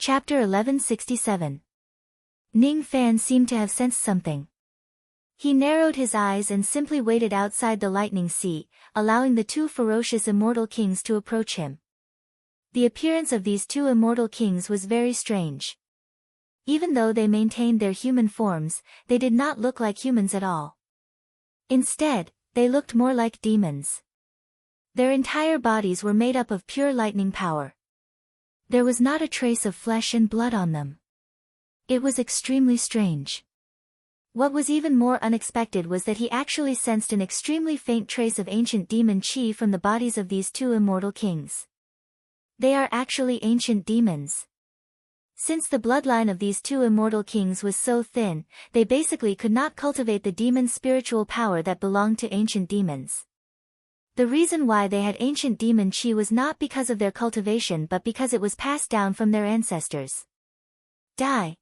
Chapter 1167. Ning Fan seemed to have sensed something. He narrowed his eyes and simply waited outside the lightning sea, allowing the two ferocious immortal kings to approach him. The appearance of these two immortal kings was very strange. Even though they maintained their human forms, they did not look like humans at all. Instead, they looked more like demons. Their entire bodies were made up of pure lightning power. There was not a trace of flesh and blood on them. It was extremely strange. What was even more unexpected was that he actually sensed an extremely faint trace of ancient demon chi from the bodies of these two immortal kings. They are actually ancient demons. Since the bloodline of these two immortal kings was so thin, they basically could not cultivate the demon spiritual power that belonged to ancient demons. The reason why they had ancient demon chi was not because of their cultivation but because it was passed down from their ancestors. Die!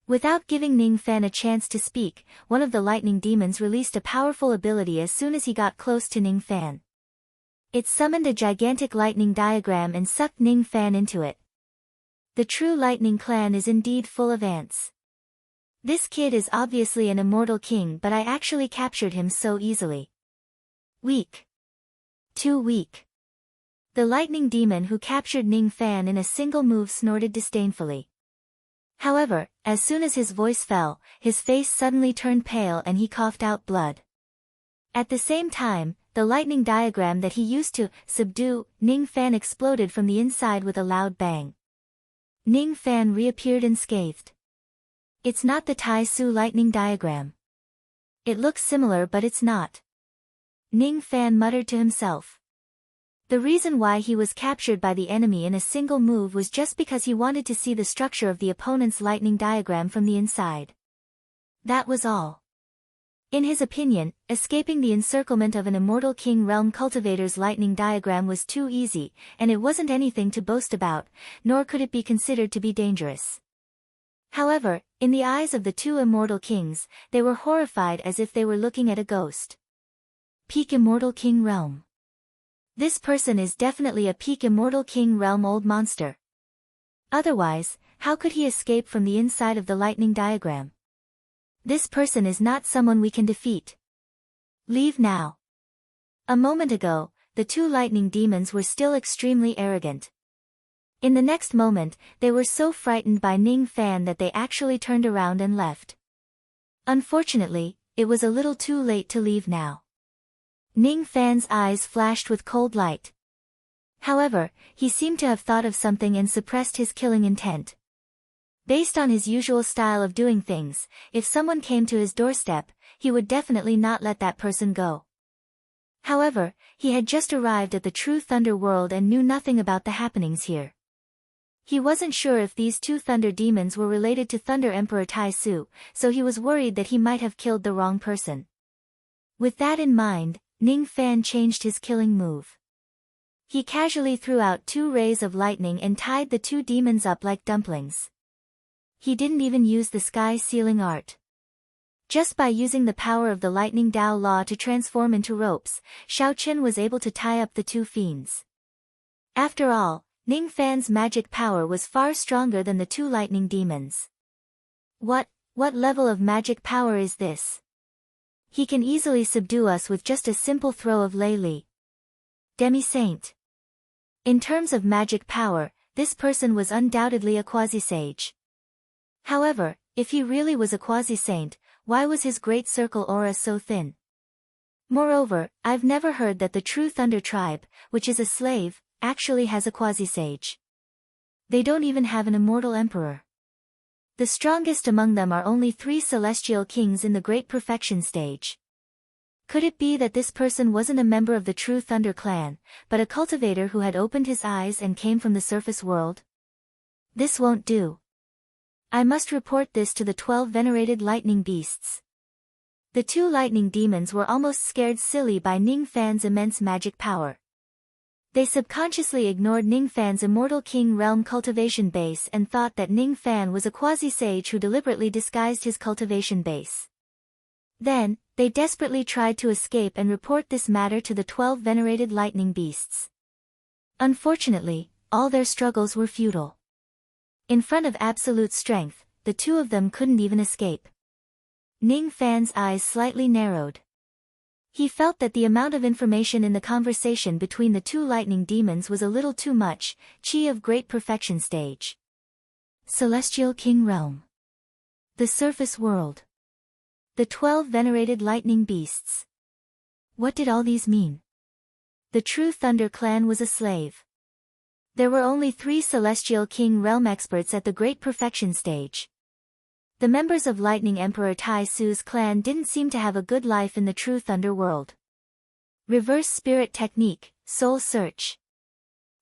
Without giving Ning Fan a chance to speak, one of the lightning demons released a powerful ability as soon as he got close to Ning Fan. It summoned a gigantic lightning diagram and sucked Ning Fan into it. The true lightning clan is indeed full of ants. This kid is obviously an immortal king, but I actually captured him so easily. Weak. Too weak. The lightning demon who captured Ning Fan in a single move snorted disdainfully. However, as soon as his voice fell, his face suddenly turned pale and he coughed out blood. At the same time, the lightning diagram that he used to subdue Ning Fan exploded from the inside with a loud bang. Ning Fan reappeared unscathed. It's not the Tai Su lightning diagram. It looks similar but it's not. Ning Fan muttered to himself. The reason why he was captured by the enemy in a single move was just because he wanted to see the structure of the opponent's lightning diagram from the inside. That was all. In his opinion, escaping the encirclement of an immortal king realm cultivator's lightning diagram was too easy, and it wasn't anything to boast about, nor could it be considered to be dangerous. However, in the eyes of the two immortal kings, they were horrified as if they were looking at a ghost. Peak Immortal King Realm. This person is definitely a peak Immortal King Realm old monster. Otherwise, how could he escape from the inside of the lightning diagram? This person is not someone we can defeat. Leave now. A moment ago, the two lightning demons were still extremely arrogant. In the next moment, they were so frightened by Ning Fan that they actually turned around and left. Unfortunately, it was a little too late to leave now. Ning Fan's eyes flashed with cold light. However, he seemed to have thought of something and suppressed his killing intent. Based on his usual style of doing things, if someone came to his doorstep, he would definitely not let that person go. However, he had just arrived at the true Thunder World and knew nothing about the happenings here. He wasn't sure if these two Thunder Demons were related to Thunder Emperor Tai Su, so he was worried that he might have killed the wrong person. With that in mind, Ning Fan changed his killing move. He casually threw out two rays of lightning and tied the two demons up like dumplings. He didn't even use the sky sealing art. Just by using the power of the lightning Dao law to transform into ropes, Xiao Qin was able to tie up the two fiends. After all, Ning Fan's magic power was far stronger than the two lightning demons. What level of magic power is this? He can easily subdue us with just a simple throw of Lei Li. Demi-saint. In terms of magic power, this person was undoubtedly a quasi-sage. However, if he really was a quasi-saint, why was his great circle aura so thin? Moreover, I've never heard that the true Thunder tribe, which is a slave, actually has a quasi-sage. They don't even have an immortal emperor. The strongest among them are only 3 celestial kings in the Great Perfection stage. Could it be that this person wasn't a member of the true Thunder clan, but a cultivator who had opened his eyes and came from the surface world? This won't do. I must report this to the 12 venerated lightning beasts. The two lightning demons were almost scared silly by Ning Fan's immense magic power. They subconsciously ignored Ning Fan's Immortal King Realm cultivation base and thought that Ning Fan was a quasi-sage who deliberately disguised his cultivation base. Then, they desperately tried to escape and report this matter to the 12 venerated lightning beasts. Unfortunately, all their struggles were futile. In front of absolute strength, the two of them couldn't even escape. Ning Fan's eyes slightly narrowed. He felt that the amount of information in the conversation between the two lightning demons was a little too much. Chi of Great Perfection Stage. Celestial King Realm. The Surface World. The 12 venerated lightning beasts. What did all these mean? The True Thunder Clan was a slave. There were only 3 Celestial King Realm experts at the Great Perfection Stage. The members of Lightning Emperor Tai Su's clan didn't seem to have a good life in the True Thunder world. Reverse Spirit Technique, Soul Search.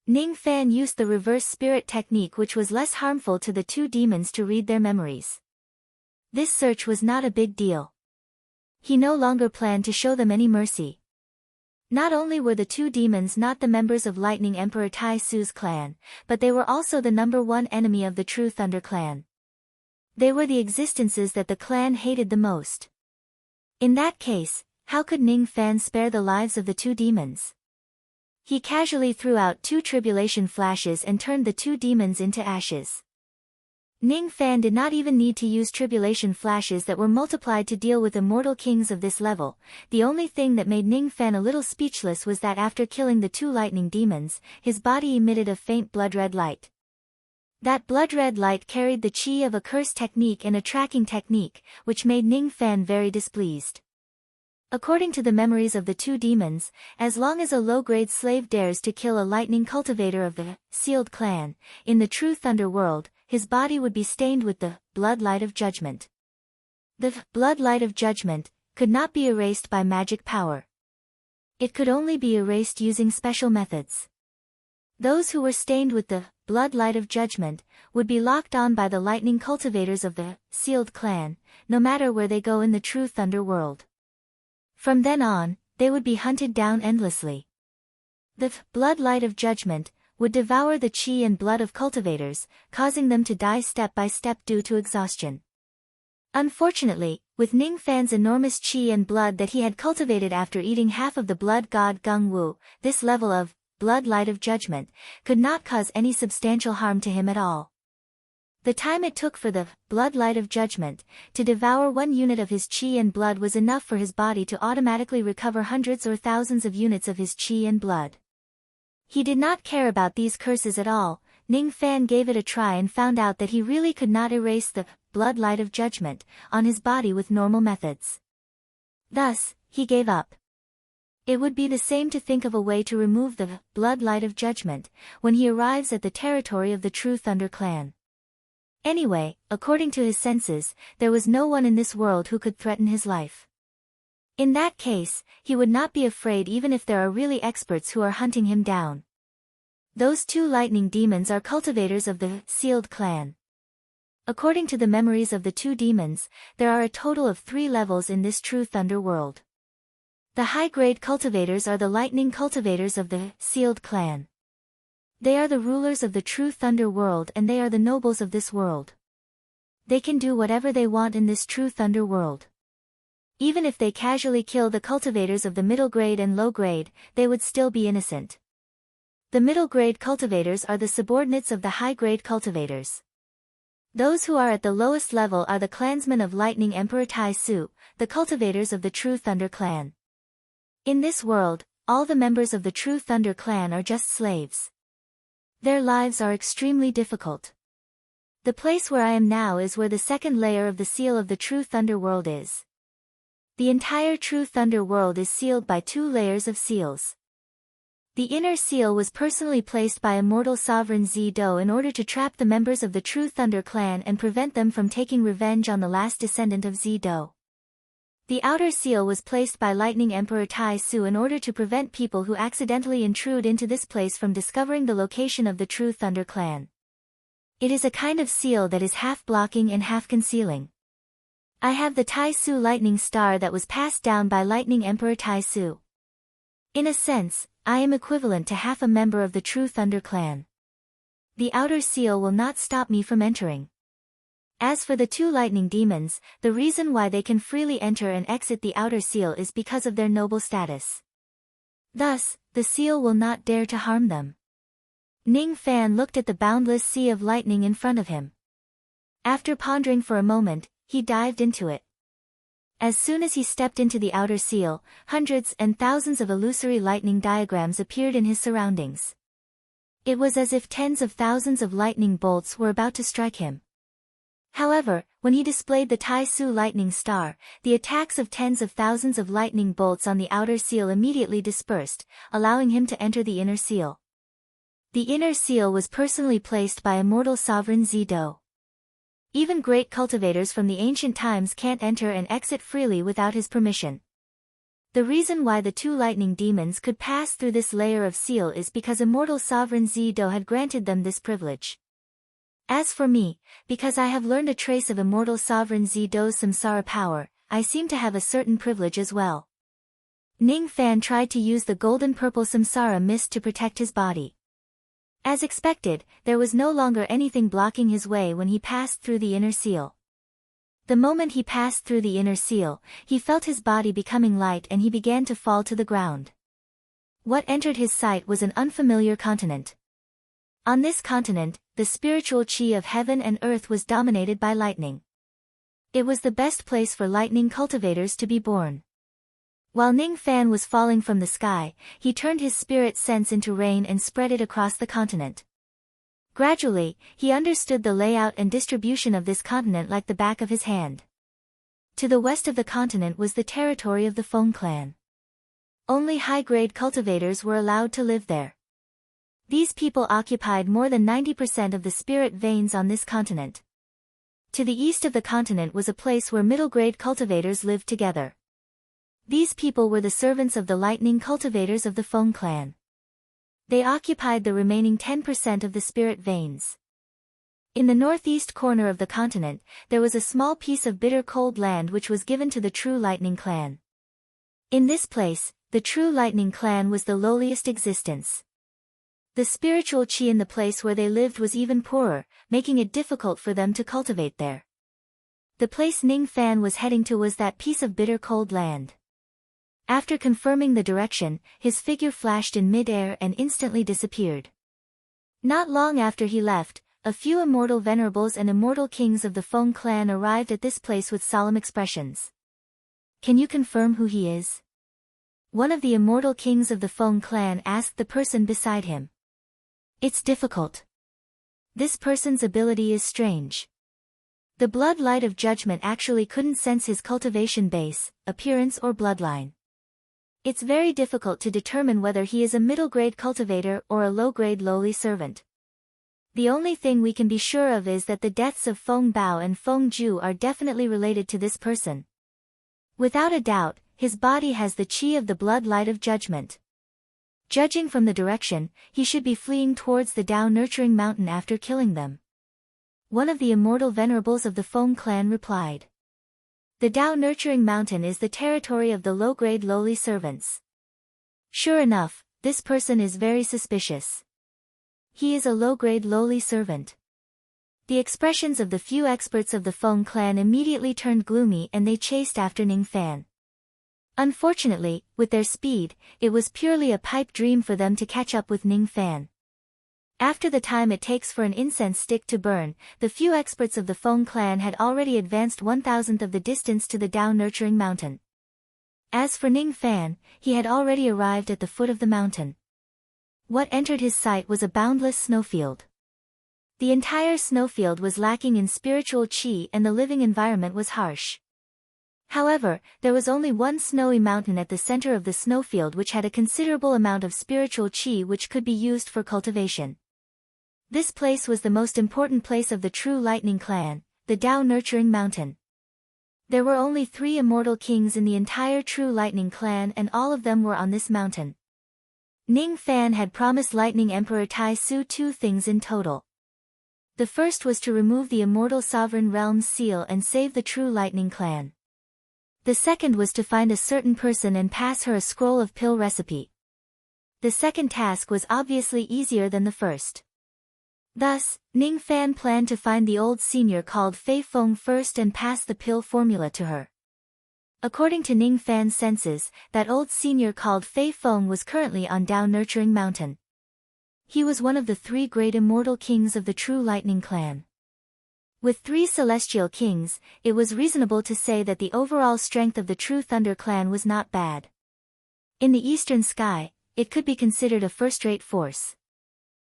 Ning Fan used the Reverse Spirit Technique, which was less harmful to the two demons, to read their memories. This search was not a big deal. He no longer planned to show them any mercy. Not only were the two demons not the members of Lightning Emperor Tai Su's clan, but they were also the #1 enemy of the True Thunder clan. They were the existences that the clan hated the most. In that case, how could Ning Fan spare the lives of the two demons? He casually threw out 2 tribulation flashes and turned the two demons into ashes. Ning Fan did not even need to use tribulation flashes that were multiplied to deal with immortal kings of this level. The only thing that made Ning Fan a little speechless was that after killing the 2 lightning demons, his body emitted a faint blood-red light. That blood-red light carried the chi of a curse technique and a tracking technique, which made Ning Fan very displeased. According to the memories of the two demons, as long as a low-grade slave dares to kill a lightning cultivator of the sealed clan, in the True Thunder world, his body would be stained with the blood light of judgment. The blood light of judgment could not be erased by magic power. It could only be erased using special methods. Those who were stained with the blood light of judgment would be locked on by the lightning cultivators of the sealed clan, no matter where they go in the True Thunder world. From then on, they would be hunted down endlessly. The blood light of judgment would devour the chi and blood of cultivators, causing them to die step by step due to exhaustion. Unfortunately, with Ning Fan's enormous chi and blood that he had cultivated after eating half of the blood god Gung Wu, this level of blood light of judgment could not cause any substantial harm to him at all. The time it took for the blood light of judgment to devour 1 unit of his chi and blood was enough for his body to automatically recover hundreds or thousands of units of his chi and blood. He did not care about these curses at all. Ning Fan gave it a try and found out that he really could not erase the blood light of judgment on his body with normal methods. Thus, he gave up. It would be the same to think of a way to remove the blood light of judgment when he arrives at the territory of the True Thunder clan. Anyway, according to his senses, there was no one in this world who could threaten his life. In that case, he would not be afraid even if there are really experts who are hunting him down. Those 2 lightning demons are cultivators of the sealed clan. According to the memories of the 2 demons, there are a total of 3 levels in this True Thunder world. The high-grade cultivators are the lightning cultivators of the sealed clan. They are the rulers of the True Thunder world and they are the nobles of this world. They can do whatever they want in this True Thunder world. Even if they casually kill the cultivators of the middle grade and low grade, they would still be innocent. The middle grade cultivators are the subordinates of the high grade cultivators. Those who are at the lowest level are the clansmen of Lightning Emperor Tai Su, the cultivators of the True Thunder clan. In this world, all the members of the True Thunder clan are just slaves. Their lives are extremely difficult. The place where I am now is where the second layer of the seal of the True Thunder world is. The entire True Thunder world is sealed by 2 layers of seals. The inner seal was personally placed by immortal sovereign Zido in order to trap the members of the True Thunder clan and prevent them from taking revenge on the last descendant of Zido. The outer seal was placed by Lightning Emperor Tai Su in order to prevent people who accidentally intrude into this place from discovering the location of the True Thunder clan. It is a kind of seal that is half blocking and half concealing. I have the Tai Su lightning star that was passed down by Lightning Emperor Tai Su. In a sense, I am equivalent to half a member of the True Thunder clan. The outer seal will not stop me from entering. As for the 2 lightning demons, the reason why they can freely enter and exit the outer seal is because of their noble status. Thus, the seal will not dare to harm them. Ning Fan looked at the boundless sea of lightning in front of him. After pondering for a moment, he dived into it. As soon as he stepped into the outer seal, hundreds and thousands of illusory lightning diagrams appeared in his surroundings. It was as if tens of thousands of lightning bolts were about to strike him. However, when he displayed the Tai Su lightning star, the attacks of tens of thousands of lightning bolts on the outer seal immediately dispersed, allowing him to enter the inner seal. The inner seal was personally placed by immortal sovereign Zido. Even great cultivators from the ancient times can't enter and exit freely without his permission. The reason why the two lightning demons could pass through this layer of seal is because immortal sovereign Zido had granted them this privilege. As for me, because I have learned a trace of immortal sovereign Zido's samsara power, I seem to have a certain privilege as well. Ning Fan tried to use the golden-purple samsara mist to protect his body. As expected, there was no longer anything blocking his way when he passed through the inner seal. The moment he passed through the inner seal, he felt his body becoming light and he began to fall to the ground. What entered his sight was an unfamiliar continent. On this continent, the spiritual chi of heaven and earth was dominated by lightning. It was the best place for lightning cultivators to be born. While Ning Fan was falling from the sky, he turned his spirit sense into rain and spread it across the continent. Gradually, he understood the layout and distribution of this continent like the back of his hand. To the west of the continent was the territory of the Feng clan. Only high-grade cultivators were allowed to live there. These people occupied more than 90% of the spirit veins on this continent. To the east of the continent was a place where middle-grade cultivators lived together. These people were the servants of the lightning cultivators of the Feng clan. They occupied the remaining 10% of the spirit veins. In the northeast corner of the continent, there was a small piece of bitter cold land which was given to the true lightning clan. In this place, the true lightning clan was the lowliest existence. The spiritual chi in the place where they lived was even poorer, making it difficult for them to cultivate there. The place Ning Fan was heading to was that piece of bitter cold land. After confirming the direction, his figure flashed in mid-air and instantly disappeared. Not long after he left, a few immortal venerables and immortal kings of the Feng clan arrived at this place with solemn expressions. "Can you confirm who he is?" One of the immortal kings of the Feng clan asked the person beside him. "It's difficult. This person's ability is strange. The blood light of judgment actually couldn't sense his cultivation base, appearance or bloodline. It's very difficult to determine whether he is a middle-grade cultivator or a low-grade lowly servant. The only thing we can be sure of is that the deaths of Feng Bao and Feng Ju are definitely related to this person. Without a doubt, his body has the chi of the blood light of judgment. Judging from the direction, he should be fleeing towards the Tao Nurturing Mountain after killing them." One of the immortal venerables of the Feng clan replied. "The Tao Nurturing Mountain is the territory of the low-grade lowly servants." Sure enough, this person is very suspicious. He is a low-grade lowly servant. The expressions of the few experts of the Feng clan immediately turned gloomy and they chased after Ning Fan. Unfortunately, with their speed, it was purely a pipe dream for them to catch up with Ning Fan. After the time it takes for an incense stick to burn, the few experts of the Feng clan had already advanced 1,000th of the distance to the Tao Nurturing Mountain. As for Ning Fan, he had already arrived at the foot of the mountain. What entered his sight was a boundless snowfield. The entire snowfield was lacking in spiritual chi and the living environment was harsh. However, there was only one snowy mountain at the center of the snowfield which had a considerable amount of spiritual chi which could be used for cultivation. This place was the most important place of the true lightning clan, the Tao Nurturing Mountain. There were only 3 immortal kings in the entire true lightning clan and all of them were on this mountain. Ning Fan had promised Lightning Emperor Tai Su 2 things in total. The first was to remove the immortal sovereign realm's seal and save the true lightning clan. The second was to find a certain person and pass her a scroll of pill recipe. The second task was obviously easier than the first. Thus, Ning Fan planned to find the old senior called Fei Feng first and pass the pill formula to her. According to Ning Fan's senses, that old senior called Fei Feng was currently on Tao Nurturing Mountain. He was one of the 3 great immortal kings of the True Lightning clan. With 3 celestial kings, it was reasonable to say that the overall strength of the True Thunder clan was not bad. In the eastern sky, it could be considered a first-rate force.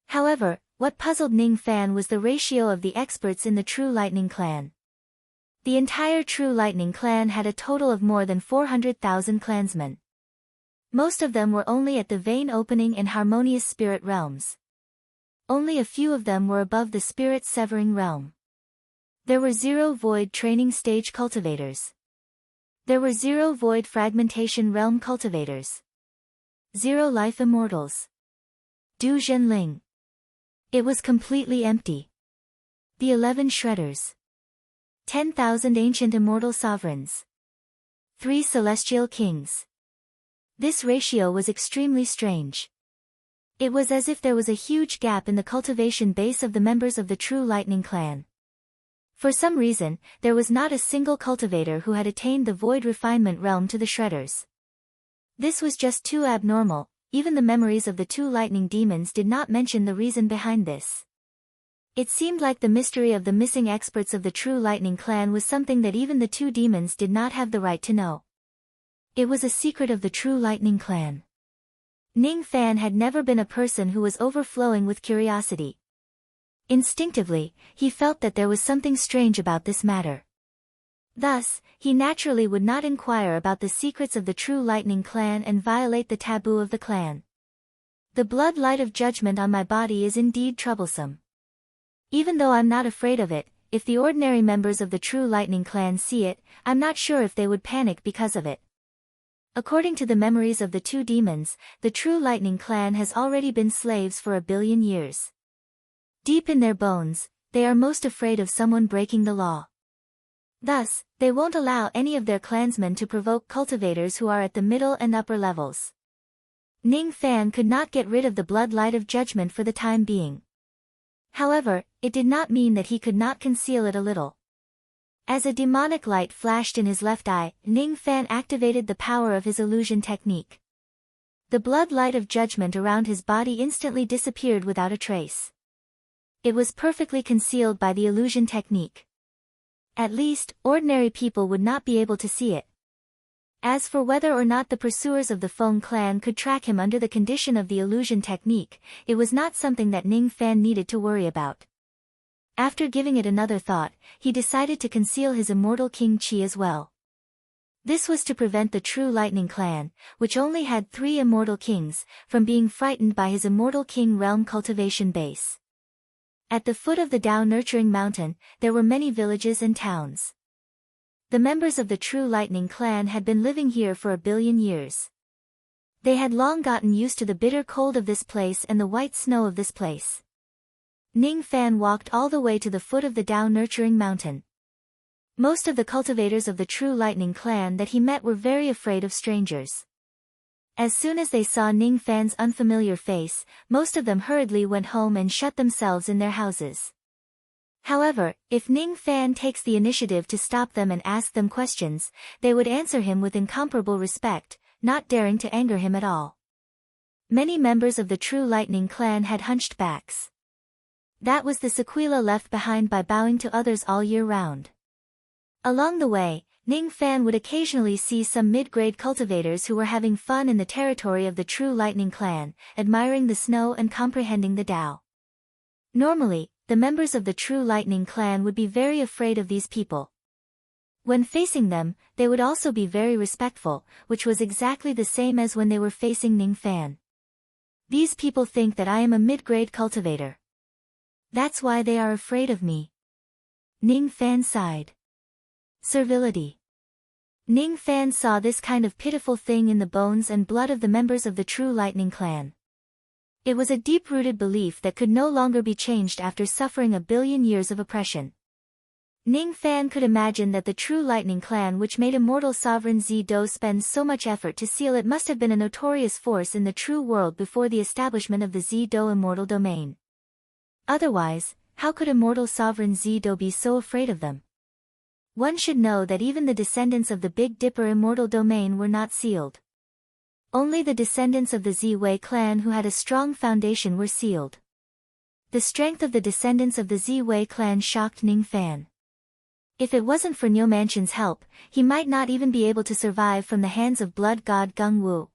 However, what puzzled Ning Fan was the ratio of the experts in the True Lightning clan. The entire True Lightning clan had a total of more than 400,000 clansmen. Most of them were only at the vein opening and harmonious spirit realms. Only a few of them were above the spirit severing realm. There were 0 void training stage cultivators. There were 0 void fragmentation realm cultivators. 0 life immortals. Du Zhenling. It was completely empty. The 11 shredders. 10,000 ancient immortal sovereigns. 3 celestial kings. This ratio was extremely strange. It was as if there was a huge gap in the cultivation base of the members of the True Lightning clan. For some reason, there was not a single cultivator who had attained the void refinement realm to the shredders. This was just too abnormal. Even the memories of the 2 lightning demons did not mention the reason behind this. It seemed like the mystery of the missing experts of the True Lightning clan was something that even the 2 demons did not have the right to know. It was a secret of the True Lightning clan. Ning Fan had never been a person who was overflowing with curiosity. Instinctively, he felt that there was something strange about this matter. Thus, he naturally would not inquire about the secrets of the True Lightning clan and violate the taboo of the clan. The blood light of judgment on my body is indeed troublesome. Even though I'm not afraid of it, if the ordinary members of the True Lightning clan see it, I'm not sure if they would panic because of it. According to the memories of the 2 demons, the True Lightning clan has already been slaves for 1 billion years. Deep in their bones, they are most afraid of someone breaking the law. Thus, they won't allow any of their clansmen to provoke cultivators who are at the middle and upper levels. Ning Fan could not get rid of the blood light of judgment for the time being. However, it did not mean that he could not conceal it a little. As a demonic light flashed in his left eye, Ning Fan activated the power of his illusion technique. The blood light of judgment around his body instantly disappeared without a trace. It was perfectly concealed by the illusion technique. At least, ordinary people would not be able to see it. As for whether or not the pursuers of the Feng clan could track him under the condition of the illusion technique, it was not something that Ning Fan needed to worry about. After giving it another thought, he decided to conceal his immortal King Qi as well. This was to prevent the True Lightning clan, which only had 3 immortal kings, from being frightened by his immortal king realm cultivation base. At the foot of the Dao Nurturing Mountain, there were many villages and towns. The members of the True Lightning clan had been living here for 1 billion years. They had long gotten used to the bitter cold of this place and the white snow of this place. Ning Fan walked all the way to the foot of the Dao Nurturing Mountain. Most of the cultivators of the True Lightning clan that he met were very afraid of strangers. As soon as they saw Ning Fan's unfamiliar face, most of them hurriedly went home and shut themselves in their houses. However, if Ning Fan takes the initiative to stop them and ask them questions, they would answer him with incomparable respect, not daring to anger him at all. Many members of the True Lightning clan had hunched backs. That was the sequela left behind by bowing to others all year round. Along the way, Ning Fan would occasionally see some mid-grade cultivators who were having fun in the territory of the True Lightning clan, admiring the snow and comprehending the Tao. Normally, the members of the True Lightning clan would be very afraid of these people. When facing them, they would also be very respectful, which was exactly the same as when they were facing Ning Fan. These people think that I am a mid-grade cultivator. That's why they are afraid of me. Ning Fan sighed. Servility. Ning Fan saw this kind of pitiful thing in the bones and blood of the members of the True Lightning clan. It was a deep-rooted belief that could no longer be changed after suffering 1 billion years of oppression. Ning Fan could imagine that the True Lightning clan, which made immortal sovereign Zido spend so much effort to seal it, must have been a notorious force in the true world before the establishment of the Zido immortal domain. Otherwise, how could immortal sovereign Zido be so afraid of them? One should know that even the descendants of the Big Dipper immortal domain were not sealed. Only the descendants of the Ziwei clan who had a strong foundation were sealed. The strength of the descendants of the Ziwei clan shocked Ning Fan. If it wasn't for Niu Mansion's help, he might not even be able to survive from the hands of blood god Gung Wu.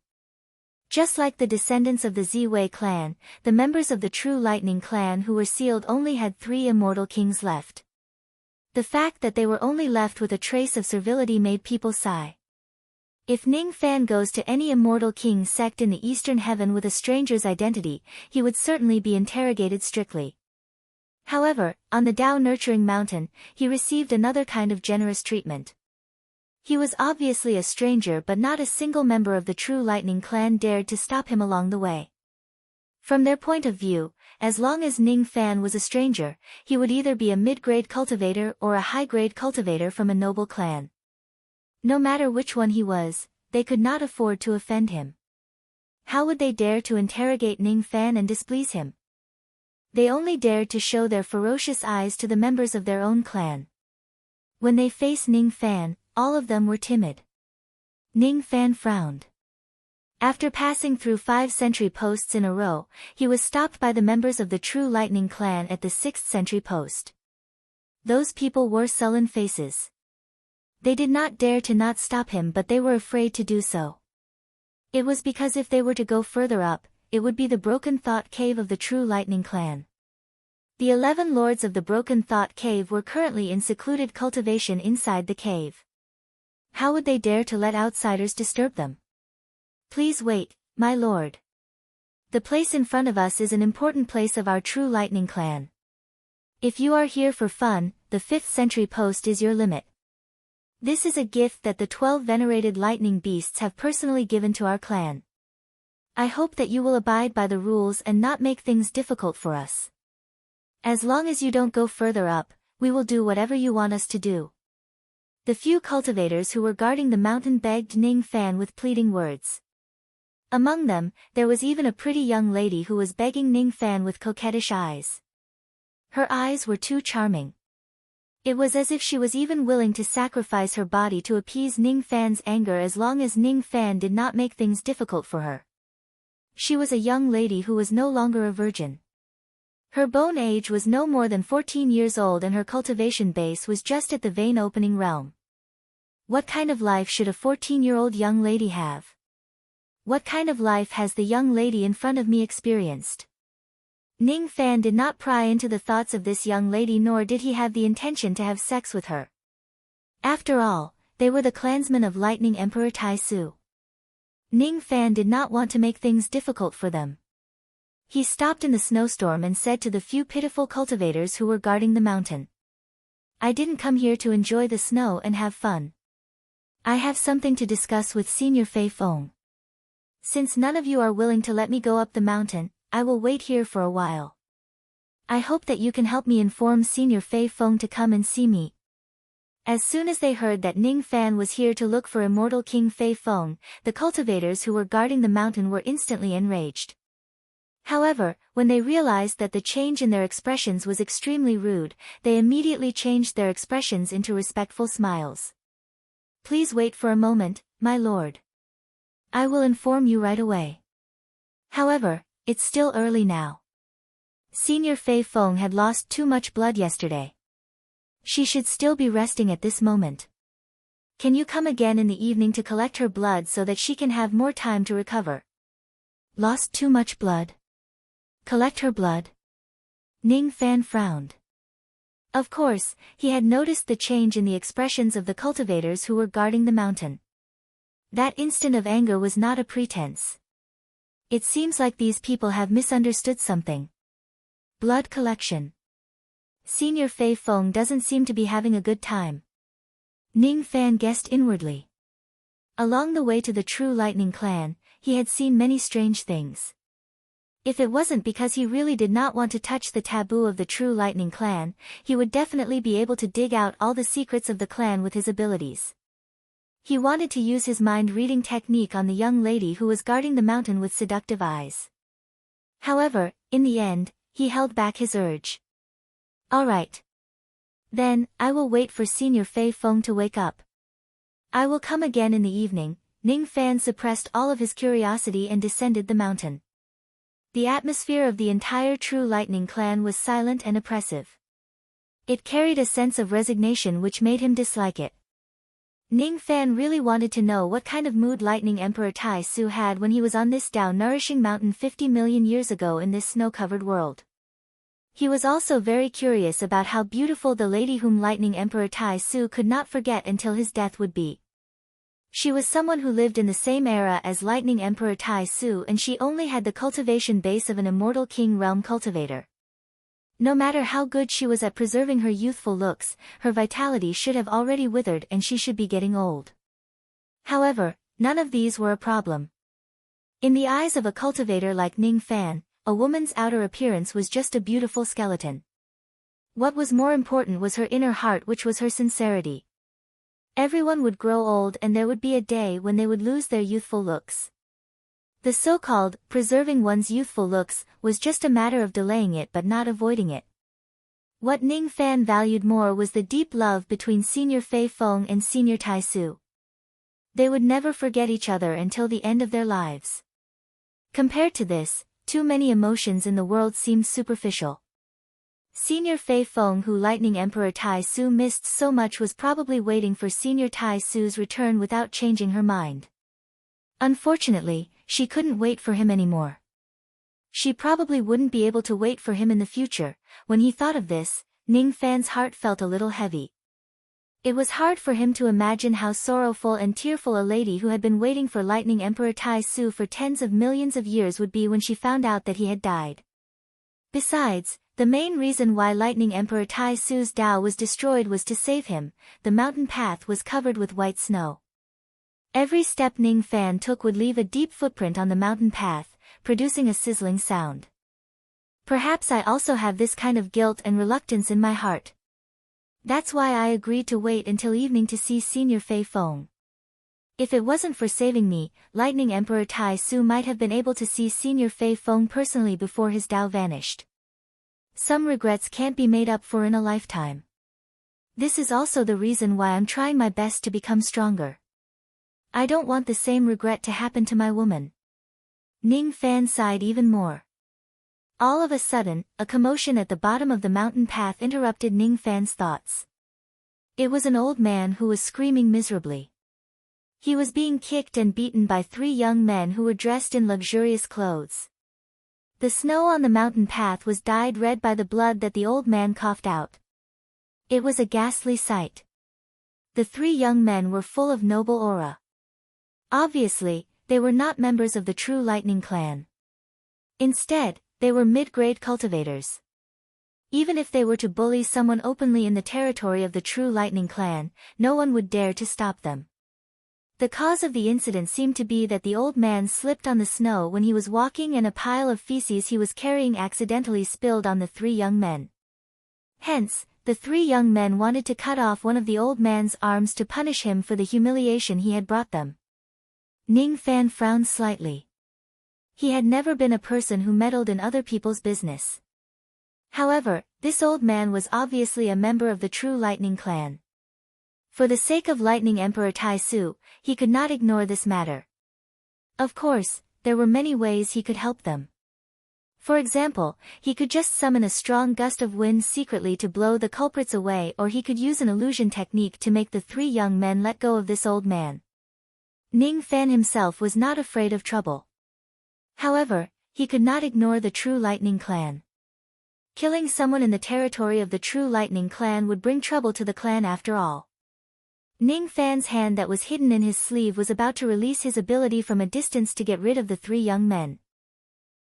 Just like the descendants of the Ziwei clan, the members of the True Lightning clan who were sealed only had 3 immortal kings left. The fact that they were only left with a trace of servility made people sigh. If Ning Fan goes to any immortal king sect in the Eastern Heaven with a stranger's identity, he would certainly be interrogated strictly. However, on the Tao Nurturing Mountain, he received another kind of generous treatment. He was obviously a stranger, but not a single member of the True Lightning clan dared to stop him along the way. From their point of view, as long as Ning Fan was a stranger, he would either be a mid-grade cultivator or a high-grade cultivator from a noble clan. No matter which one he was, they could not afford to offend him. How would they dare to interrogate Ning Fan and displease him? They only dared to show their ferocious eyes to the members of their own clan. When they faced Ning Fan, all of them were timid. Ning Fan frowned. After passing through 5 sentry posts in a row, he was stopped by the members of the True Lightning clan at the 6th sentry post. Those people wore sullen faces. They did not dare to not stop him, but they were afraid to do so. It was because if they were to go further up, it would be the Broken Thought Cave of the True Lightning clan. The 11 lords of the Broken Thought Cave were currently in secluded cultivation inside the cave. How would they dare to let outsiders disturb them? Please wait, my lord. The place in front of us is an important place of our True Lightning clan. If you are here for fun, the 5th sentry post is your limit. This is a gift that the 12 venerated lightning beasts have personally given to our clan. I hope that you will abide by the rules and not make things difficult for us. As long as you don't go further up, we will do whatever you want us to do. The few cultivators who were guarding the mountain begged Ning Fan with pleading words. Among them, there was even a pretty young lady who was begging Ning Fan with coquettish eyes. Her eyes were too charming. It was as if she was even willing to sacrifice her body to appease Ning Fan's anger as long as Ning Fan did not make things difficult for her. She was a young lady who was no longer a virgin. Her bone age was no more than 14 years old and her cultivation base was just at the vein opening realm. What kind of life should a 14-year-old young lady have? What kind of life has the young lady in front of me experienced? Ning Fan did not pry into the thoughts of this young lady, nor did he have the intention to have sex with her. After all, they were the clansmen of Lightning Emperor Tai Su. Ning Fan did not want to make things difficult for them. He stopped in the snowstorm and said to the few pitiful cultivators who were guarding the mountain. I didn't come here to enjoy the snow and have fun. I have something to discuss with Senior Fei Feng. Since none of you are willing to let me go up the mountain, I will wait here for a while. I hope that you can help me inform Senior Fei Feng to come and see me. As soon as they heard that Ning Fan was here to look for immortal King Fei Feng, the cultivators who were guarding the mountain were instantly enraged. However, when they realized that the change in their expressions was extremely rude, they immediately changed their expressions into respectful smiles. Please wait for a moment, my lord. I will inform you right away. However, it's still early now. Senior Fei Feng had lost too much blood yesterday. She should still be resting at this moment. Can you come again in the evening to collect her blood so that she can have more time to recover? Lost too much blood? Collect her blood? Ning Fan frowned. Of course, he had noticed the change in the expressions of the cultivators who were guarding the mountain. That instant of anger was not a pretense. It seems like these people have misunderstood something. Blood collection. Senior Fei Feng doesn't seem to be having a good time. Ning Fan guessed inwardly. Along the way to the True Lightning clan, he had seen many strange things. If it wasn't because he really did not want to touch the taboo of the True Lightning clan, he would definitely be able to dig out all the secrets of the clan with his abilities. He wanted to use his mind-reading technique on the young lady who was guarding the mountain with seductive eyes. However, in the end, he held back his urge. All right. Then, I will wait for Senior Fei Feng to wake up. I will come again in the evening. Ning Fan suppressed all of his curiosity and descended the mountain. The atmosphere of the entire True Lightning clan was silent and oppressive. It carried a sense of resignation which made him dislike it. Ning Fan really wanted to know what kind of mood Lightning Emperor Tai Su had when he was on this Tao-nourishing mountain 50 million years ago in this snow-covered world. He was also very curious about how beautiful the lady whom Lightning Emperor Tai Su could not forget until his death would be. She was someone who lived in the same era as Lightning Emperor Tai Su, and she only had the cultivation base of an immortal king realm cultivator. No matter how good she was at preserving her youthful looks, her vitality should have already withered and she should be getting old. However, none of these were a problem. In the eyes of a cultivator like Ning Fan, a woman's outer appearance was just a beautiful skeleton. What was more important was her inner heart, which was her sincerity. Everyone would grow old and there would be a day when they would lose their youthful looks. The so-called preserving one's youthful looks was just a matter of delaying it but not avoiding it. What Ning Fan valued more was the deep love between Senior Fei Feng and Senior Tai Su. They would never forget each other until the end of their lives. Compared to this, too many emotions in the world seemed superficial. Senior Fei Feng, who Lightning Emperor Tai Su missed so much, was probably waiting for Senior Tai Su's return without changing her mind. Unfortunately, she couldn't wait for him anymore. She probably wouldn't be able to wait for him in the future. When he thought of this, Ning Fan's heart felt a little heavy. It was hard for him to imagine how sorrowful and tearful a lady who had been waiting for Lightning Emperor Tai Su for tens of millions of years would be when she found out that he had died. Besides, the main reason why Lightning Emperor Tai Su's Tao was destroyed was to save him. The mountain path was covered with white snow. Every step Ning Fan took would leave a deep footprint on the mountain path, producing a sizzling sound. Perhaps I also have this kind of guilt and reluctance in my heart. That's why I agreed to wait until evening to see Senior Fei Feng. If it wasn't for saving me, Lightning Emperor Tai Su might have been able to see Senior Fei Feng personally before his Tao vanished. Some regrets can't be made up for in a lifetime. This is also the reason why I'm trying my best to become stronger. I don't want the same regret to happen to my woman. Ning Fan sighed even more. All of a sudden, a commotion at the bottom of the mountain path interrupted Ning Fan's thoughts. It was an old man who was screaming miserably. He was being kicked and beaten by 3 young men who were dressed in luxurious clothes. The snow on the mountain path was dyed red by the blood that the old man coughed out. It was a ghastly sight. The 3 young men were full of noble aura. Obviously, they were not members of the True Lightning clan. Instead, they were mid-grade cultivators. Even if they were to bully someone openly in the territory of the True Lightning clan, no one would dare to stop them. The cause of the incident seemed to be that the old man slipped on the snow when he was walking and a pile of feces he was carrying accidentally spilled on the 3 young men. Hence, the 3 young men wanted to cut off one of the old man's arms to punish him for the humiliation he had brought them. Ning Fan frowned slightly. He had never been a person who meddled in other people's business. However, this old man was obviously a member of the True Lightning clan. For the sake of Lightning Emperor Tai Su, he could not ignore this matter. Of course, there were many ways he could help them. For example, he could just summon a strong gust of wind secretly to blow the culprits away, or he could use an illusion technique to make the 3 young men let go of this old man. Ning Fan himself was not afraid of trouble. However, he could not ignore the True Lightning clan. Killing someone in the territory of the True Lightning clan would bring trouble to the clan after all. Ning Fan's hand that was hidden in his sleeve was about to release his ability from a distance to get rid of the 3 young men.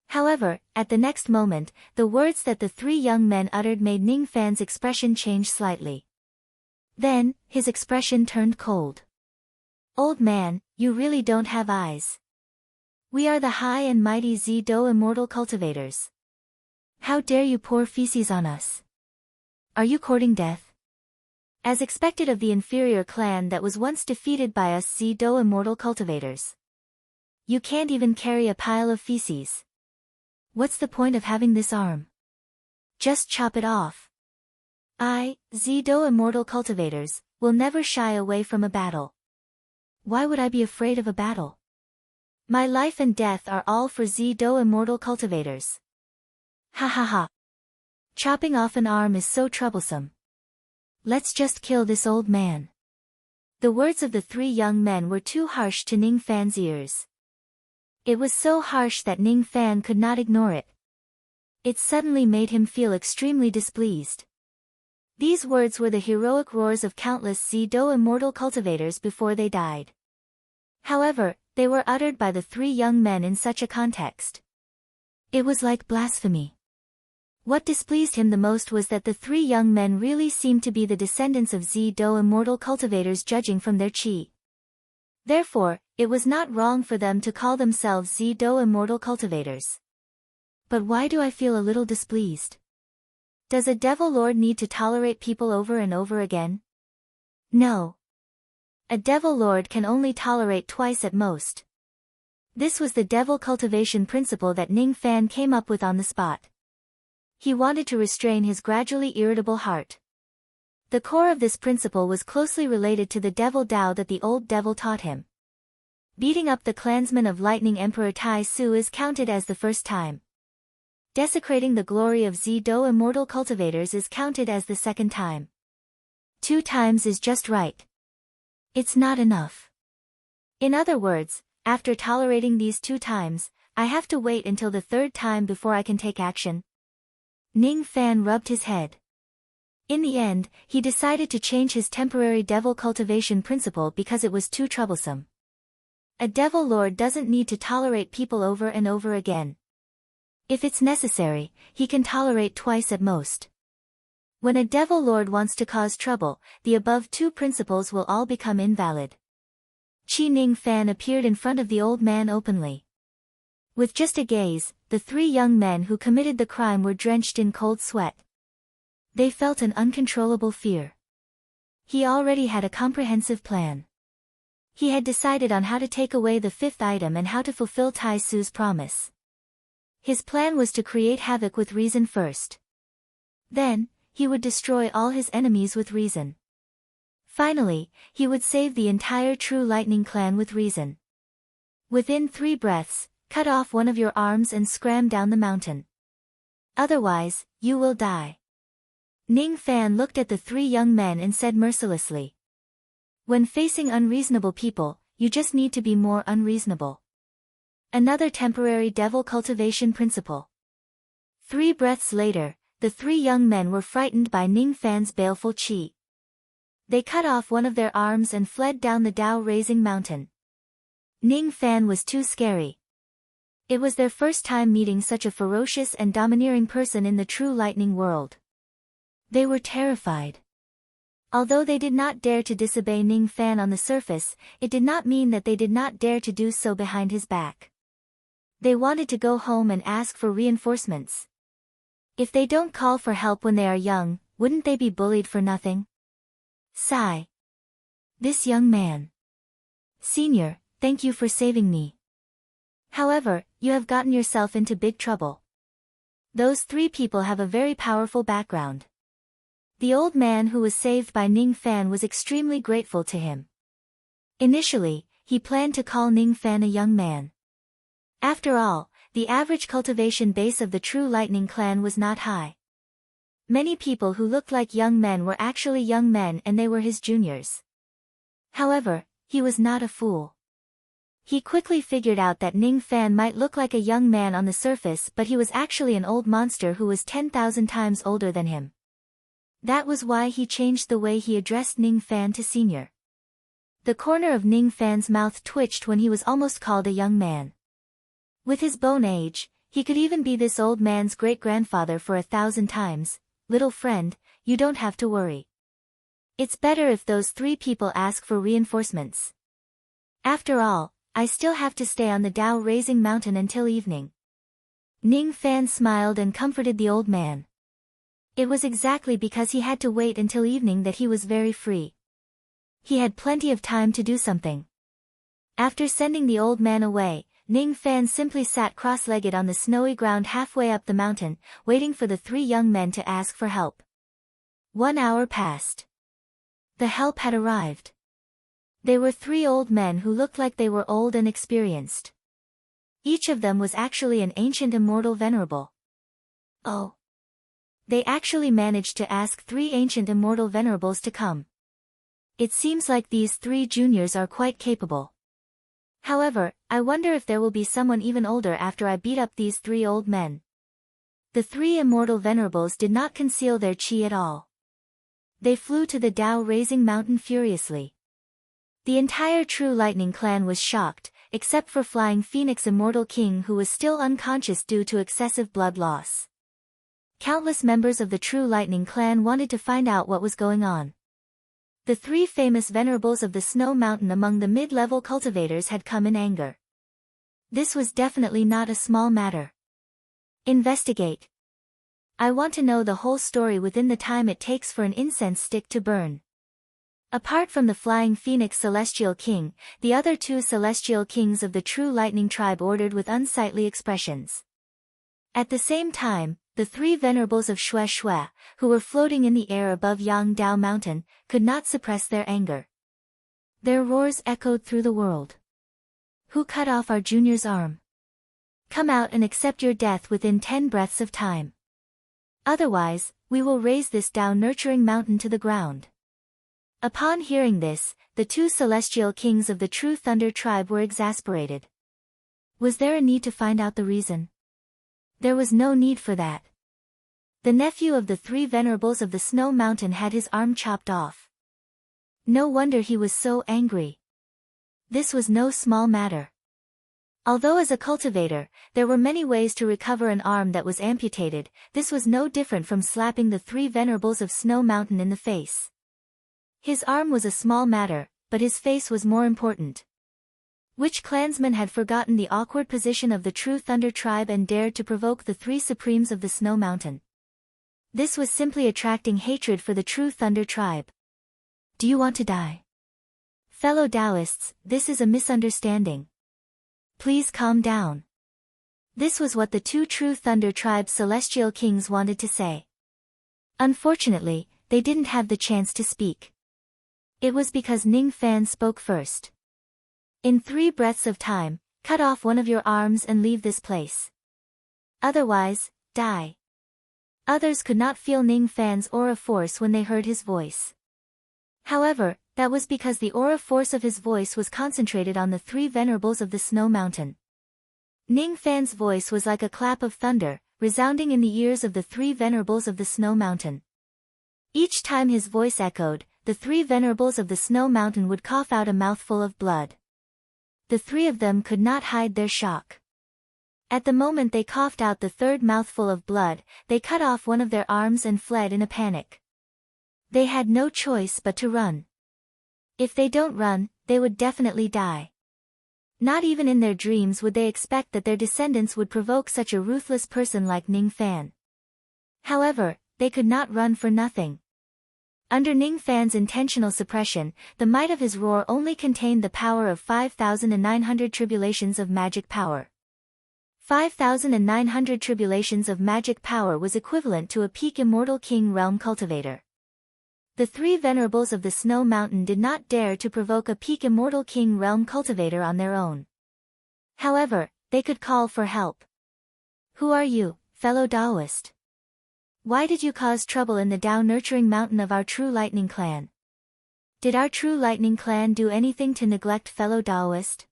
However, at the next moment, the words that the 3 young men uttered made Ning Fan's expression change slightly. Then, his expression turned cold. "Old man, you really don't have eyes. We are the high and mighty Zido immortal cultivators. How dare you pour feces on us? Are you courting death?" As expected of the inferior clan that was once defeated by us Zido immortal cultivators. You can't even carry a pile of feces. What's the point of having this arm? Just chop it off. I, Zido immortal cultivators, will never shy away from a battle. Why would I be afraid of a battle? My life and death are all for Z-Do immortal cultivators. Ha ha ha. Chopping off an arm is so troublesome. Let's just kill this old man. The words of the three young men were too harsh to Ning Fan's ears. It was so harsh that Ning Fan could not ignore it. It suddenly made him feel extremely displeased. These words were the heroic roars of countless Z-Do immortal cultivators before they died. However, they were uttered by the three young men in such a context. It was like blasphemy. What displeased him the most was that the three young men really seemed to be the descendants of Z-Do immortal cultivators judging from their chi. Therefore, it was not wrong for them to call themselves Z-Do immortal cultivators. But why do I feel a little displeased? Does a devil lord need to tolerate people over and over again? No. A devil lord can only tolerate twice at most. This was the devil cultivation principle that Ning Fan came up with on the spot. He wanted to restrain his gradually irritable heart. The core of this principle was closely related to the devil Tao that the old devil taught him. Beating up the clansmen of Lightning Emperor Tai Su is counted as the first time. Desecrating the glory of Z-Do immortal cultivators is counted as the second time. 2 times is just right. It's not enough. In other words, after tolerating these 2 times, I have to wait until the 3rd time before I can take action. Ning Fan rubbed his head. In the end, he decided to change his temporary devil cultivation principle because it was too troublesome. A devil lord doesn't need to tolerate people over and over again. If it's necessary, he can tolerate twice at most. When a devil lord wants to cause trouble, the above 2 principles will all become invalid. Chi Ning Fan appeared in front of the old man openly. With just a gaze, the 3 young men who committed the crime were drenched in cold sweat. They felt an uncontrollable fear. He already had a comprehensive plan. He had decided on how to take away the 5th item and how to fulfill Tai Su's promise. His plan was to create havoc with reason first. Then, he would destroy all his enemies with reason. Finally, he would save the entire True Lightning clan with reason. Within 3 breaths, cut off one of your arms and scram down the mountain. Otherwise, you will die. Ning Fan looked at the 3 young men and said mercilessly. When facing unreasonable people, you just need to be more unreasonable. Another temporary devil cultivation principle. 3 breaths later, the 3 young men were frightened by Ning Fan's baleful chi. They cut off one of their arms and fled down the Tao-raising mountain. Ning Fan was too scary. It was their first time meeting such a ferocious and domineering person in the True Lightning world. They were terrified. Although they did not dare to disobey Ning Fan on the surface, it did not mean that they did not dare to do so behind his back. They wanted to go home and ask for reinforcements. If they don't call for help when they are young, wouldn't they be bullied for nothing? Sigh. This young man. Senior, thank you for saving me. However, you have gotten yourself into big trouble. Those 3 people have a very powerful background. The old man who was saved by Ning Fan was extremely grateful to him. Initially, he planned to call Ning Fan a young man. After all, the average cultivation base of the True Lightning clan was not high. Many people who looked like young men were actually young men and they were his juniors. However, he was not a fool. He quickly figured out that Ning Fan might look like a young man on the surface, but he was actually an old monster who was 10,000 times older than him. That was why he changed the way he addressed Ning Fan to senior. The corner of Ning Fan's mouth twitched when he was almost called a young man. With his bone age, he could even be this old man's great-grandfather for 1,000 times. Little friend, you don't have to worry. It's better if those 3 people ask for reinforcements. After all, I still have to stay on the Tao-raising mountain until evening. Ning Fan smiled and comforted the old man. It was exactly because he had to wait until evening that he was very free. He had plenty of time to do something. After sending the old man away, Ning Fan simply sat cross-legged on the snowy ground halfway up the mountain, waiting for the 3 young men to ask for help. 1 hour passed. The help had arrived. They were three old men who looked like they were old and experienced. Each of them was actually an ancient immortal venerable. Oh. They actually managed to ask three ancient immortal venerables to come. It seems like these three juniors are quite capable. However, I wonder if there will be someone even older after I beat up these three old men. The three immortal venerables did not conceal their chi at all. They flew to the Tao-raising mountain furiously. The entire True Lightning clan was shocked, except for Flying Phoenix Immortal King, who was still unconscious due to excessive blood loss. Countless members of the True Lightning clan wanted to find out what was going on. The three famous venerables of the Snow Mountain among the mid-level cultivators had come in anger. This was definitely not a small matter. Investigate. I want to know the whole story within the time it takes for an incense stick to burn. Apart from the Flying Phoenix Celestial King, the other two Celestial Kings of the True Lightning tribe ordered with unsightly expressions. At the same time, the three venerables of Xue Xue, who were floating in the air above Yang Dao Mountain, could not suppress their anger. Their roars echoed through the world. Who cut off our junior's arm? Come out and accept your death within 10 breaths of time. Otherwise, we will raze this Tao-nurturing mountain to the ground. Upon hearing this, the two celestial kings of the True Thunder tribe were exasperated. Was there a need to find out the reason? There was no need for that. The nephew of the three venerables of the Snow Mountain had his arm chopped off. No wonder he was so angry. This was no small matter. Although as a cultivator, there were many ways to recover an arm that was amputated, this was no different from slapping the three venerables of Snow Mountain in the face. His arm was a small matter, but his face was more important. Which clansman had forgotten the awkward position of the True Thunder tribe and dared to provoke the three supremes of the Snow Mountain? This was simply attracting hatred for the True Thunder tribe. Do you want to die? Fellow Taoists, this is a misunderstanding. Please calm down. This was what the two True Thunder tribe's celestial kings wanted to say. Unfortunately, they didn't have the chance to speak. It was because Ning Fan spoke first. In 3 breaths of time, cut off one of your arms and leave this place. Otherwise, die. Others could not feel Ning Fan's aura force when they heard his voice. However, that was because the aura force of his voice was concentrated on the 3 venerables of the Snow Mountain. Ning Fan's voice was like a clap of thunder, resounding in the ears of the 3 venerables of the Snow Mountain. Each time his voice echoed, the 3 venerables of the Snow Mountain would cough out a mouthful of blood. The 3 of them could not hide their shock. At the moment they coughed out the 3rd mouthful of blood, they cut off one of their arms and fled in a panic. They had no choice but to run. If they don't run, they would definitely die. Not even in their dreams would they expect that their descendants would provoke such a ruthless person like Ning Fan. However, they could not run for nothing. Under Ning Fan's intentional suppression, the might of his roar only contained the power of 5,900 tribulations of magic power. 5,900 tribulations of magic power was equivalent to a peak Immortal King realm cultivator. The 3 venerables of the Snow Mountain did not dare to provoke a peak Immortal King realm cultivator on their own. However, they could call for help. Who are you, fellow Taoist? Why did you cause trouble in the Tao-nurturing mountain of our True Lightning clan? Did our True Lightning clan do anything to neglect fellow Taoist?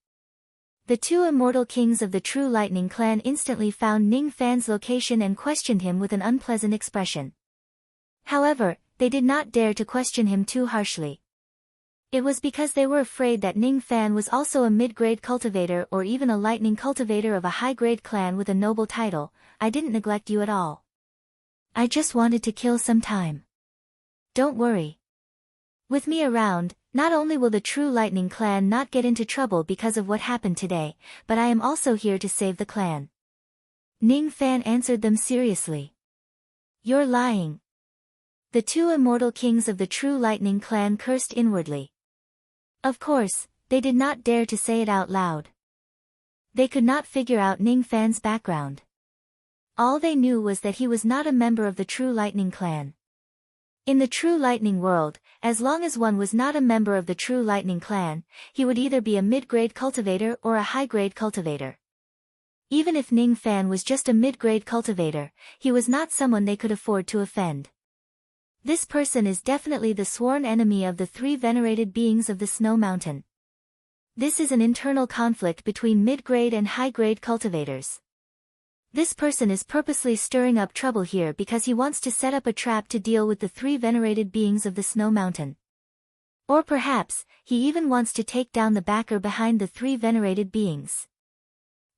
The 2 immortal kings of the True Lightning clan instantly found Ning Fan's location and questioned him with an unpleasant expression. However, they did not dare to question him too harshly. It was because they were afraid that Ning Fan was also a mid-grade cultivator or even a lightning cultivator of a high-grade clan with a noble title. I didn't neglect you at all. I just wanted to kill some time. Don't worry. With me around, not only will the True Lightning clan not get into trouble because of what happened today, but I am also here to save the clan. Ning Fan answered them seriously. You're lying. The 2 immortal kings of the True Lightning clan cursed inwardly. Of course, they did not dare to say it out loud. They could not figure out Ning Fan's background. All they knew was that he was not a member of the True Lightning clan. In the True Lightning world, as long as one was not a member of the True Lightning clan, he would either be a mid-grade cultivator or a high-grade cultivator. Even if Ning Fan was just a mid-grade cultivator, he was not someone they could afford to offend. This person is definitely the sworn enemy of the three venerated beings of the Snow Mountain. This is an internal conflict between mid-grade and high-grade cultivators. This person is purposely stirring up trouble here because he wants to set up a trap to deal with the three venerated beings of the Snow Mountain. Or perhaps, he even wants to take down the backer behind the three venerated beings.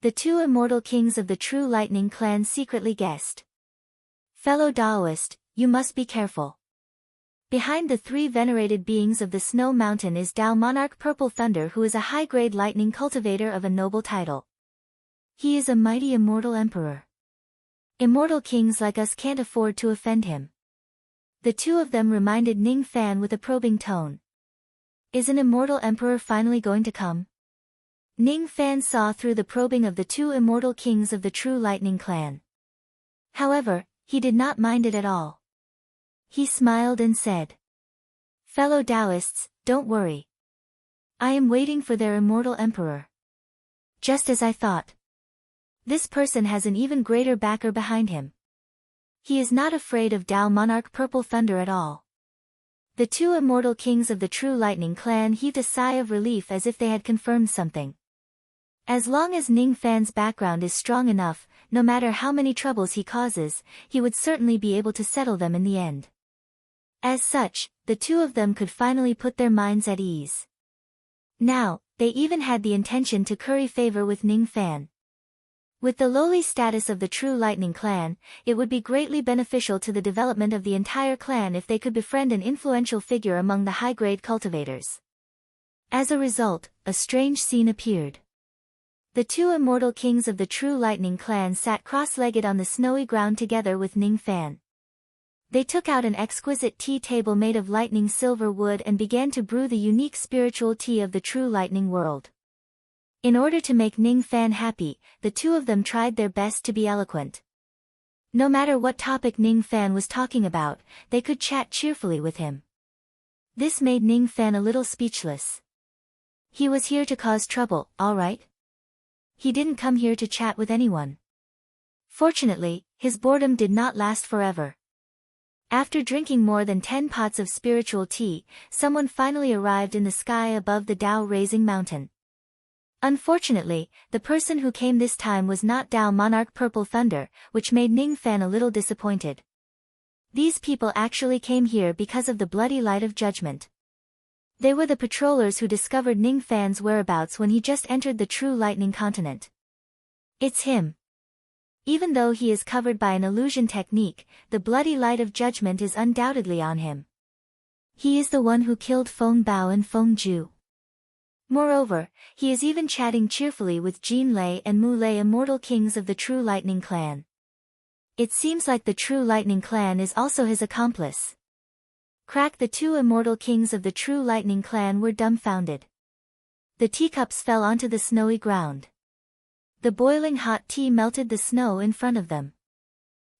The two immortal kings of the True Lightning clan secretly guessed. Fellow Daoist, you must be careful. Behind the three venerated beings of the Snow Mountain is Dao Monarch Purple Thunder, who is a high-grade lightning cultivator of a noble title. He is a mighty immortal emperor. Immortal kings like us can't afford to offend him. The two of them reminded Ning Fan with a probing tone. Is an immortal emperor finally going to come? Ning Fan saw through the probing of the two immortal kings of the True Lightning clan. However, he did not mind it at all. He smiled and said, "Fellow Taoists, don't worry. I am waiting for their immortal emperor. Just as I thought. This person has an even greater backer behind him. He is not afraid of Dao Monarch Purple Thunder at all." The two immortal kings of the True Lightning clan heaved a sigh of relief as if they had confirmed something. As long as Ning Fan's background is strong enough, no matter how many troubles he causes, he would certainly be able to settle them in the end. As such, the two of them could finally put their minds at ease. Now, they even had the intention to curry favor with Ning Fan. With the lowly status of the True Lightning clan, it would be greatly beneficial to the development of the entire clan if they could befriend an influential figure among the high-grade cultivators. As a result, a strange scene appeared. The two immortal kings of the True Lightning clan sat cross-legged on the snowy ground together with Ning Fan. They took out an exquisite tea table made of lightning silver wood and began to brew the unique spiritual tea of the True Lightning world. In order to make Ning Fan happy, the two of them tried their best to be eloquent. No matter what topic Ning Fan was talking about, they could chat cheerfully with him. This made Ning Fan a little speechless. He was here to cause trouble, all right? He didn't come here to chat with anyone. Fortunately, his boredom did not last forever. After drinking more than 10 pots of spiritual tea, someone finally arrived in the sky above the Dao-raising mountain. Unfortunately, the person who came this time was not Dao Monarch Purple Thunder, which made Ning Fan a little disappointed. These people actually came here because of the bloody light of judgment. They were the patrollers who discovered Ning Fan's whereabouts when he just entered the True Lightning continent. It's him. Even though he is covered by an illusion technique, the bloody light of judgment is undoubtedly on him. He is the one who killed Feng Bao and Feng Ju. Moreover, he is even chatting cheerfully with Jin Lei and Mu Lei, immortal kings of the True Lightning clan. It seems like the True Lightning clan is also his accomplice. Crack! The two immortal kings of the True Lightning clan were dumbfounded. The teacups fell onto the snowy ground. The boiling hot tea melted the snow in front of them.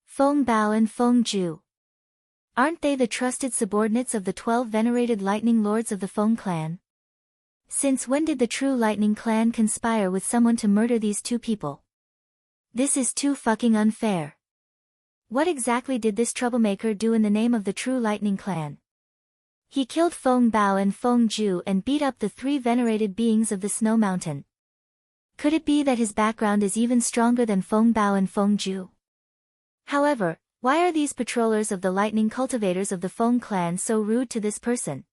Feng Bao and Feng Ju. Aren't they the trusted subordinates of the 12 venerated lightning lords of the Feng clan? Since when did the True Lightning clan conspire with someone to murder these two people? This is too fucking unfair. What exactly did this troublemaker do in the name of the True Lightning clan? He killed Feng Bao and Feng Ju and beat up the three venerated beings of the Snow Mountain. Could it be that his background is even stronger than Feng Bao and Feng Ju? However, why are these patrollers of the lightning cultivators of the Feng clan so rude to this person?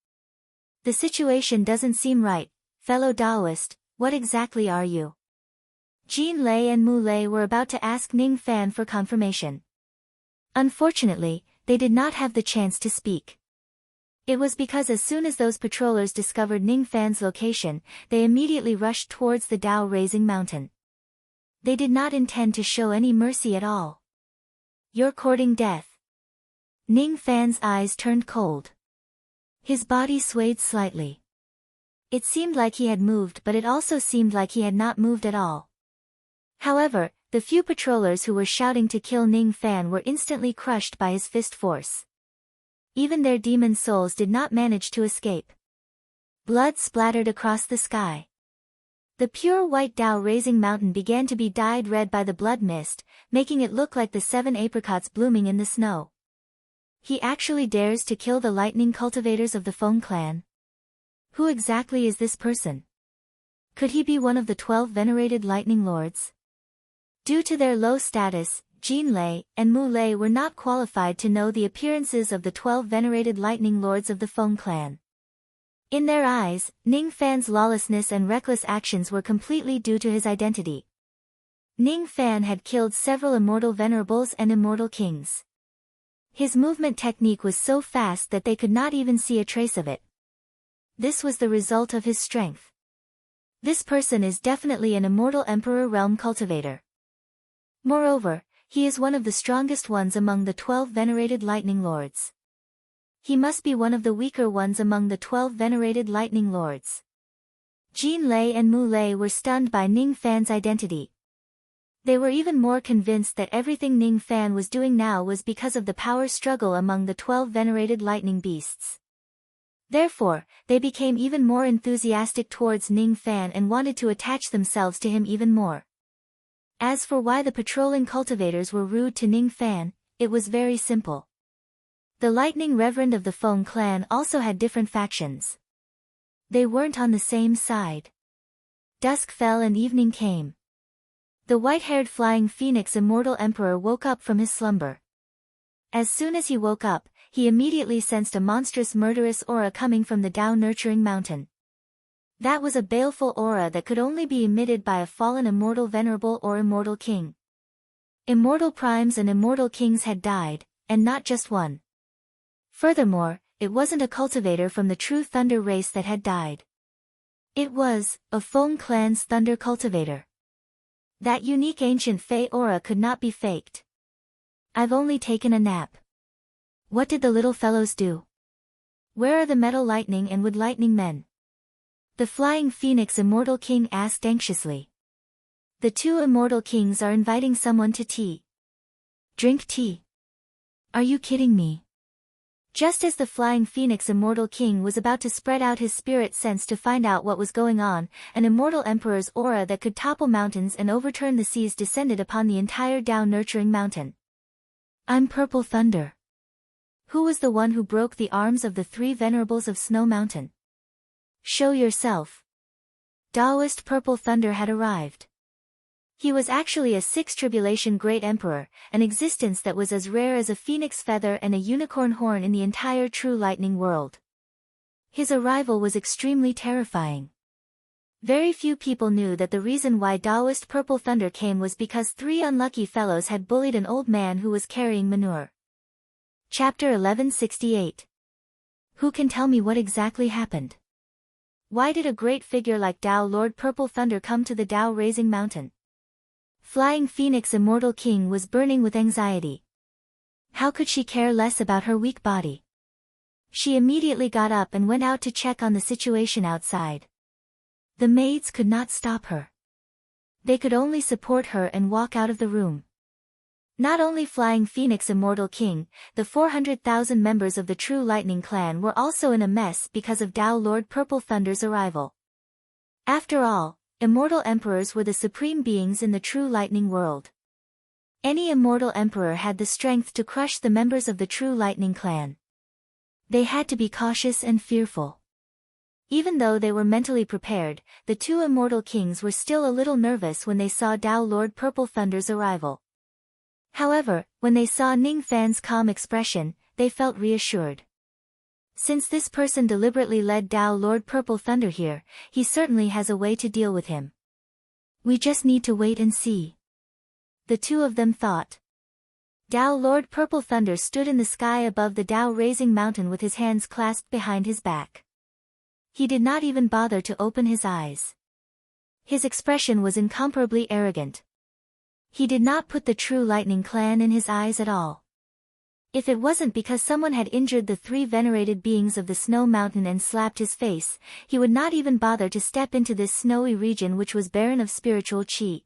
The situation doesn't seem right. Fellow Daoist, what exactly are you? Jin Lei and Mu Lei were about to ask Ning Fan for confirmation. Unfortunately, they did not have the chance to speak. It was because as soon as those patrollers discovered Ning Fan's location, they immediately rushed towards the Dao-raising mountain. They did not intend to show any mercy at all. You're courting death. Ning Fan's eyes turned cold. His body swayed slightly. It seemed like he had moved, but it also seemed like he had not moved at all. However, the few patrollers who were shouting to kill Ning Fan were instantly crushed by his fist force. even their demon souls did not manage to escape. Blood splattered across the sky. The pure white Tao-raising mountain began to be dyed red by the blood mist, making it look like the 7 apricots blooming in the snow. He actually dares to kill the lightning cultivators of the Feng clan. Who exactly is this person? Could he be one of the 12 venerated lightning lords? Due to their low status, Jin Lei and Mu Lei were not qualified to know the appearances of the 12 venerated lightning lords of the Feng clan. In their eyes, Ning Fan's lawlessness and reckless actions were completely due to his identity. Ning Fan had killed several immortal venerables and immortal kings. His movement technique was so fast that they could not even see a trace of it. This was the result of his strength. This person is definitely an immortal emperor realm cultivator. Moreover, he is one of the strongest ones among the 12 venerated lightning lords. He must be one of the weaker ones among the 12 venerated lightning lords. Jin Lei and Mu Lei were stunned by Ning Fan's identity. They were even more convinced that everything Ning Fan was doing now was because of the power struggle among the 12 venerated lightning beasts. Therefore, they became even more enthusiastic towards Ning Fan and wanted to attach themselves to him even more. As for why the patrolling cultivators were rude to Ning Fan, it was very simple. The Lightning Reverend of the Feng clan also had different factions. They weren't on the same side. Dusk fell and evening came. The white-haired flying phoenix immortal emperor woke up from his slumber. As soon as he woke up, he immediately sensed a monstrous murderous aura coming from the Tao-nurturing mountain. That was a baleful aura that could only be emitted by a fallen immortal venerable or immortal king. Immortal primes and immortal kings had died, and not just one. Furthermore, it wasn't a cultivator from the true thunder race that had died. It was a Feng clan's thunder cultivator. That unique ancient Fey aura could not be faked. I've only taken a nap. What did the little fellows do? Where are the metal lightning and wood lightning men? The flying phoenix immortal king asked anxiously. The 2 immortal kings are inviting someone to tea. Drink tea? Are you kidding me? Just as the flying phoenix immortal king was about to spread out his spirit sense to find out what was going on, an immortal emperor's aura that could topple mountains and overturn the seas descended upon the entire Tao-nurturing mountain. I'm Purple Thunder. Who was the one who broke the arms of the 3 venerables of Snow Mountain? Show yourself. Taoist Purple Thunder had arrived. He was actually a 6th tribulation great emperor, an existence that was as rare as a phoenix feather and a unicorn horn in the entire true lightning world. His arrival was extremely terrifying. Very few people knew that the reason why Taoist Purple Thunder came was because 3 unlucky fellows had bullied an old man who was carrying manure. Chapter 1168. Who can tell me what exactly happened? Why did a great figure like Tao Lord Purple Thunder come to the Tao-raising mountain? Flying Phoenix Immortal King was burning with anxiety. How could she care less about her weak body? She immediately got up and went out to check on the situation outside. The maids could not stop her. They could only support her and walk out of the room. Not only Flying Phoenix Immortal King, the 400,000 members of the True Lightning Clan were also in a mess because of Tao Lord Purple Thunder's arrival. After all, immortal emperors were the supreme beings in the true lightning world. Any immortal emperor had the strength to crush the members of the True Lightning Clan. They had to be cautious and fearful. Even though they were mentally prepared, the 2 immortal kings were still a little nervous when they saw Tao Lord Purple Thunder's arrival. However, when they saw Ning Fan's calm expression, they felt reassured. Since this person deliberately led Tao Lord Purple Thunder here, he certainly has a way to deal with him. We just need to wait and see. The 2 of them thought. Tao Lord Purple Thunder stood in the sky above the Tao-raising mountain with his hands clasped behind his back. He did not even bother to open his eyes. His expression was incomparably arrogant. He did not put the True Lightning Clan in his eyes at all. If it wasn't because someone had injured the 3 venerated beings of the Snow Mountain and slapped his face, he would not even bother to step into this snowy region which was barren of spiritual chi.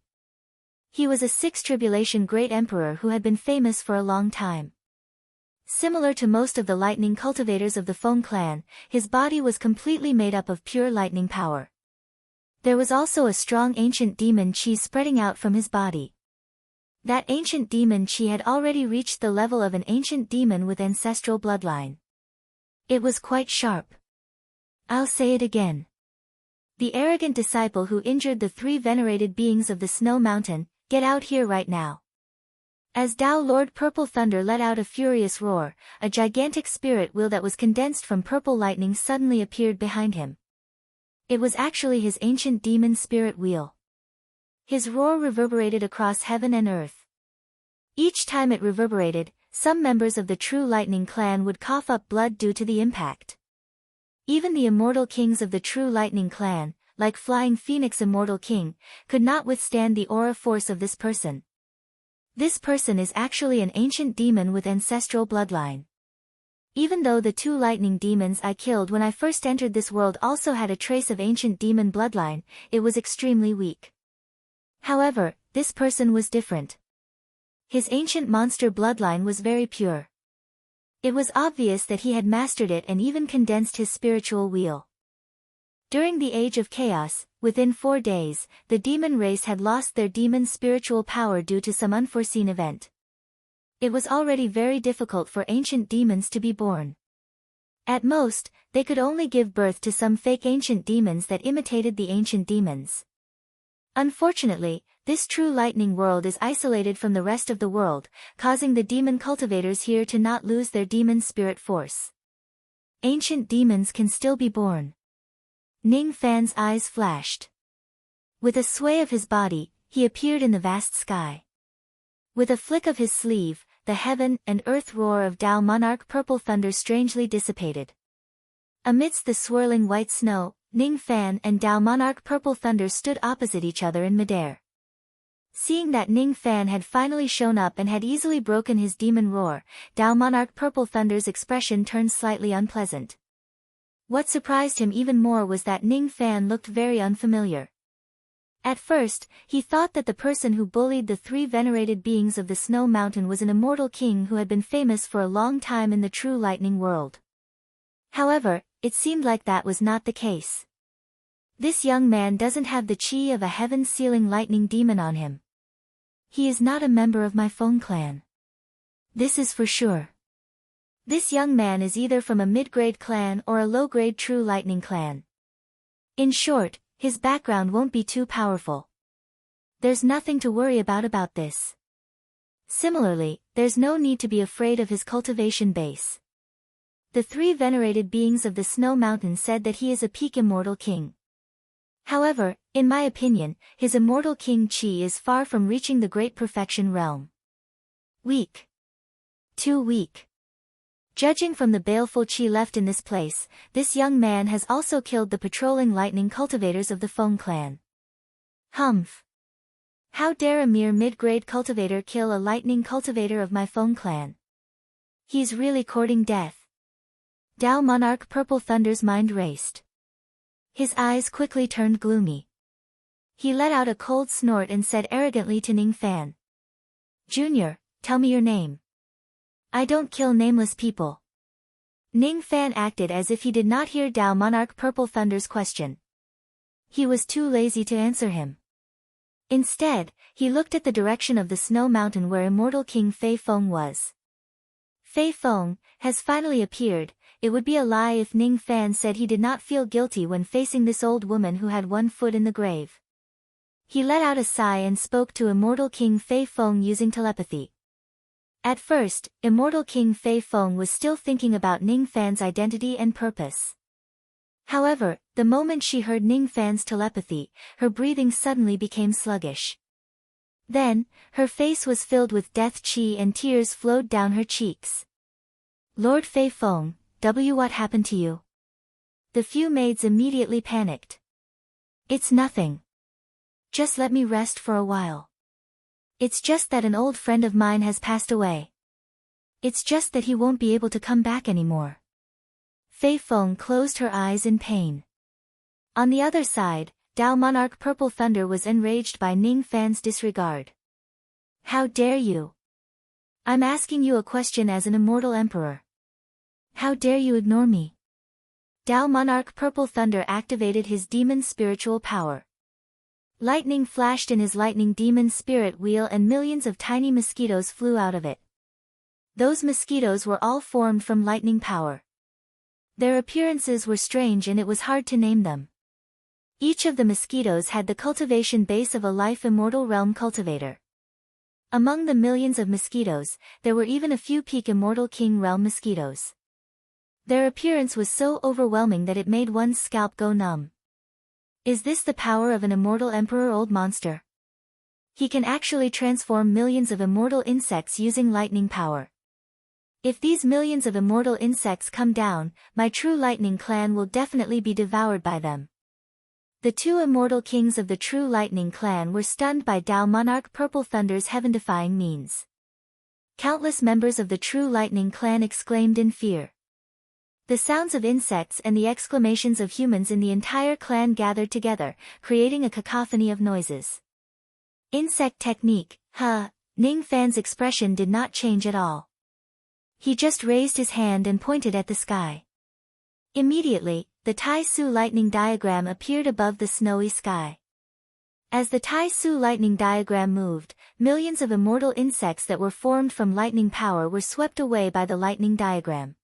He was a 6th tribulation great emperor who had been famous for a long time. Similar to most of the lightning cultivators of the Feng clan, his body was completely made up of pure lightning power. There was also a strong ancient demon chi spreading out from his body. That ancient demon chi had already reached the level of an ancient demon with ancestral bloodline. It was quite sharp. I'll say it again. The arrogant disciple who injured the 3 venerated beings of the Snow Mountain, get out here right now. As Dao Lord Purple Thunder let out a furious roar, a gigantic spirit wheel that was condensed from purple lightning suddenly appeared behind him. It was actually his ancient demon spirit wheel. His roar reverberated across heaven and earth. Each time it reverberated, some members of the True Lightning clan would cough up blood due to the impact. Even the immortal kings of the True Lightning clan, like Flying Phoenix Immortal King, could not withstand the aura force of this person. This person is actually an ancient demon with ancestral bloodline. Even though the 2 lightning demons I killed when I first entered this world also had a trace of ancient demon bloodline, it was extremely weak. However, this person was different. His ancient monster bloodline was very pure. It was obvious that he had mastered it and even condensed his spiritual wheel. During the Age of Chaos, within 4 days, the demon race had lost their demon spiritual power due to some unforeseen event. It was already very difficult for ancient demons to be born. At most, they could only give birth to some fake ancient demons that imitated the ancient demons. Unfortunately, this True Lightning world is isolated from the rest of the world, causing the demon cultivators here to not lose their demon spirit force. Ancient demons can still be born. Ning Fan's eyes flashed. With a sway of his body, he appeared in the vast sky. With a flick of his sleeve, the heaven and earth roar of Dao Monarch Purple Thunder strangely dissipated. Amidst the swirling white snow, Ning Fan and Dao Monarch Purple Thunder stood opposite each other in midair. Seeing that Ning Fan had finally shown up and had easily broken his demon roar, Dao Monarch Purple Thunder's expression turned slightly unpleasant. What surprised him even more was that Ning Fan looked very unfamiliar. At first, he thought that the person who bullied the 3 venerated beings of the Snow Mountain was an immortal king who had been famous for a long time in the True Lightning world. However, it seemed like that was not the case. This young man doesn't have the chi of a heaven-sealing lightning demon on him. He is not a member of my Feng clan. This is for sure. This young man is either from a mid-grade clan or a low-grade True Lightning clan. In short, his background won't be too powerful. There's nothing to worry about this. Similarly, there's no need to be afraid of his cultivation base. The 3 venerated beings of the Snow Mountain said that he is a peak immortal king. However, in my opinion, his immortal king chi is far from reaching the great perfection realm. Weak. Too weak. Judging from the baleful chi left in this place, this young man has also killed the patrolling lightning cultivators of the Feng clan. Humph. How dare a mere mid-grade cultivator kill a lightning cultivator of my Feng clan? He's really courting death. Dao Monarch Purple Thunder's mind raced. His eyes quickly turned gloomy. He let out a cold snort and said arrogantly to Ning Fan. Junior, tell me your name. I don't kill nameless people. Ning Fan acted as if he did not hear Dao Monarch Purple Thunder's question. He was too lazy to answer him. Instead, he looked at the direction of the Snow Mountain where immortal King Fei Feng was. Fei Feng has finally appeared. It would be a lie if Ning Fan said he did not feel guilty when facing this old woman who had 1 foot in the grave. He let out a sigh and spoke to immortal King Fei Feng using telepathy. At first, immortal King Fei Feng was still thinking about Ning Fan's identity and purpose. However, the moment she heard Ning Fan's telepathy, her breathing suddenly became sluggish. Then, her face was filled with death chi and tears flowed down her cheeks. Lord Fei Feng, what happened to you? The few maids immediately panicked. It's nothing. Just let me rest for a while. It's just that an old friend of mine has passed away. It's just that he won't be able to come back anymore. Fei Feng closed her eyes in pain. On the other side, Dao Monarch Purple Thunder was enraged by Ning Fan's disregard. How dare you? I'm asking you a question as an immortal emperor. How dare you ignore me? Tao Monarch Purple Thunder activated his demon spiritual power. Lightning flashed in his lightning demon spirit wheel and millions of tiny mosquitoes flew out of it. Those mosquitoes were all formed from lightning power. Their appearances were strange and it was hard to name them. Each of the mosquitoes had the cultivation base of a life immortal realm cultivator. Among the millions of mosquitoes, there were even a few peak immortal king realm mosquitoes. Their appearance was so overwhelming that it made one's scalp go numb. Is this the power of an immortal emperor, old monster? He can actually transform millions of immortal insects using lightning power. If these millions of immortal insects come down, my true lightning clan will definitely be devoured by them. The two immortal kings of the true lightning clan were stunned by Tao Monarch Purple Thunder's heaven-defying means. Countless members of the true lightning clan exclaimed in fear. The sounds of insects and the exclamations of humans in the entire clan gathered together, creating a cacophony of noises. Insect technique, huh? Ning Fan's expression did not change at all. He just raised his hand and pointed at the sky. Immediately, the Tai Su lightning diagram appeared above the snowy sky. As the Tai Su lightning diagram moved, millions of immortal insects that were formed from lightning power were swept away by the lightning diagram.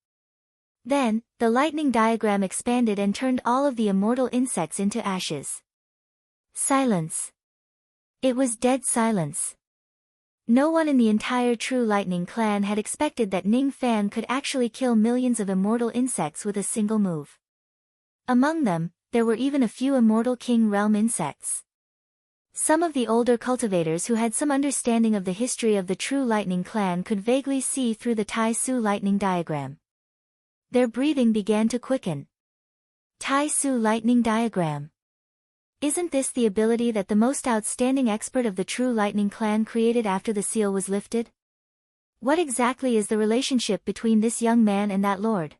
Then, the lightning diagram expanded and turned all of the immortal insects into ashes. Silence. It was dead silence. No one in the entire True Lightning clan had expected that Ning Fan could actually kill millions of immortal insects with a single move. Among them, there were even a few immortal king realm insects. Some of the older cultivators who had some understanding of the history of the True Lightning clan could vaguely see through the Tai Su lightning diagram. Their breathing began to quicken. Tai Su lightning diagram. Isn't this the ability that the most outstanding expert of the True Lightning clan created after the seal was lifted? What exactly is the relationship between this young man and that lord?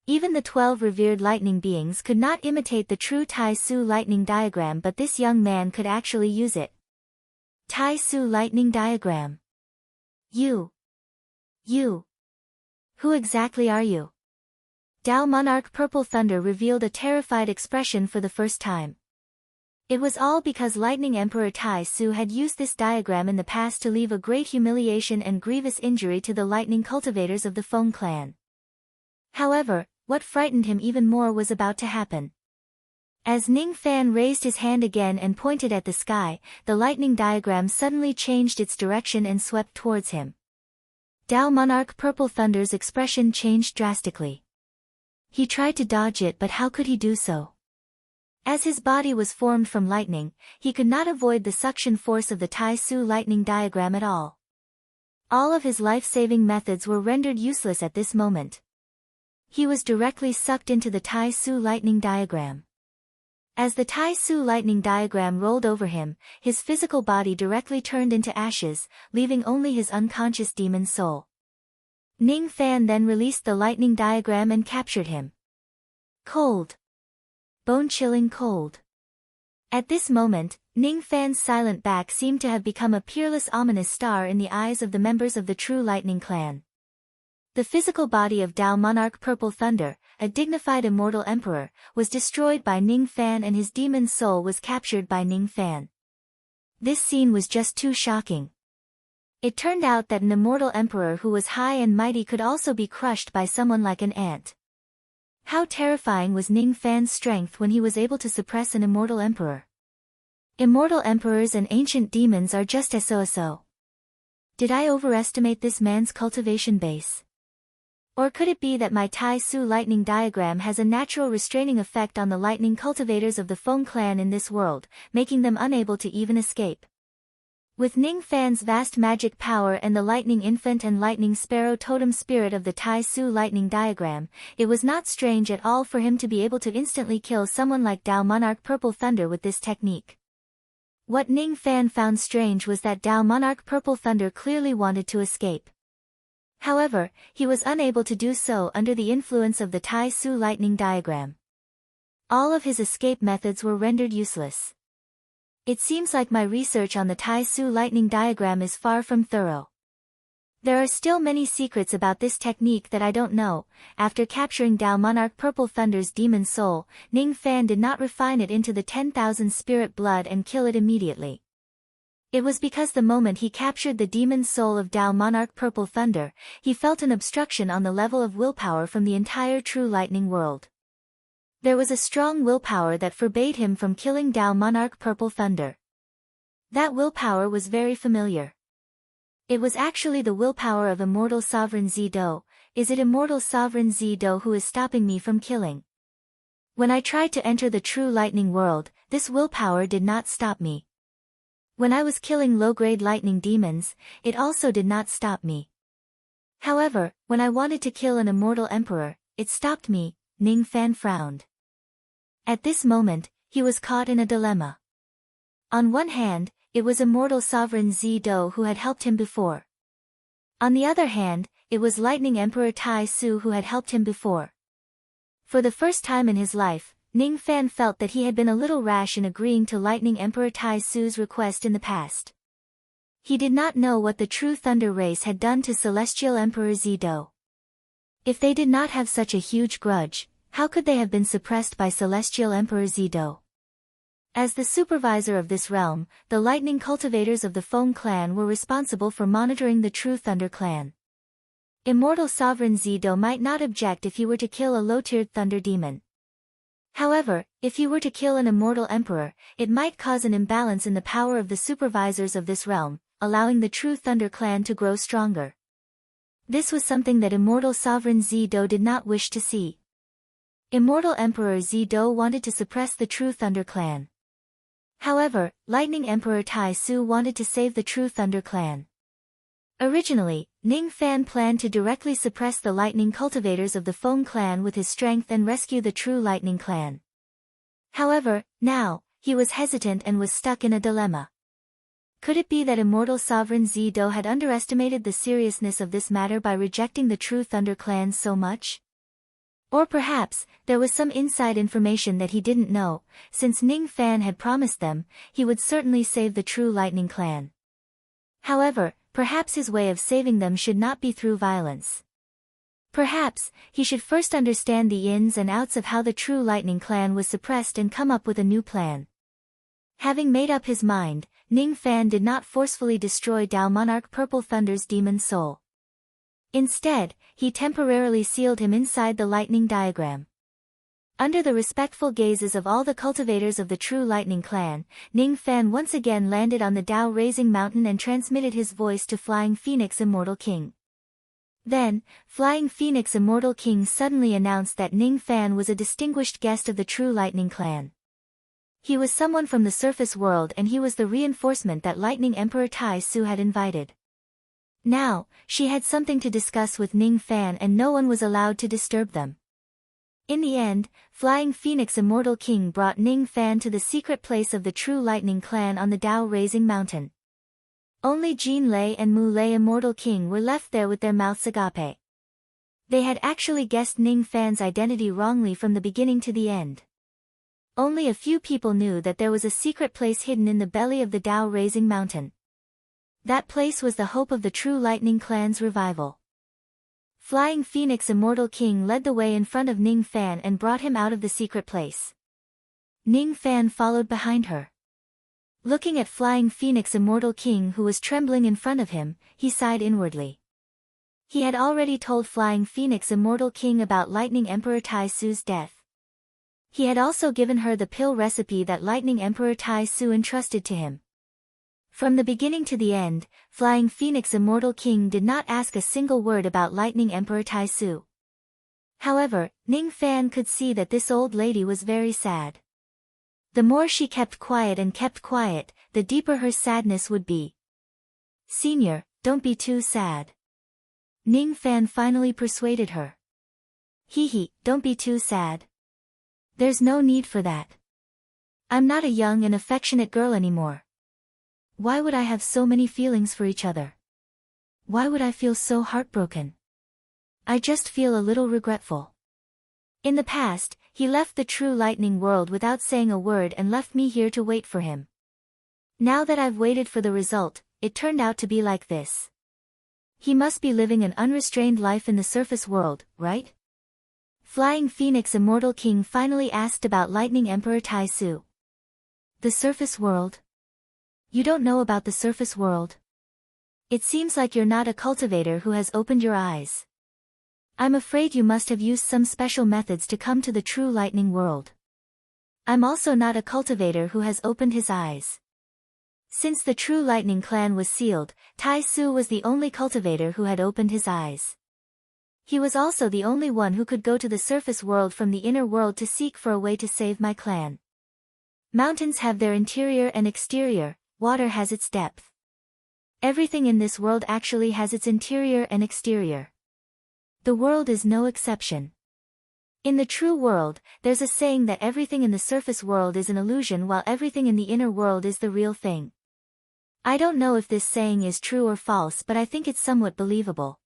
Even the 12 revered lightning beings could not imitate the true Tai Su lightning diagram, but this young man could actually use it. Tai Su lightning diagram. You. Who exactly are you? Tao Monarch Purple Thunder revealed a terrified expression for the first time. It was all because Lightning Emperor Tai Su had used this diagram in the past to leave a great humiliation and grievous injury to the lightning cultivators of the Feng clan. However, what frightened him even more was about to happen. As Ning Fan raised his hand again and pointed at the sky, the lightning diagram suddenly changed its direction and swept towards him. Tao Monarch Purple Thunder's expression changed drastically. He tried to dodge it, but how could he do so? As his body was formed from lightning, he could not avoid the suction force of the Tai Su lightning diagram at all. All of his life-saving methods were rendered useless at this moment. He was directly sucked into the Tai Su lightning diagram. As the Tai Su lightning diagram rolled over him, his physical body directly turned into ashes, leaving only his unconscious demon soul. Ning Fan then released the lightning diagram and captured him. Cold. Bone-chilling cold. At this moment, Ning Fan's silent back seemed to have become a peerless ominous star in the eyes of the members of the True Lightning clan. The physical body of Tao Monarch Purple Thunder, a dignified immortal emperor, was destroyed by Ning Fan and his demon soul was captured by Ning Fan. This scene was just too shocking. It turned out that an immortal emperor who was high and mighty could also be crushed by someone like an ant. How terrifying was Ning Fan's strength when he was able to suppress an immortal emperor. Immortal emperors and ancient demons are just so. Did I overestimate this man's cultivation base? Or could it be that my Tai Su lightning diagram has a natural restraining effect on the lightning cultivators of the Feng clan in this world, making them unable to even escape? With Ning Fan's vast magic power and the lightning infant and lightning sparrow totem spirit of the Tai Su lightning diagram, it was not strange at all for him to be able to instantly kill someone like Tao Monarch Purple Thunder with this technique. What Ning Fan found strange was that Tao Monarch Purple Thunder clearly wanted to escape. However, he was unable to do so under the influence of the Tai Su lightning diagram. All of his escape methods were rendered useless. It seems like my research on the Tai Su lightning diagram is far from thorough. There are still many secrets about this technique that I don't know. After capturing Dao Monarch Purple Thunder's demon soul, Ning Fan did not refine it into the 10,000 spirit blood and kill it immediately. It was because the moment he captured the demon soul of Dao Monarch Purple Thunder, he felt an obstruction on the level of willpower from the entire true lightning world. There was a strong willpower that forbade him from killing Dao Monarch Purple Thunder. That willpower was very familiar. It was actually the willpower of Immortal Sovereign Zido. Is it Immortal Sovereign Zido who is stopping me from killing? When I tried to enter the true lightning world, this willpower did not stop me. When I was killing low-grade lightning demons, it also did not stop me. However, when I wanted to kill an immortal emperor, it stopped me. Ning Fan frowned. At this moment, he was caught in a dilemma. On one hand, it was Immortal Sovereign Zido who had helped him before. On the other hand, it was Lightning Emperor Tai Su who had helped him before. For the first time in his life, Ning Fan felt that he had been a little rash in agreeing to Lightning Emperor Tai Su's request in the past. He did not know what the true Thunder race had done to Celestial Emperor Zido. If they did not have such a huge grudge, how could they have been suppressed by Celestial Emperor Zido? As the supervisor of this realm, the lightning cultivators of the Feng clan were responsible for monitoring the true Thunder clan. Immortal Sovereign Zido might not object if he were to kill a low-tiered thunder demon. However, if he were to kill an immortal emperor, it might cause an imbalance in the power of the supervisors of this realm, allowing the true Thunder clan to grow stronger. This was something that Immortal Sovereign Zido did not wish to see. Immortal Emperor Zido wanted to suppress the true Thunder clan. However, Lightning Emperor Tai Su wanted to save the true Thunder clan. Originally, Ning Fan planned to directly suppress the lightning cultivators of the Feng clan with his strength and rescue the true lightning clan. However, now, he was hesitant and was stuck in a dilemma. Could it be that Immortal Sovereign Zido had underestimated the seriousness of this matter by rejecting the true Thunder clan so much? Or perhaps, there was some inside information that he didn't know. Since Ning Fan had promised them, he would certainly save the true lightning clan. However, perhaps his way of saving them should not be through violence. Perhaps, he should first understand the ins and outs of how the true lightning clan was suppressed and come up with a new plan. Having made up his mind, Ning Fan did not forcefully destroy Dao Monarch Purple Thunder's demon soul. Instead, he temporarily sealed him inside the lightning diagram. Under the respectful gazes of all the cultivators of the true lightning clan, Ning Fan once again landed on the Dao Raising Mountain and transmitted his voice to Flying Phoenix Immortal King. Then, Flying Phoenix Immortal King suddenly announced that Ning Fan was a distinguished guest of the true lightning clan. He was someone from the surface world and he was the reinforcement that Lightning Emperor Tai Su had invited. Now, she had something to discuss with Ning Fan and no one was allowed to disturb them. In the end, Flying Phoenix Immortal King brought Ning Fan to the secret place of the true lightning clan on the Dao Raising Mountain. Only Jin Lei and Mu Lei Immortal King were left there with their mouths agape. They had actually guessed Ning Fan's identity wrongly from the beginning to the end. Only a few people knew that there was a secret place hidden in the belly of the Dao Raising Mountain. That place was the hope of the true lightning clan's revival. Flying Phoenix Immortal King led the way in front of Ning Fan and brought him out of the secret place. Ning Fan followed behind her. Looking at Flying Phoenix Immortal King who was trembling in front of him, he sighed inwardly. He had already told Flying Phoenix Immortal King about Lightning Emperor Tai Su's death. He had also given her the pill recipe that Lightning Emperor Tai Su entrusted to him. From the beginning to the end, Flying Phoenix Immortal King did not ask a single word about Lightning Emperor Tai Su. However, Ning Fan could see that this old lady was very sad. The more she kept quiet, the deeper her sadness would be. "Senior, don't be too sad." Ning Fan finally persuaded her. "Hee, don't be too sad. There's no need for that. I'm not a young and affectionate girl anymore. Why would I have so many feelings for each other? Why would I feel so heartbroken? I just feel a little regretful. In the past, he left the true lightning world without saying a word and left me here to wait for him. Now that I've waited for the result, it turned out to be like this. He must be living an unrestrained life in the surface world, right? Flying Phoenix Immortal King finally asked about Lightning Emperor Tai Su. The surface world? You don't know about the surface world? It seems like you're not a cultivator who has opened your eyes. I'm afraid you must have used some special methods to come to the true lightning world. I'm also not a cultivator who has opened his eyes. Since the true lightning clan was sealed, Tai Su was the only cultivator who had opened his eyes. He was also the only one who could go to the surface world from the inner world to seek for a way to save my clan. Mountains have their interior and exterior, water has its depth. Everything in this world actually has its interior and exterior. The world is no exception. In the true world, there's a saying that everything in the surface world is an illusion while everything in the inner world is the real thing. I don't know if this saying is true or false, but I think it's somewhat believable.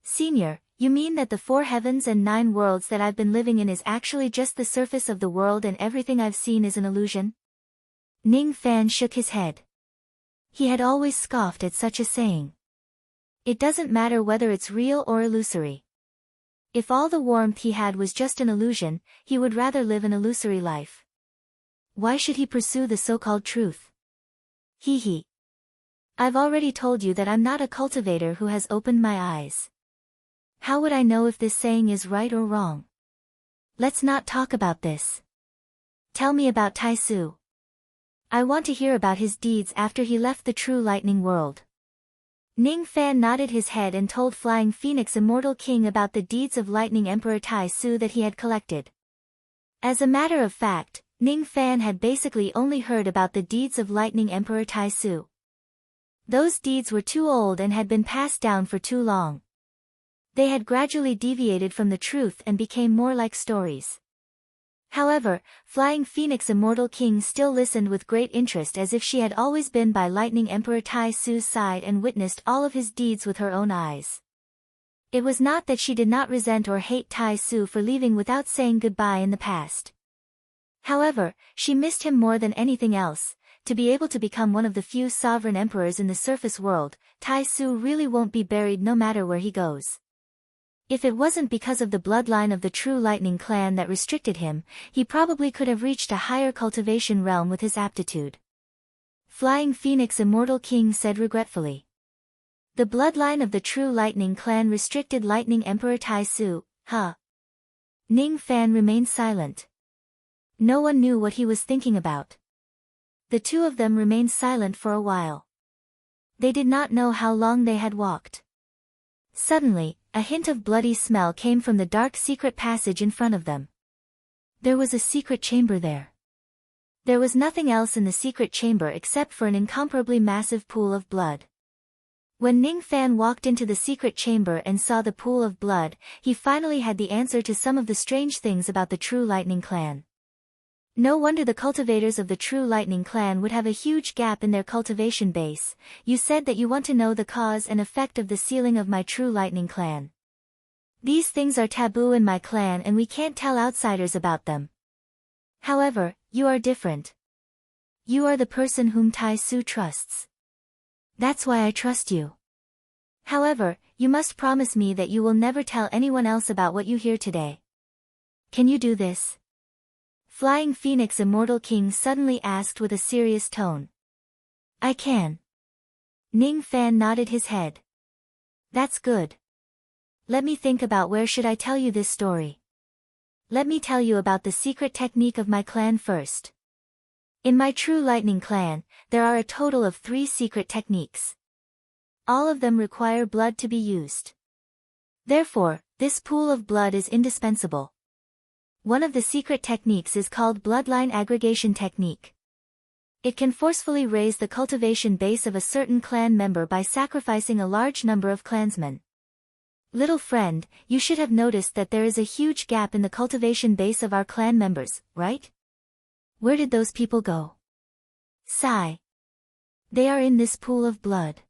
Senior, you mean that the 4 heavens and 9 worlds that I've been living in is actually just the surface of the world and everything I've seen is an illusion? Ning Fan shook his head. He had always scoffed at such a saying. It doesn't matter whether it's real or illusory. If all the warmth he had was just an illusion, he would rather live an illusory life. Why should he pursue the so-called truth? Hee hee. I've already told you that I'm not a cultivator who has opened my eyes. How would I know if this saying is right or wrong? Let's not talk about this. Tell me about Tai Su. I want to hear about his deeds after he left the true lightning world. Ning Fan nodded his head and told Flying Phoenix Immortal King about the deeds of Lightning Emperor Tai Su that he had collected. As a matter of fact, Ning Fan had basically only heard about the deeds of Lightning Emperor Tai Su. Those deeds were too old and had been passed down for too long. They had gradually deviated from the truth and became more like stories. However, Flying Phoenix Immortal King still listened with great interest as if she had always been by Lightning Emperor Tai Su's side and witnessed all of his deeds with her own eyes. It was not that she did not resent or hate Tai Su for leaving without saying goodbye in the past. However, she missed him more than anything else. To be able to become one of the few sovereign emperors in the surface world, Tai Su really won't be buried no matter where he goes. If it wasn't because of the bloodline of the true lightning clan that restricted him, he probably could have reached a higher cultivation realm with his aptitude. Flying Phoenix Immortal King said regretfully. The bloodline of the true lightning clan restricted Lightning Emperor Tai Su, huh? Ning Fan remained silent. No one knew what he was thinking about. The two of them remained silent for a while. They did not know how long they had walked. Suddenly, a hint of bloody smell came from the dark secret passage in front of them. There was a secret chamber there. There was nothing else in the secret chamber except for an incomparably massive pool of blood. When Ning Fan walked into the secret chamber and saw the pool of blood, he finally had the answer to some of the strange things about the true lightning clan. No wonder the cultivators of the true lightning clan would have a huge gap in their cultivation base. You said that you want to know the cause and effect of the sealing of my true lightning clan. These things are taboo in my clan and we can't tell outsiders about them. However, you are different. You are the person whom Tai Su trusts. That's why I trust you. However, you must promise me that you will never tell anyone else about what you hear today. Can you do this? Flying Phoenix Immortal King suddenly asked with a serious tone. I can. Ning Fan nodded his head. That's good. Let me think about where should I tell you this story. Let me tell you about the secret technique of my clan first. In my true lightning clan, there are a total of 3 secret techniques. All of them require blood to be used. Therefore, this pool of blood is indispensable. One of the secret techniques is called bloodline aggregation technique. It can forcefully raise the cultivation base of a certain clan member by sacrificing a large number of clansmen. Little friend, you should have noticed that there is a huge gap in the cultivation base of our clan members, right? Where did those people go? Sigh. They are in this pool of blood.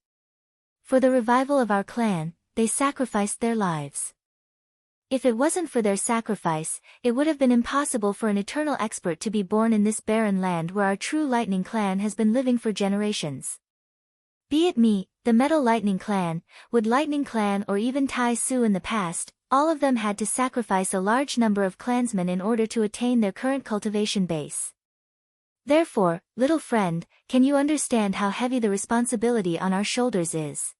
For the revival of our clan, they sacrificed their lives. If it wasn't for their sacrifice, it would have been impossible for an eternal expert to be born in this barren land where our true lightning clan has been living for generations. Be it me, the Metal Lightning Clan, Wood Lightning Clan or even Tai Su in the past, all of them had to sacrifice a large number of clansmen in order to attain their current cultivation base. Therefore, little friend, can you understand how heavy the responsibility on our shoulders is?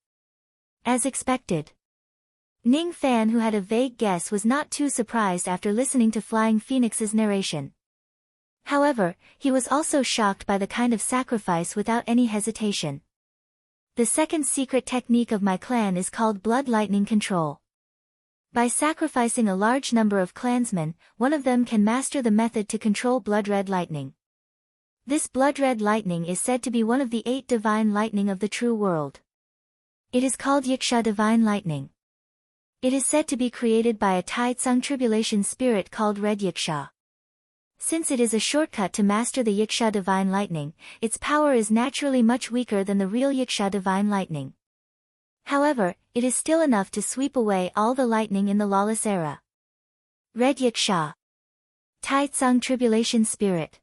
As expected. Ning Fan, who had a vague guess, was not too surprised after listening to Flying Phoenix's narration. However, he was also shocked by the kind of sacrifice without any hesitation. The second secret technique of my clan is called Blood Lightning Control. By sacrificing a large number of clansmen, one of them can master the method to control blood red lightning. This blood red lightning is said to be one of the 8 divine lightning of the true world. It is called Yiksha divine lightning. It is said to be created by a Tai Tsung tribulation spirit called Red Yiksha. Since it is a shortcut to master the Yiksha divine lightning, its power is naturally much weaker than the real Yiksha divine lightning. However, it is still enough to sweep away all the lightning in the lawless era. Red Yiksha. Tai Tsung tribulation spirit.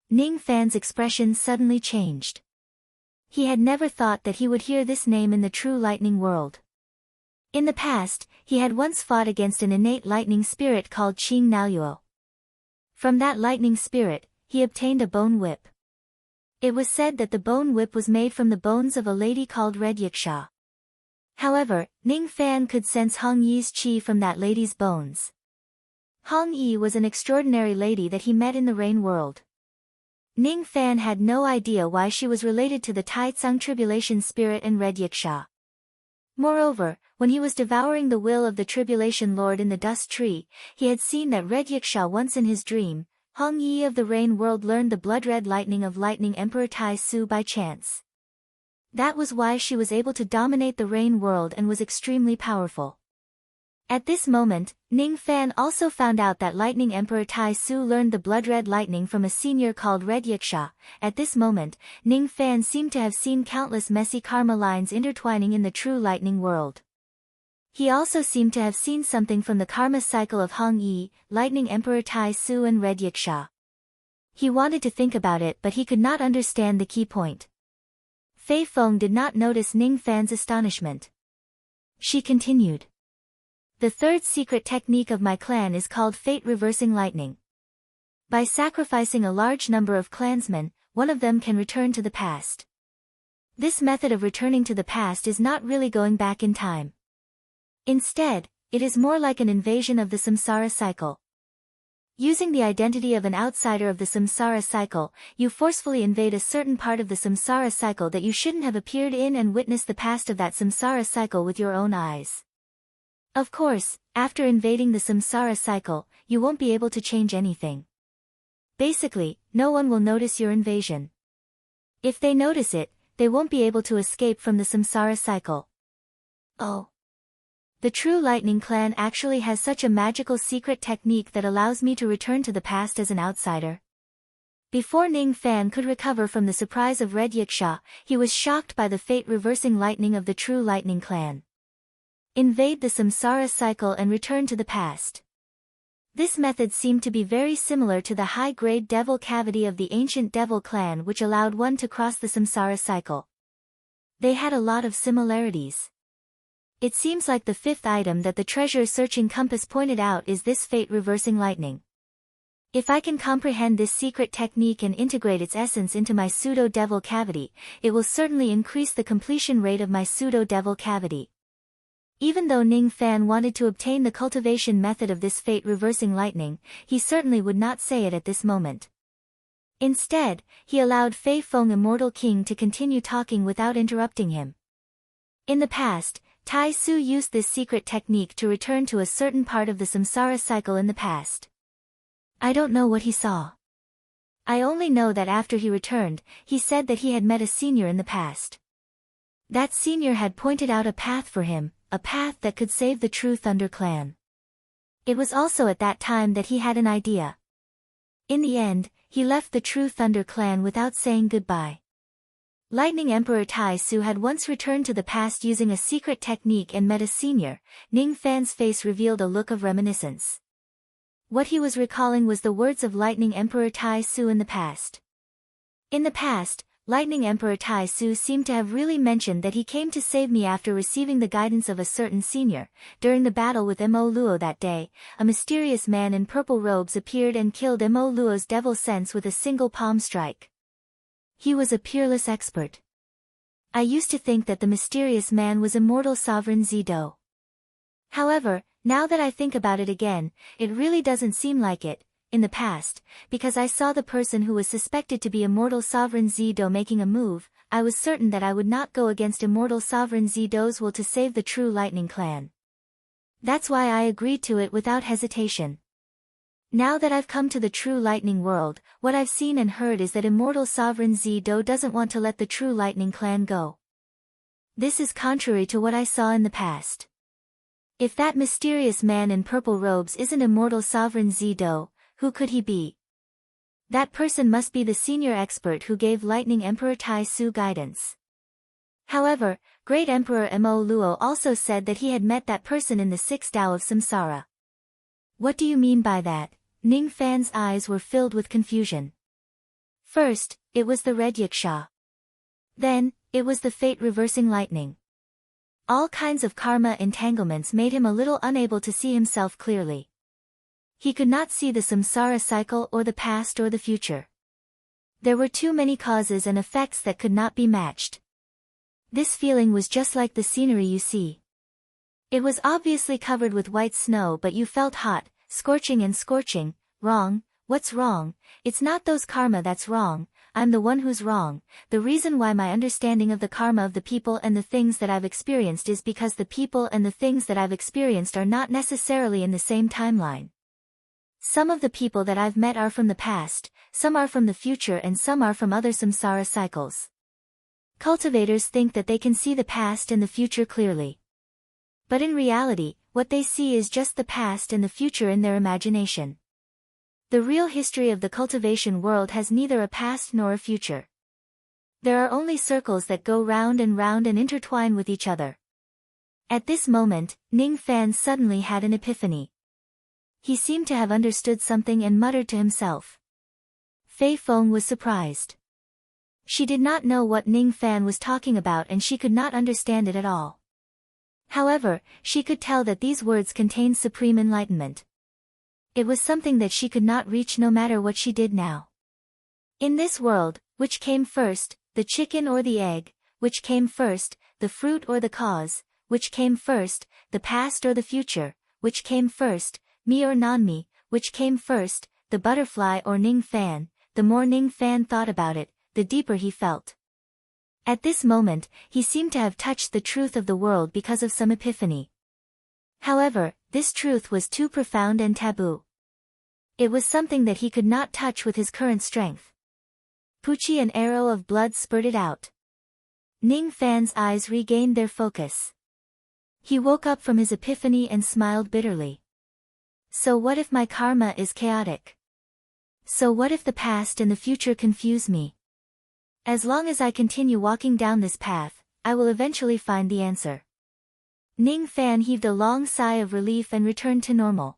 Ning Fan's expression suddenly changed. He had never thought that he would hear this name in the true lightning world. In the past, he had once fought against an innate lightning spirit called Qing Naluo. From that lightning spirit, he obtained a bone whip. It was said that the bone whip was made from the bones of a lady called Red Yiksha. However, Ning Fan could sense Hong Yi's qi from that lady's bones. Hong Yi was an extraordinary lady that he met in the rain world. Ning Fan had no idea why she was related to the Tai Tsung tribulation spirit and Red Yiksha. Moreover, when he was devouring the will of the tribulation lord in the dust tree, he had seen that Red Yiksha once in his dream. Hong Yi of the rain world learned the blood red lightning of Lightning Emperor Tai Su by chance. That was why she was able to dominate the rain world and was extremely powerful. At this moment, Ning Fan also found out that Lightning Emperor Tai Su learned the blood red lightning from a senior called Red Yiksha. At this moment, Ning Fan seemed to have seen countless messy karma lines intertwining in the true lightning world. He also seemed to have seen something from the karma cycle of Hong Yi, Lightning Emperor Tai Su and Red Yiksha. He wanted to think about it, but he could not understand the key point. Fei Feng did not notice Ning Fan's astonishment. She continued. The third secret technique of my clan is called Fate Reversing Lightning. By sacrificing a large number of clansmen, one of them can return to the past. This method of returning to the past is not really going back in time. Instead, it is more like an invasion of the samsara cycle. Using the identity of an outsider of the samsara cycle, you forcefully invade a certain part of the samsara cycle that you shouldn't have appeared in and witness the past of that samsara cycle with your own eyes. Of course, after invading the samsara cycle, you won't be able to change anything. Basically, no one will notice your invasion. If they notice it, they won't be able to escape from the samsara cycle. Oh. The true Lightning Clan actually has such a magical secret technique that allows me to return to the past as an outsider. Before Ning Fan could recover from the surprise of Red Yiksha, he was shocked by the fate-reversing lightning of the true Lightning Clan. Invade the samsara cycle and return to the past. This method seemed to be very similar to the high-grade devil cavity of the ancient devil clan, which allowed one to cross the samsara cycle. They had a lot of similarities. It seems like the fifth item that the treasure-searching compass pointed out is this fate-reversing lightning. If I can comprehend this secret technique and integrate its essence into my pseudo-devil cavity, it will certainly increase the completion rate of my pseudo-devil cavity. Even though Ning Fan wanted to obtain the cultivation method of this fate-reversing lightning, he certainly would not say it at this moment. Instead, he allowed Fei Feng Immortal King to continue talking without interrupting him. In the past, Tai Su used this secret technique to return to a certain part of the samsara cycle in the past. I don't know what he saw. I only know that after he returned, he said that he had met a senior in the past. That senior had pointed out a path for him, a path that could save the true Thunder Clan. It was also at that time that he had an idea. In the end, he left the true Thunder Clan without saying goodbye. Lightning Emperor Tai Su had once returned to the past using a secret technique and met a senior. Ning Fan's face revealed a look of reminiscence. What he was recalling was the words of Lightning Emperor Tai Su in the past. In the past, Lightning Emperor Tai Su seemed to have really mentioned that he came to save me after receiving the guidance of a certain senior. During the battle with Mo Luo that day, a mysterious man in purple robes appeared and killed Mo Luo's devil sense with a single palm strike. He was a peerless expert. I used to think that the mysterious man was immortal sovereign Zido. However, now that I think about it again, it really doesn't seem like it. In the past, because I saw the person who was suspected to be immortal sovereign Zido making a move, I was certain that I would not go against immortal sovereign Zido's will to save the true lightning clan. That's why I agreed to it without hesitation. Now that I've come to the true lightning world, what I've seen and heard is that immortal sovereign Zido doesn't want to let the true lightning clan go. This is contrary to what I saw in the past. If that mysterious man in purple robes isn't immortal sovereign Zido, who could he be? That person must be the senior expert who gave Lightning Emperor Tai Su guidance. However, Great Emperor Mo Luo also said that he had met that person in the sixth Tao of Samsara. What do you mean by that? Ning Fan's eyes were filled with confusion. First, it was the red yiksha. Then, it was the fate-reversing lightning. All kinds of karma entanglements made him a little unable to see himself clearly. He could not see the samsara cycle or the past or the future. There were too many causes and effects that could not be matched. This feeling was just like the scenery you see. It was obviously covered with white snow, but you felt hot, scorching and scorching. Wrong? What's wrong? It's not those karma that's wrong, I'm the one who's wrong. The reason why my understanding of the karma of the people and the things that I've experienced is because the people and the things that I've experienced are not necessarily in the same timeline. Some of the people that I've met are from the past, some are from the future, and some are from other samsara cycles. Cultivators think that they can see the past and the future clearly. But in reality, what they see is just the past and the future in their imagination. The real history of the cultivation world has neither a past nor a future. There are only circles that go round and intertwine with each other. At this moment, Ning Fan suddenly had an epiphany. He seemed to have understood something and muttered to himself. Fei Feng was surprised. She did not know what Ning Fan was talking about and she could not understand it at all. However, she could tell that these words contained supreme enlightenment. It was something that she could not reach no matter what she did now. In this world, which came first, the chicken or the egg? Which came first, the fruit or the cause? Which came first, the past or the future? Which came first, me or non-me? Which came first, the butterfly or Ning Fan? The more Ning Fan thought about it, the deeper he felt. At this moment, he seemed to have touched the truth of the world because of some epiphany. However, this truth was too profound and taboo. It was something that he could not touch with his current strength. Pucci, an arrow of blood spurted out. Ning Fan's eyes regained their focus. He woke up from his epiphany and smiled bitterly. So what if my karma is chaotic? So what if the past and the future confuse me? As long as I continue walking down this path, I will eventually find the answer. Ning Fan heaved a long sigh of relief and returned to normal.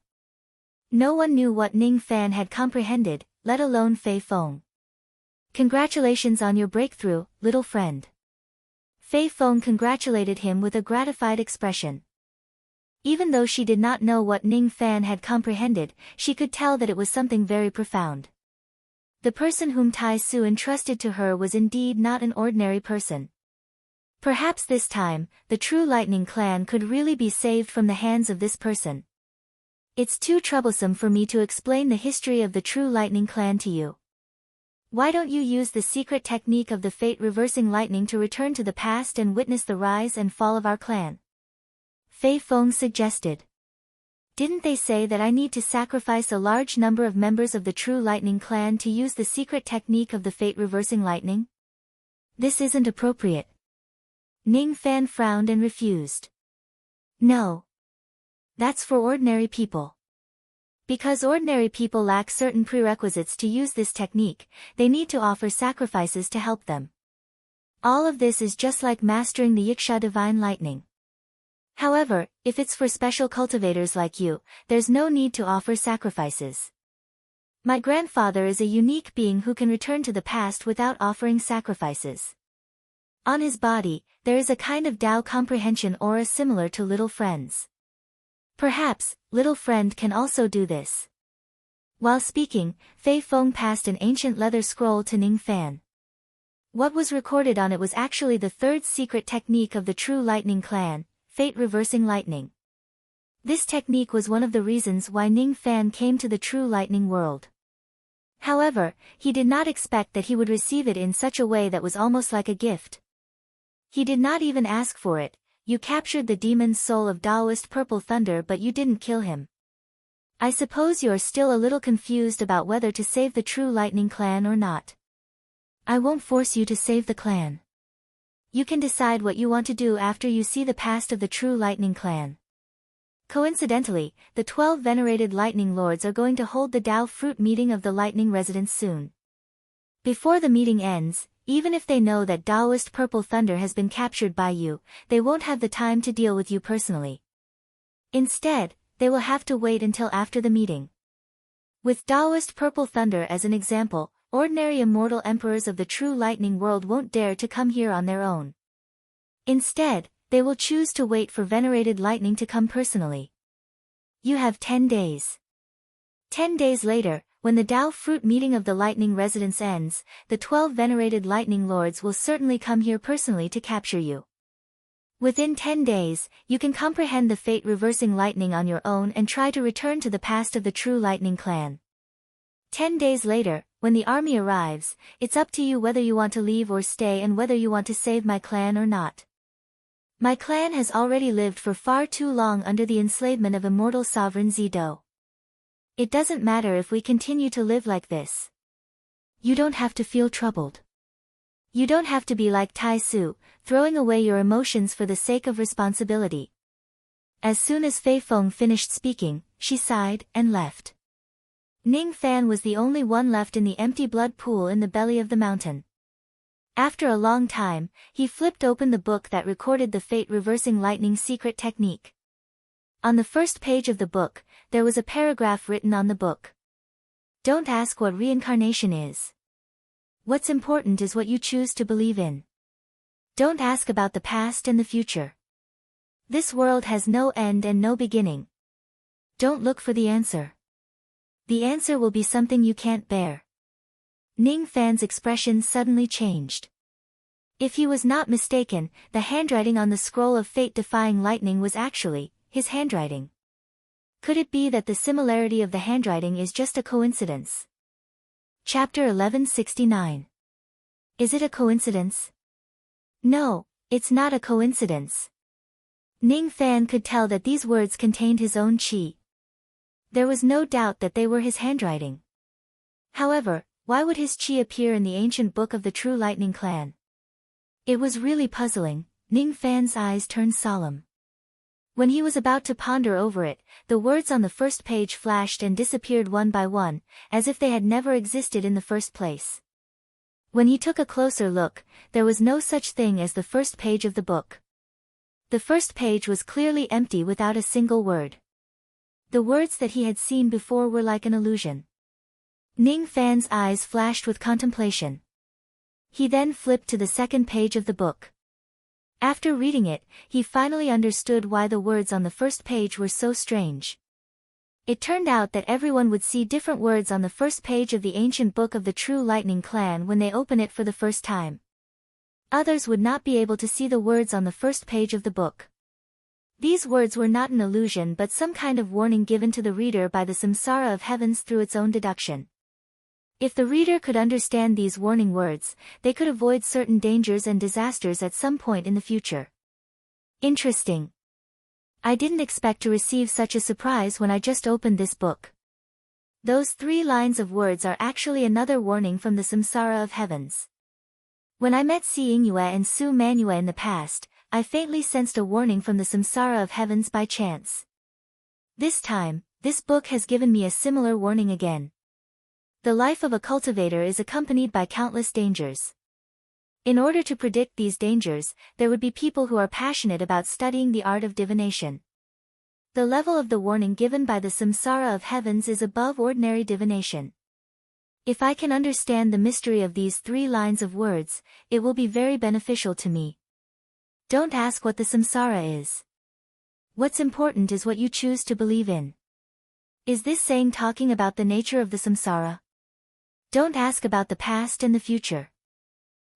No one knew what Ning Fan had comprehended, let alone Fei Feng. Congratulations on your breakthrough, little friend. Fei Feng congratulated him with a gratified expression. Even though she did not know what Ning Fan had comprehended, she could tell that it was something very profound. The person whom Tai Su entrusted to her was indeed not an ordinary person. Perhaps this time, the true Lightning Clan could really be saved from the hands of this person. It's too troublesome for me to explain the history of the true Lightning Clan to you. Why don't you use the secret technique of the fate-reversing lightning to return to the past and witness the rise and fall of our clan? Fei Feng suggested. Didn't they say that I need to sacrifice a large number of members of the true Lightning Clan to use the secret technique of the fate-reversing lightning? This isn't appropriate. Ning Fan frowned and refused. No. That's for ordinary people. Because ordinary people lack certain prerequisites to use this technique, they need to offer sacrifices to help them. All of this is just like mastering the Yiksha divine lightning. However, if it's for special cultivators like you, there's no need to offer sacrifices. My grandfather is a unique being who can return to the past without offering sacrifices. On his body, there is a kind of Tao comprehension aura similar to Little Friend's. Perhaps, Little Friend can also do this. While speaking, Fei Feng passed an ancient leather scroll to Ning Fan. What was recorded on it was actually the third secret technique of the True Lightning Clan, Fate Reversing Lightning. This technique was one of the reasons why Ning Fan came to the True Lightning world. However, he did not expect that he would receive it in such a way that was almost like a gift. He did not even ask for it. You captured the demon's soul of Taoist Purple Thunder, but you didn't kill him. I suppose you are still a little confused about whether to save the True Lightning Clan or not. I won't force you to save the clan. You can decide what you want to do after you see the past of the True Lightning Clan. Coincidentally, the 12 venerated Lightning Lords are going to hold the Tao Fruit meeting of the Lightning Residence soon. Before the meeting ends, even if they know that Taoist Purple Thunder has been captured by you, they won't have the time to deal with you personally. Instead, they will have to wait until after the meeting. With Taoist Purple Thunder as an example, ordinary immortal emperors of the True Lightning world won't dare to come here on their own. Instead, they will choose to wait for venerated lightning to come personally. You have 10 days. 10 days later, when the Tao Fruit meeting of the Lightning Residence ends, the 12 venerated Lightning Lords will certainly come here personally to capture you. Within 10 days, you can comprehend the fate reversing lightning on your own and try to return to the past of the True Lightning Clan. 10 days later, when the army arrives, it's up to you whether you want to leave or stay and whether you want to save my clan or not. My clan has already lived for far too long under the enslavement of immortal sovereign Zido. It doesn't matter if we continue to live like this. You don't have to feel troubled. You don't have to be like Tai Su, throwing away your emotions for the sake of responsibility. As soon as Fei Feng finished speaking, she sighed and left. Ning Fan was the only one left in the empty blood pool in the belly of the mountain. After a long time, he flipped open the book that recorded the fate-reversing lightning secret technique. On the first page of the book, there was a paragraph written on the book. Don't ask what reincarnation is. What's important is what you choose to believe in. Don't ask about the past and the future. This world has no end and no beginning. Don't look for the answer. The answer will be something you can't bear. Ning Fan's expression suddenly changed. If he was not mistaken, the handwriting on the scroll of fate-defying lightning was actually his handwriting. Could it be that the similarity of the handwriting is just a coincidence? Chapter 1169. Is it a coincidence? No, it's not a coincidence. Ning Fan could tell that these words contained his own chi. There was no doubt that they were his handwriting. However, why would his chi appear in the ancient book of the True Lightning Clan? It was really puzzling. Ning Fan's eyes turned solemn. When he was about to ponder over it, the words on the first page flashed and disappeared one by one, as if they had never existed in the first place. When he took a closer look, there was no such thing as the first page of the book. The first page was clearly empty without a single word. The words that he had seen before were like an illusion. Ning Fan's eyes flashed with contemplation. He then flipped to the second page of the book. After reading it, he finally understood why the words on the first page were so strange. It turned out that everyone would see different words on the first page of the ancient book of the True Lightning Clan when they open it for the first time. Others would not be able to see the words on the first page of the book. These words were not an illusion but some kind of warning given to the reader by the samsara of heavens through its own deduction. If the reader could understand these warning words, they could avoid certain dangers and disasters at some point in the future. Interesting. I didn't expect to receive such a surprise when I just opened this book. Those 3 lines of words are actually another warning from the samsara of heavens. When I met Si Yingyue and Su Manue in the past, I faintly sensed a warning from the samsara of heavens by chance. This time, this book has given me a similar warning again. The life of a cultivator is accompanied by countless dangers. In order to predict these dangers, there would be people who are passionate about studying the art of divination. The level of the warning given by the samsara of heavens is above ordinary divination. If I can understand the mystery of these 3 lines of words, it will be very beneficial to me. Don't ask what the samsara is. What's important is what you choose to believe in. Is this saying talking about the nature of the samsara? Don't ask about the past and the future.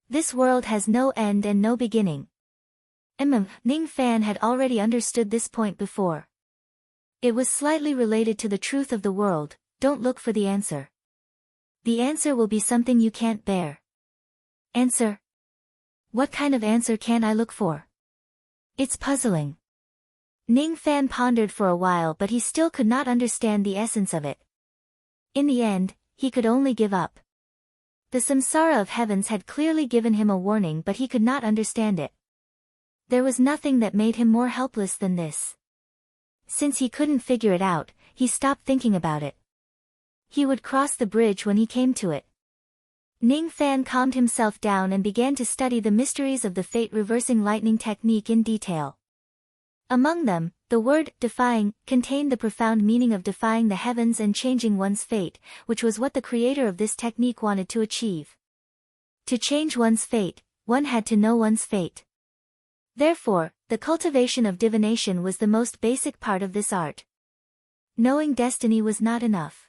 This world has no end and no beginning. Ning Fan had already understood this point before. It was slightly related to the truth of the world. Don't look for the answer. The answer will be something you can't bear. Answer? What kind of answer can I look for? It's puzzling. Ning Fan pondered for a while, but he still could not understand the essence of it. In the end, he could only give up. The samsara of heavens had clearly given him a warning, but he could not understand it. There was nothing that made him more helpless than this. Since he couldn't figure it out, he stopped thinking about it. He would cross the bridge when he came to it. Ning Fan calmed himself down and began to study the mysteries of the fate-reversing lightning technique in detail. Among them, the word defying contained the profound meaning of defying the heavens and changing one's fate, which was what the creator of this technique wanted to achieve. To change one's fate, one had to know one's fate. Therefore, the cultivation of divination was the most basic part of this art. Knowing destiny was not enough.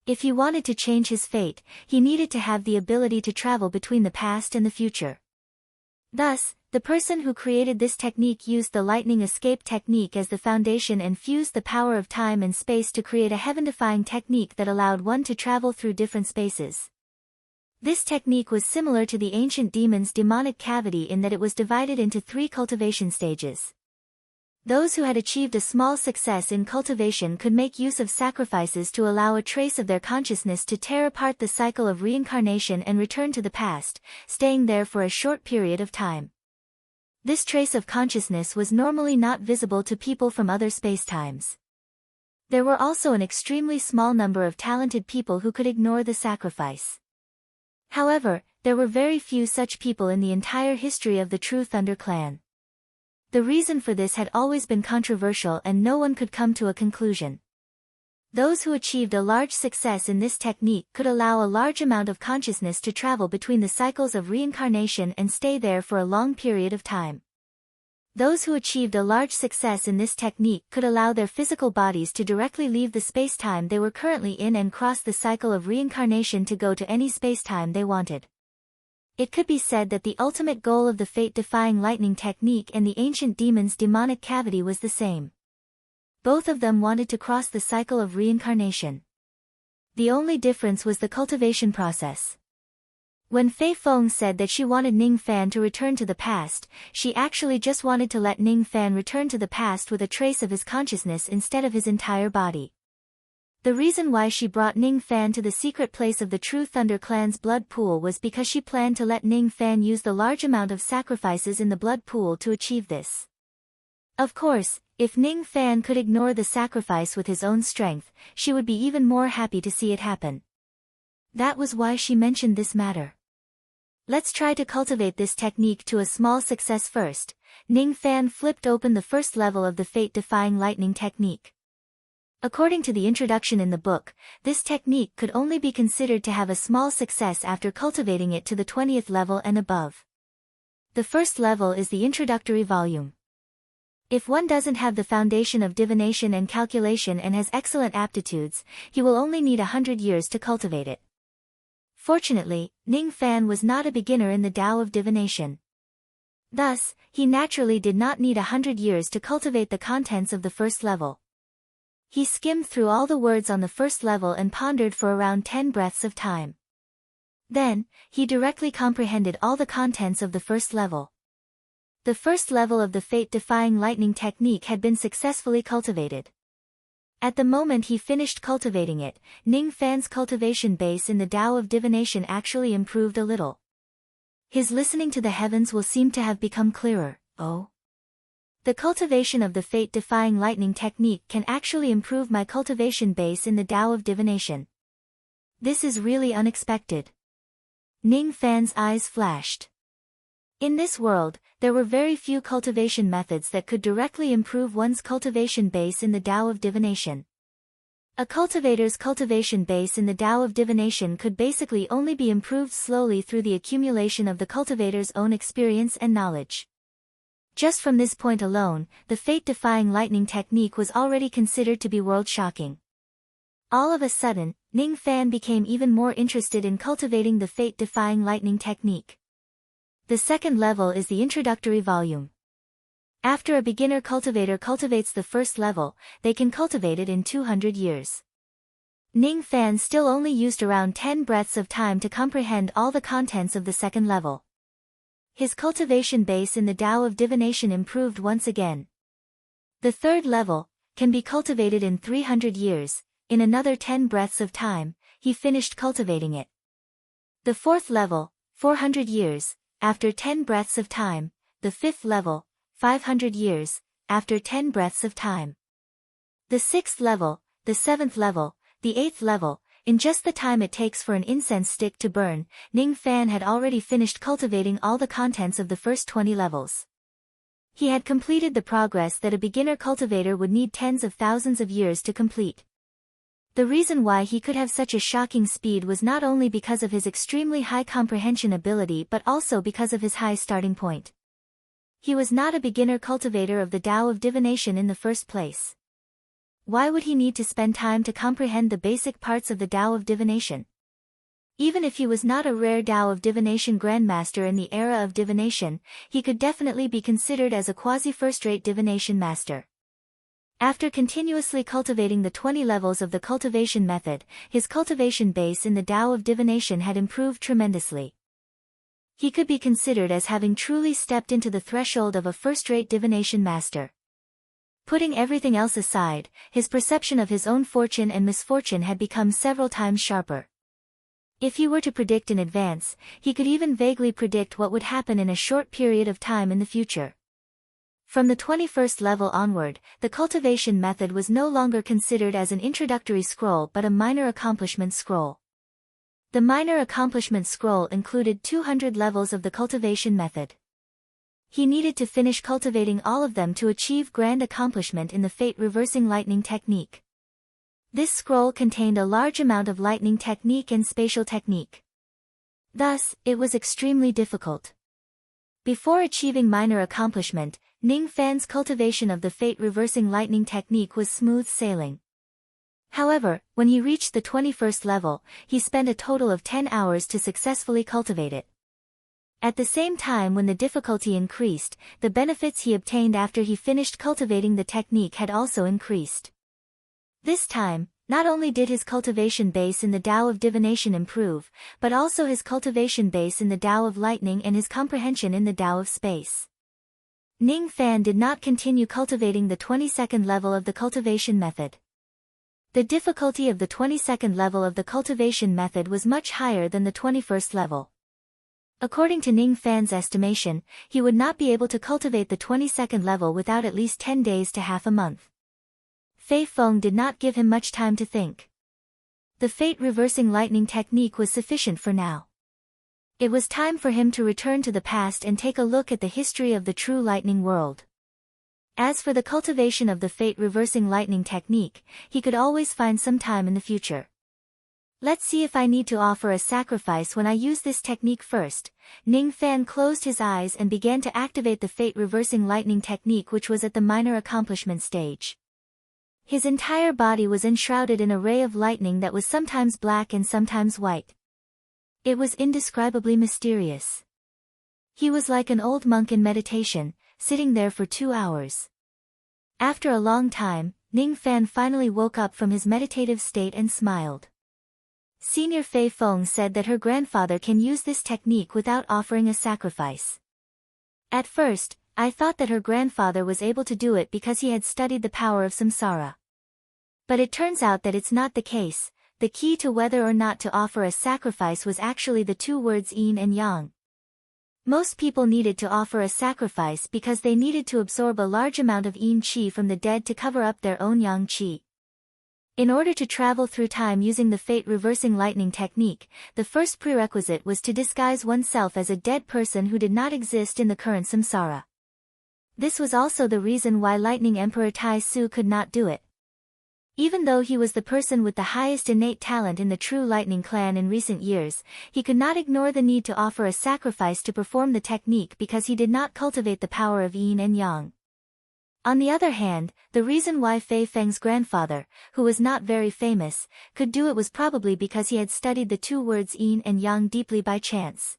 If he wanted to change his fate, he needed to have the ability to travel between the past and the future. Thus, the person who created this technique used the lightning escape technique as the foundation and fused the power of time and space to create a heaven-defying technique that allowed one to travel through different spaces. This technique was similar to the ancient demon's demonic cavity in that it was divided into 3 cultivation stages. Those who had achieved a small success in cultivation could make use of sacrifices to allow a trace of their consciousness to tear apart the cycle of reincarnation and return to the past, staying there for a short period of time. This trace of consciousness was normally not visible to people from other spacetimes. There were also an extremely small number of talented people who could ignore the sacrifice. However, there were very few such people in the entire history of the True Thunder clan. The reason for this had always been controversial and no one could come to a conclusion. Those who achieved a large success in this technique could allow a large amount of consciousness to travel between the cycles of reincarnation and stay there for a long period of time. Those who achieved a large success in this technique could allow their physical bodies to directly leave the spacetime they were currently in and cross the cycle of reincarnation to go to any spacetime they wanted. It could be said that the ultimate goal of the fate-defying lightning technique and the ancient demon's demonic cavity was the same. Both of them wanted to cross the cycle of reincarnation. The only difference was the cultivation process. When Fei Feng said that she wanted Ning Fan to return to the past, she actually just wanted to let Ning Fan return to the past with a trace of his consciousness instead of his entire body. The reason why she brought Ning Fan to the secret place of the True Thunder clan's blood pool was because she planned to let Ning Fan use the large amount of sacrifices in the blood pool to achieve this. Of course, if Ning Fan could ignore the sacrifice with his own strength, she would be even more happy to see it happen. That was why she mentioned this matter. Let's try to cultivate this technique to a small success first. Ning Fan flipped open the first level of the fate-defying lightning technique. According to the introduction in the book, this technique could only be considered to have a small success after cultivating it to the 20th level and above. The first level is the introductory volume. If one doesn't have the foundation of divination and calculation and has excellent aptitudes, he will only need 100 years to cultivate it. Fortunately, Ning Fan was not a beginner in the Tao of divination. Thus, he naturally did not need 100 years to cultivate the contents of the first level. He skimmed through all the words on the first level and pondered for around 10 breaths of time. Then, he directly comprehended all the contents of the first level. The first level of the fate-defying lightning technique had been successfully cultivated. At the moment he finished cultivating it, Ning Fan's cultivation base in the Tao of divination actually improved a little. His listening to the heavens will seem to have become clearer. Oh. The cultivation of the fate-defying lightning technique can actually improve my cultivation base in the Tao of divination. This is really unexpected. Ning Fan's eyes flashed. In this world, there were very few cultivation methods that could directly improve one's cultivation base in the Tao of divination. A cultivator's cultivation base in the Tao of divination could basically only be improved slowly through the accumulation of the cultivator's own experience and knowledge. Just from this point alone, the fate-defying lightning technique was already considered to be world-shocking. All of a sudden, Ning Fan became even more interested in cultivating the fate-defying lightning technique. The second level is the introductory volume. After a beginner cultivator cultivates the first level, they can cultivate it in 200 years. Ning Fan still only used around 10 breaths of time to comprehend all the contents of the second level. His cultivation base in the Tao of divination improved once again. The third level can be cultivated in 300 years. In another 10 breaths of time, he finished cultivating it. The fourth level, 400 years, after 10 breaths of time. The fifth level, 500 years, after 10 breaths of time. The sixth level, the seventh level, the eighth level, in just the time it takes for an incense stick to burn, Ning Fan had already finished cultivating all the contents of the first 20 levels. He had completed the progress that a beginner cultivator would need tens of thousands of years to complete. The reason why he could have such a shocking speed was not only because of his extremely high comprehension ability but also because of his high starting point. He was not a beginner cultivator of the Tao of divination in the first place. Why would he need to spend time to comprehend the basic parts of the Tao of divination? Even if he was not a rare Tao of divination grandmaster in the era of divination, he could definitely be considered as a quasi-first-rate divination master. After continuously cultivating the 20 levels of the cultivation method, his cultivation base in the Tao of divination had improved tremendously. He could be considered as having truly stepped into the threshold of a first-rate divination master. Putting everything else aside, his perception of his own fortune and misfortune had become several times sharper. If he were to predict in advance, he could even vaguely predict what would happen in a short period of time in the future. From the 21st level onward, the cultivation method was no longer considered as an introductory scroll but a minor accomplishment scroll. The minor accomplishment scroll included 200 levels of the cultivation method. He needed to finish cultivating all of them to achieve grand accomplishment in the fate-reversing lightning technique. This scroll contained a large amount of lightning technique and spatial technique. Thus, it was extremely difficult. Before achieving minor accomplishment, Ning Fan's cultivation of the fate-reversing lightning technique was smooth sailing. However, when he reached the 21st level, he spent a total of 10 hours to successfully cultivate it. At the same time when the difficulty increased, the benefits he obtained after he finished cultivating the technique had also increased. This time, not only did his cultivation base in the Tao of divination improve, but also his cultivation base in the Tao of lightning and his comprehension in the Tao of space. Ning Fan did not continue cultivating the 22nd level of the cultivation method. The difficulty of the 22nd level of the cultivation method was much higher than the 21st level. According to Ning Fan's estimation, he would not be able to cultivate the 22nd level without at least 10 days to half a month. Fei Feng did not give him much time to think. The fate-reversing lightning technique was sufficient for now. It was time for him to return to the past and take a look at the history of the true lightning world. As for the cultivation of the fate-reversing lightning technique, he could always find some time in the future. Let's see if I need to offer a sacrifice when I use this technique first. Ning Fan closed his eyes and began to activate the fate-reversing lightning technique, which was at the minor accomplishment stage. His entire body was enshrouded in a ray of lightning that was sometimes black and sometimes white. It was indescribably mysterious. He was like an old monk in meditation, sitting there for 2 hours. After a long time, Ning Fan finally woke up from his meditative state and smiled. Senior Fei Feng said that her grandfather can use this technique without offering a sacrifice. At first, I thought that her grandfather was able to do it because he had studied the power of samsara. But it turns out that it's not the case. The key to whether or not to offer a sacrifice was actually the two words yin and yang. Most people needed to offer a sacrifice because they needed to absorb a large amount of yin qi from the dead to cover up their own yang qi. In order to travel through time using the fate-reversing lightning technique, the first prerequisite was to disguise oneself as a dead person who did not exist in the current samsara. This was also the reason why Lightning Emperor Tai Su could not do it. Even though he was the person with the highest innate talent in the True Lightning clan in recent years, he could not ignore the need to offer a sacrifice to perform the technique because he did not cultivate the power of yin and yang. On the other hand, the reason why Fei Feng's grandfather, who was not very famous, could do it was probably because he had studied the two words yin and yang deeply by chance.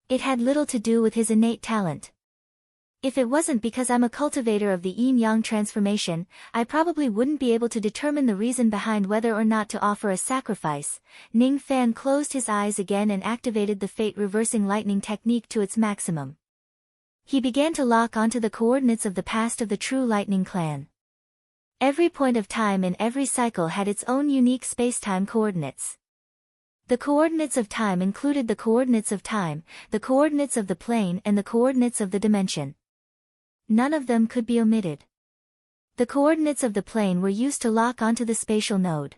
It had little to do with his innate talent. If it wasn't because I'm a cultivator of the yin-yang transformation, I probably wouldn't be able to determine the reason behind whether or not to offer a sacrifice. Ning Fan closed his eyes again and activated the fate-reversing lightning technique to its maximum. He began to lock onto the coordinates of the past of the True Lightning clan. Every point of time in every cycle had its own unique space-time coordinates. The coordinates of time included the coordinates of time, the coordinates of the plane and the coordinates of the dimension. None of them could be omitted. The coordinates of the plane were used to lock onto the spatial node.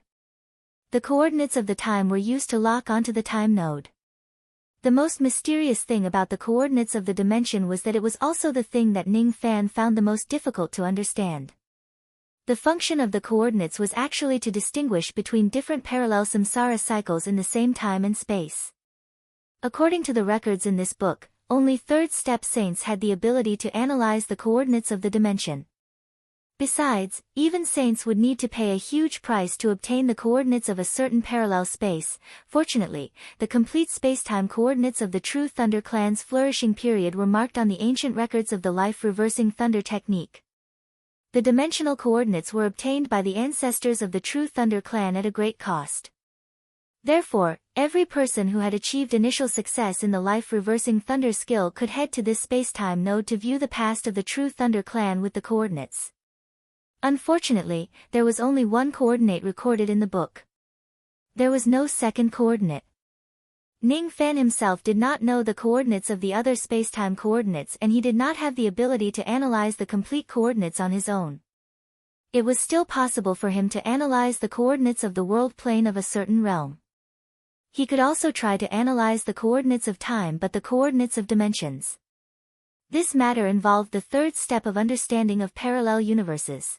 The coordinates of the time were used to lock onto the time node. The most mysterious thing about the coordinates of the dimension was that it was also the thing that Ning Fan found the most difficult to understand. The function of the coordinates was actually to distinguish between different parallel samsara cycles in the same time and space. According to the records in this book, only third-step saints had the ability to analyze the coordinates of the dimension. Besides, even saints would need to pay a huge price to obtain the coordinates of a certain parallel space. Fortunately, the complete spacetime coordinates of the True Thunder clan's flourishing period were marked on the ancient records of the life-reversing thunder technique. The dimensional coordinates were obtained by the ancestors of the True Thunder clan at a great cost. Therefore, every person who had achieved initial success in the life-reversing thunder skill could head to this spacetime node to view the past of the True Thunder clan with the coordinates. Unfortunately, there was only one coordinate recorded in the book. There was no second coordinate. Ning Fan himself did not know the coordinates of the other spacetime coordinates and he did not have the ability to analyze the complete coordinates on his own. It was still possible for him to analyze the coordinates of the world plane of a certain realm. He could also try to analyze the coordinates of time but the coordinates of dimensions. This matter involved the third step of understanding of parallel universes.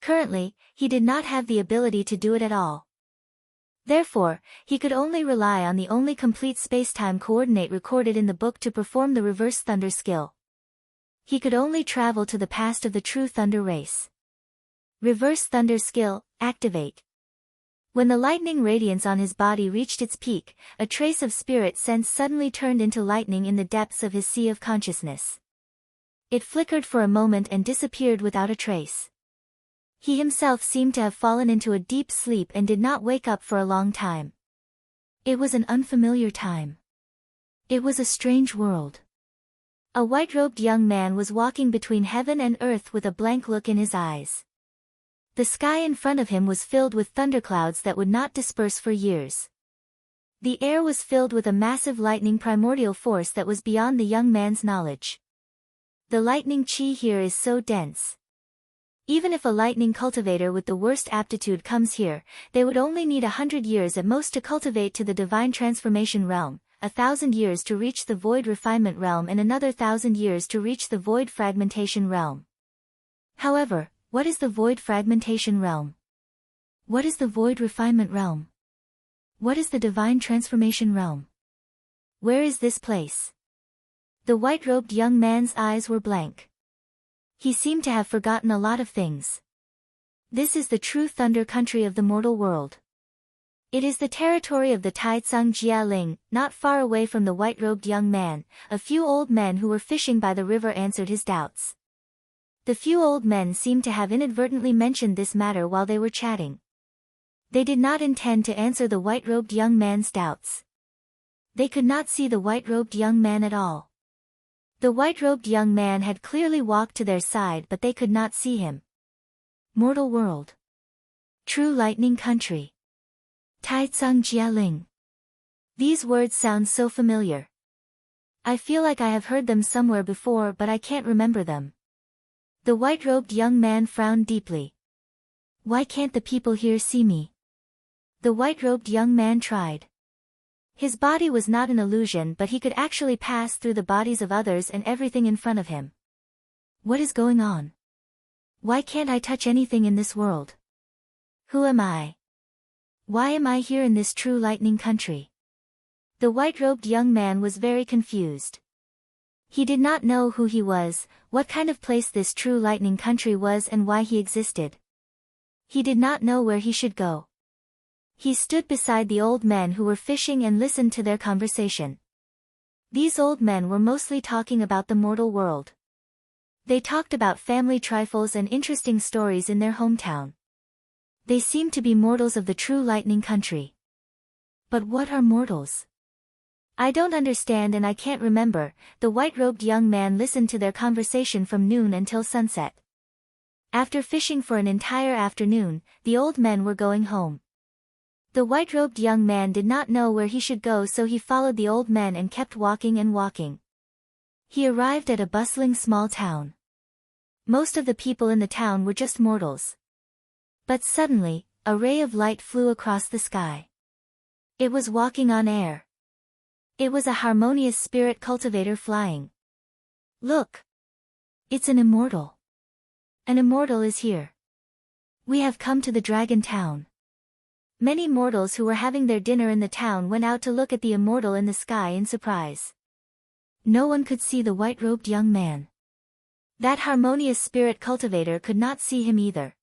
Currently, he did not have the ability to do it at all. Therefore, he could only rely on the only complete spacetime coordinate recorded in the book to perform the reverse thunder skill. He could only travel to the past of the True Thunder race. Reverse thunder skill, activate. When the lightning radiance on his body reached its peak, a trace of spirit sense suddenly turned into lightning in the depths of his sea of consciousness. It flickered for a moment and disappeared without a trace. He himself seemed to have fallen into a deep sleep and did not wake up for a long time. It was an unfamiliar time. It was a strange world. A white-robed young man was walking between heaven and earth with a blank look in his eyes. The sky in front of him was filled with thunderclouds that would not disperse for years. The air was filled with a massive lightning primordial force that was beyond the young man's knowledge. The lightning chi here is so dense. Even if a lightning cultivator with the worst aptitude comes here, they would only need 100 years at most to cultivate to the divine transformation realm, 1,000 years to reach the void refinement realm and another 1,000 years to reach the void fragmentation realm. However, what is the void fragmentation realm? What is the void refinement realm? What is the divine transformation realm? Where is this place? The white-robed young man's eyes were blank. He seemed to have forgotten a lot of things. This is the True Thunder country of the mortal world. It is the territory of the Taitsung Jialing, not far away from the white-robed young man. A few old men who were fishing by the river answered his doubts. The few old men seemed to have inadvertently mentioned this matter while they were chatting. They did not intend to answer the white-robed young man's doubts. They could not see the white-robed young man at all. The white-robed young man had clearly walked to their side but they could not see him. Mortal world. True lightning country. Taitsung Jialing. These words sound so familiar. I feel like I have heard them somewhere before but I can't remember them. The white-robed young man frowned deeply. Why can't the people here see me? The white-robed young man tried. His body was not an illusion but he could actually pass through the bodies of others and everything in front of him. What is going on? Why can't I touch anything in this world? Who am I? Why am I here in this true lightning country? The white-robed young man was very confused. He did not know who he was, what kind of place this true lightning country was and why he existed. He did not know where he should go. He stood beside the old men who were fishing and listened to their conversation. These old men were mostly talking about the mortal world. They talked about family trifles and interesting stories in their hometown. They seemed to be mortals of the true lightning country. But what are mortals? I don't understand and I can't remember. The white-robed young man listened to their conversation from noon until sunset. After fishing for an entire afternoon, the old men were going home. The white-robed young man did not know where he should go, so he followed the old men and kept walking and walking. He arrived at a bustling small town. Most of the people in the town were just mortals. But suddenly, a ray of light flew across the sky. It was walking on air. It was a harmonious spirit cultivator flying. Look! It's an immortal. An immortal is here. We have come to the dragon town. Many mortals who were having their dinner in the town went out to look at the immortal in the sky in surprise. No one could see the white-robed young man. That harmonious spirit cultivator could not see him either.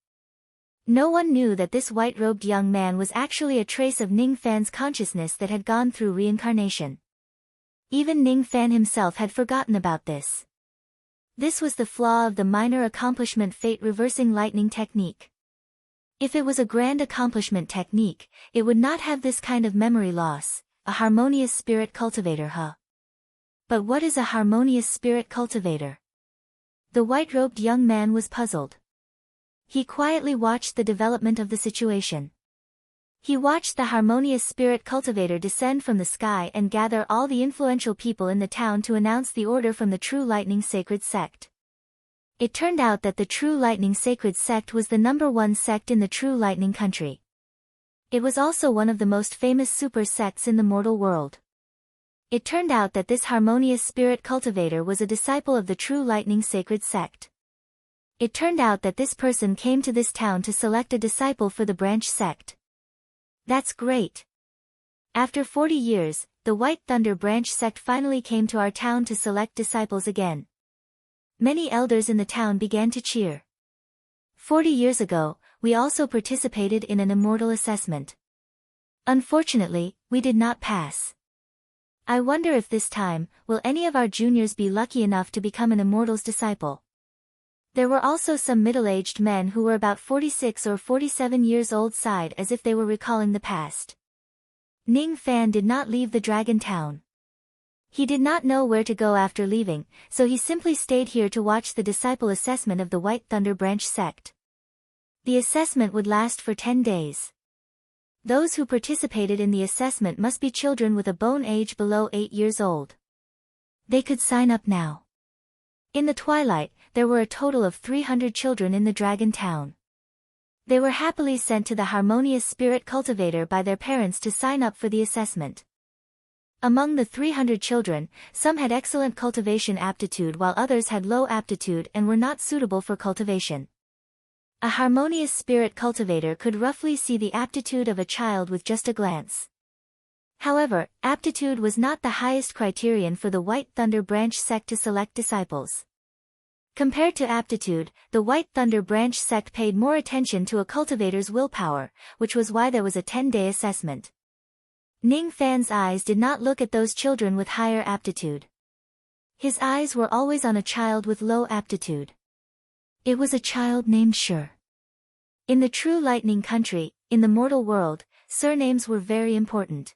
No one knew that this white-robed young man was actually a trace of Ning Fan's consciousness that had gone through reincarnation. Even Ning Fan himself had forgotten about this. This was the flaw of the minor accomplishment fate-reversing lightning technique. If it was a grand accomplishment technique, it would not have this kind of memory loss, a harmonious spirit cultivator, huh? But what is a harmonious spirit cultivator? The white-robed young man was puzzled. He quietly watched the development of the situation. He watched the harmonious spirit cultivator descend from the sky and gather all the influential people in the town to announce the order from the True Lightning Sacred Sect. It turned out that the True Lightning Sacred Sect was the #1 sect in the True Lightning country. It was also one of the most famous super sects in the mortal world. It turned out that this harmonious spirit cultivator was a disciple of the True Lightning Sacred Sect. It turned out that this person came to this town to select a disciple for the branch sect. That's great. After 40 years, the White Thunder branch sect finally came to our town to select disciples again. Many elders in the town began to cheer. 40 years ago, we also participated in an immortal assessment. Unfortunately, we did not pass. I wonder if this time, will any of our juniors be lucky enough to become an immortal's disciple. There were also some middle-aged men who were about 46 or 47 years old, sighed as if they were recalling the past. Ning Fan did not leave the Dragon Town. He did not know where to go after leaving, so he simply stayed here to watch the disciple assessment of the White Thunder branch sect. The assessment would last for 10 days. Those who participated in the assessment must be children with a bone age below 8 years old. They could sign up now. In the twilight, there were a total of 300 children in the Dragon Town. They were happily sent to the harmonious spirit cultivator by their parents to sign up for the assessment. Among the 300 children, some had excellent cultivation aptitude while others had low aptitude and were not suitable for cultivation. A harmonious spirit cultivator could roughly see the aptitude of a child with just a glance. However, aptitude was not the highest criterion for the White Thunder branch sect to select disciples. Compared to aptitude, the White Thunder branch sect paid more attention to a cultivator's willpower, which was why there was a 10-day assessment. Ning Fan's eyes did not look at those children with higher aptitude. His eyes were always on a child with low aptitude. It was a child named Shi. In the True Lightning country, in the mortal world, surnames were very important.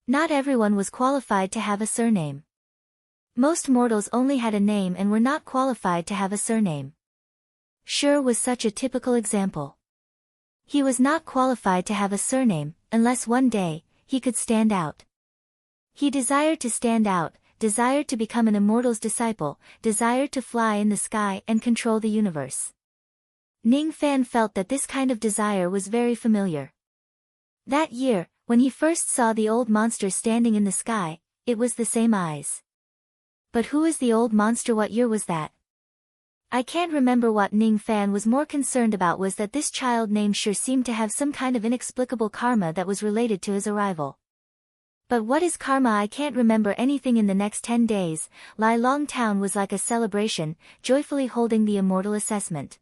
Not everyone was qualified to have a surname. Most mortals only had a name and were not qualified to have a surname. Shi was such a typical example. He was not qualified to have a surname, unless one day, he could stand out. He desired to stand out, desired to become an immortal's disciple, desired to fly in the sky and control the universe. Ning Fan felt that this kind of desire was very familiar. That year, when he first saw the old monster standing in the sky, it was the same eyes. But who is the old monster? What year was that? I can't remember what Ning Fan was more concerned about was that this child named Sure seemed to have some kind of inexplicable karma that was related to his arrival. But what is karma? I can't remember anything. In the next 10 days, Lai Long Town was like a celebration, joyfully holding the immortal assessment.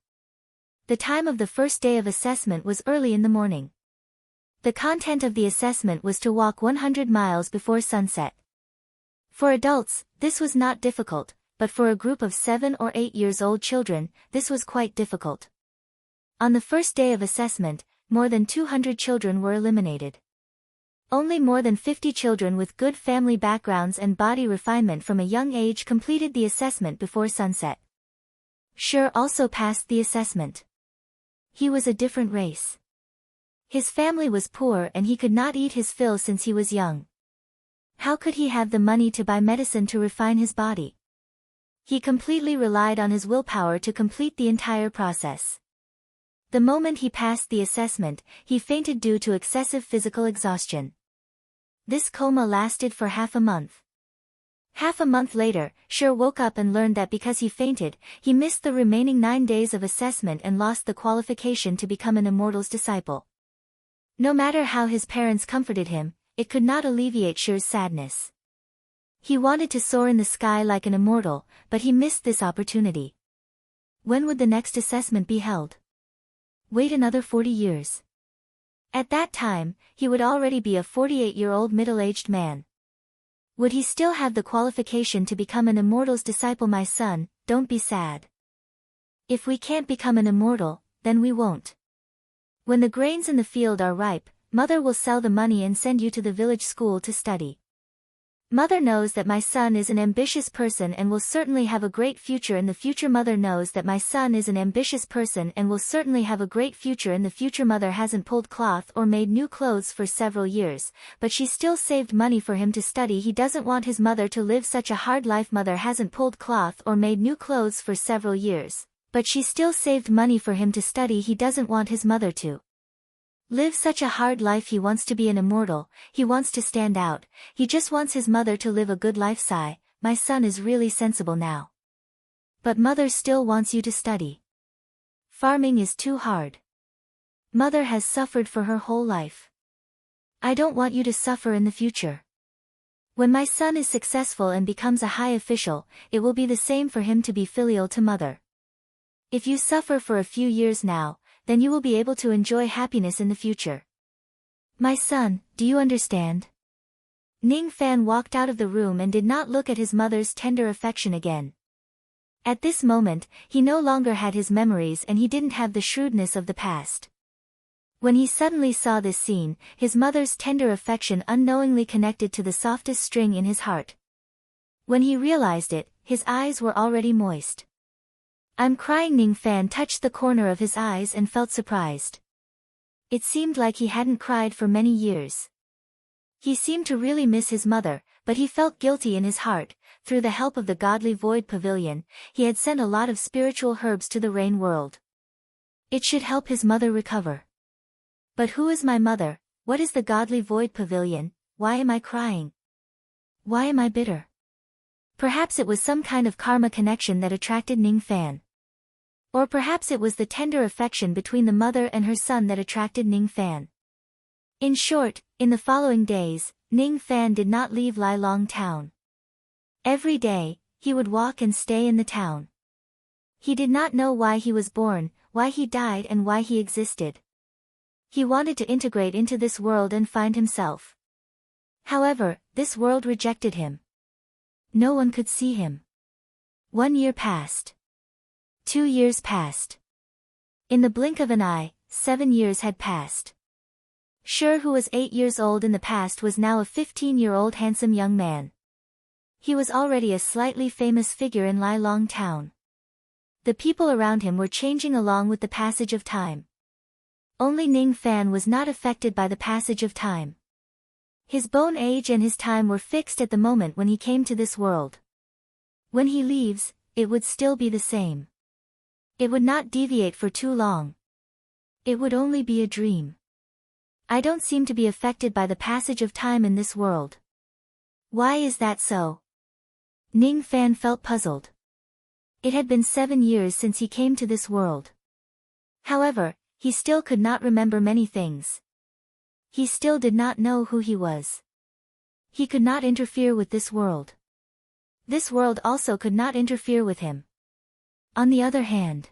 The time of the first day of assessment was early in the morning. The content of the assessment was to walk 100 miles before sunset. For adults, this was not difficult, but for a group of 7 or 8 years old children, this was quite difficult. On the first day of assessment, more than 200 children were eliminated. Only more than 50 children with good family backgrounds and body refinement from a young age completed the assessment before sunset. Sure also passed the assessment. He was a different race. His family was poor and he could not eat his fill since he was young. How could he have the money to buy medicine to refine his body? He completely relied on his willpower to complete the entire process. The moment he passed the assessment, he fainted due to excessive physical exhaustion. This coma lasted for half a month. Half a month later, Sure woke up and learned that because he fainted, he missed the remaining 9 days of assessment and lost the qualification to become an immortal's disciple. No matter how his parents comforted him, it could not alleviate Sure's sadness. He wanted to soar in the sky like an immortal, but he missed this opportunity. When would the next assessment be held? Wait another 40 years. At that time, he would already be a 48-year-old middle-aged man. Would he still have the qualification to become an immortal's disciple? My son, don't be sad. If we can't become an immortal, then we won't. When the grains in the field are ripe, mother will sell the money and send you to the village school to study. Mother knows that my son is an ambitious person and will certainly have a great future in the future. Mother knows that my son is an ambitious person and will certainly have a great future in the future. Mother hasn't pulled cloth or made new clothes for several years, but she still saved money for him to study. He doesn't want his mother to live such a hard life. Mother hasn't pulled cloth or made new clothes for several years, but she still saved money for him to study. He doesn't want his mother to live such a hard life. He wants to be an immortal, he wants to stand out, he just wants his mother to live a good life. Sigh, my son is really sensible now. But mother still wants you to study. Farming is too hard. Mother has suffered for her whole life. I don't want you to suffer in the future. When my son is successful and becomes a high official, it will be the same for him to be filial to mother. If you suffer for a few years now, then you will be able to enjoy happiness in the future. My son, do you understand? Ning Fan walked out of the room and did not look at his mother's tender affection again. At this moment, he no longer had his memories and he didn't have the shrewdness of the past. When he suddenly saw this scene, his mother's tender affection unknowingly connected to the softest string in his heart. When he realized it, his eyes were already moist. I'm crying. Ning Fan touched the corner of his eyes and felt surprised. It seemed like he hadn't cried for many years. He seemed to really miss his mother, but he felt guilty in his heart. Through the help of the godly void pavilion, he had sent a lot of spiritual herbs to the rain world. It should help his mother recover. But who is my mother? What is the godly void pavilion? Why am I crying? Why am I bitter? Perhaps it was some kind of karma connection that attracted Ning Fan. Or perhaps it was the tender affection between the mother and her son that attracted Ning Fan. In short, in the following days, Ning Fan did not leave Lai Long Town. Every day, he would walk and stay in the town. He did not know why he was born, why he died and why he existed. He wanted to integrate into this world and find himself. However, this world rejected him. No one could see him. 1 year passed. 2 years passed. In the blink of an eye, 7 years had passed. Sure, who was 8 years old in the past, was now a 15-year-old handsome young man. He was already a slightly famous figure in Lai Long Town. The people around him were changing along with the passage of time. Only Ning Fan was not affected by the passage of time. His bone age and his time were fixed at the moment when he came to this world. When he leaves, it would still be the same. It would not deviate for too long. It would only be a dream. I don't seem to be affected by the passage of time in this world. Why is that so? Ning Fan felt puzzled. It had been 7 years since he came to this world. However, he still could not remember many things. He still did not know who he was. He could not interfere with this world. This world also could not interfere with him. On the other hand,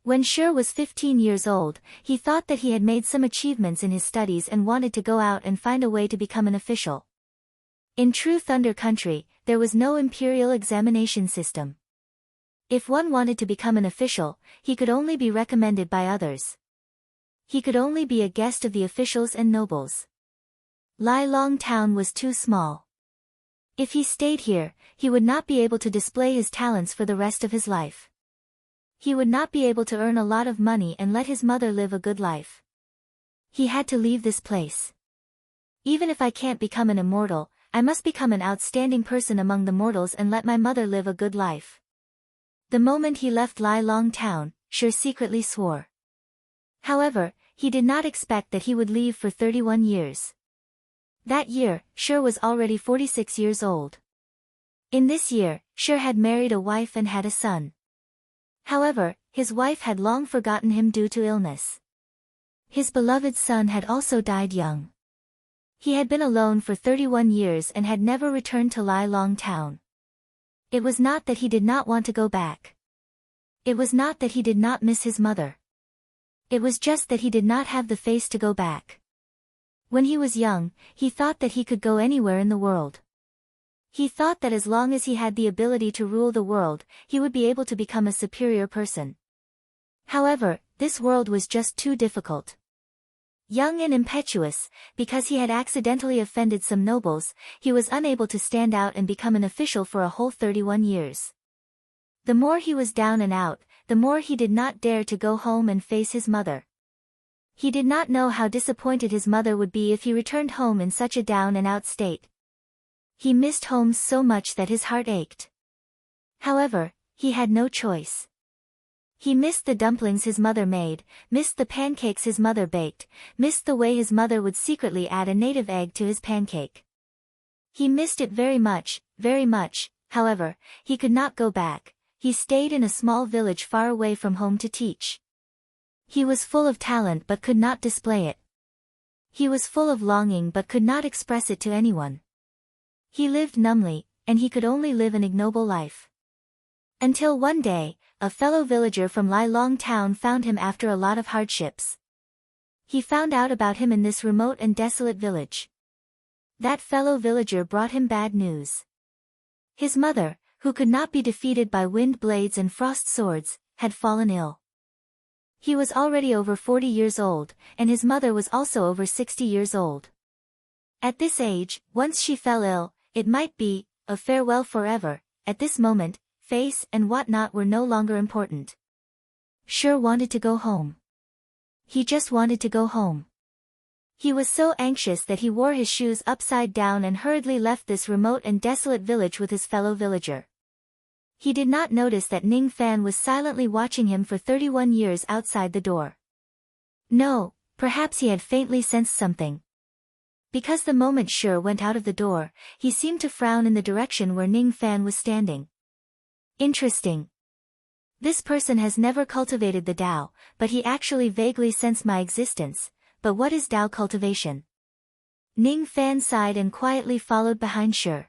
when Shur was 15 years old, he thought that he had made some achievements in his studies and wanted to go out and find a way to become an official. In true Thunder Country, there was no imperial examination system. If one wanted to become an official, he could only be recommended by others. He could only be a guest of the officials and nobles. Lai Long Town was too small. If he stayed here, he would not be able to display his talents for the rest of his life. He would not be able to earn a lot of money and let his mother live a good life. He had to leave this place. Even if I can't become an immortal, I must become an outstanding person among the mortals and let my mother live a good life. The moment he left Lai Long Town, Shur secretly swore. However, he did not expect that he would leave for 31 years. That year, Shur was already 46 years old. In this year, Shur had married a wife and had a son. However, his wife had long forgotten him due to illness. His beloved son had also died young. He had been alone for 31 years and had never returned to Lai Long Town. It was not that he did not want to go back. It was not that he did not miss his mother. It was just that he did not have the face to go back. When he was young, he thought that he could go anywhere in the world. He thought that as long as he had the ability to rule the world, he would be able to become a superior person. However, this world was just too difficult. Young and impetuous, because he had accidentally offended some nobles, he was unable to stand out and become an official for a whole 31 years. The more he was down and out, the more he did not dare to go home and face his mother. He did not know how disappointed his mother would be if he returned home in such a down and out state. He missed home so much that his heart ached. However, he had no choice. He missed the dumplings his mother made, missed the pancakes his mother baked, missed the way his mother would secretly add a native egg to his pancake. He missed it very much, however, he could not go back. He stayed in a small village far away from home to teach. He was full of talent but could not display it. He was full of longing but could not express it to anyone. He lived numbly, and he could only live an ignoble life. Until one day, a fellow villager from Lai Long Town found him after a lot of hardships. He found out about him in this remote and desolate village. That fellow villager brought him bad news. His mother, who could not be defeated by wind blades and frost swords, had fallen ill. He was already over 40 years old, and his mother was also over 60 years old. At this age, once she fell ill, it might be a farewell forever. At this moment, face and whatnot were no longer important. Shur wanted to go home. He just wanted to go home. He was so anxious that he wore his shoes upside down and hurriedly left this remote and desolate village with his fellow villager. He did not notice that Ning Fan was silently watching him for 31 years outside the door. No, perhaps he had faintly sensed something. Because the moment Shur went out of the door, he seemed to frown in the direction where Ning Fan was standing. Interesting. This person has never cultivated the Tao, but he actually vaguely sensed my existence. But what is Tao cultivation? Ning Fan sighed and quietly followed behind Shur.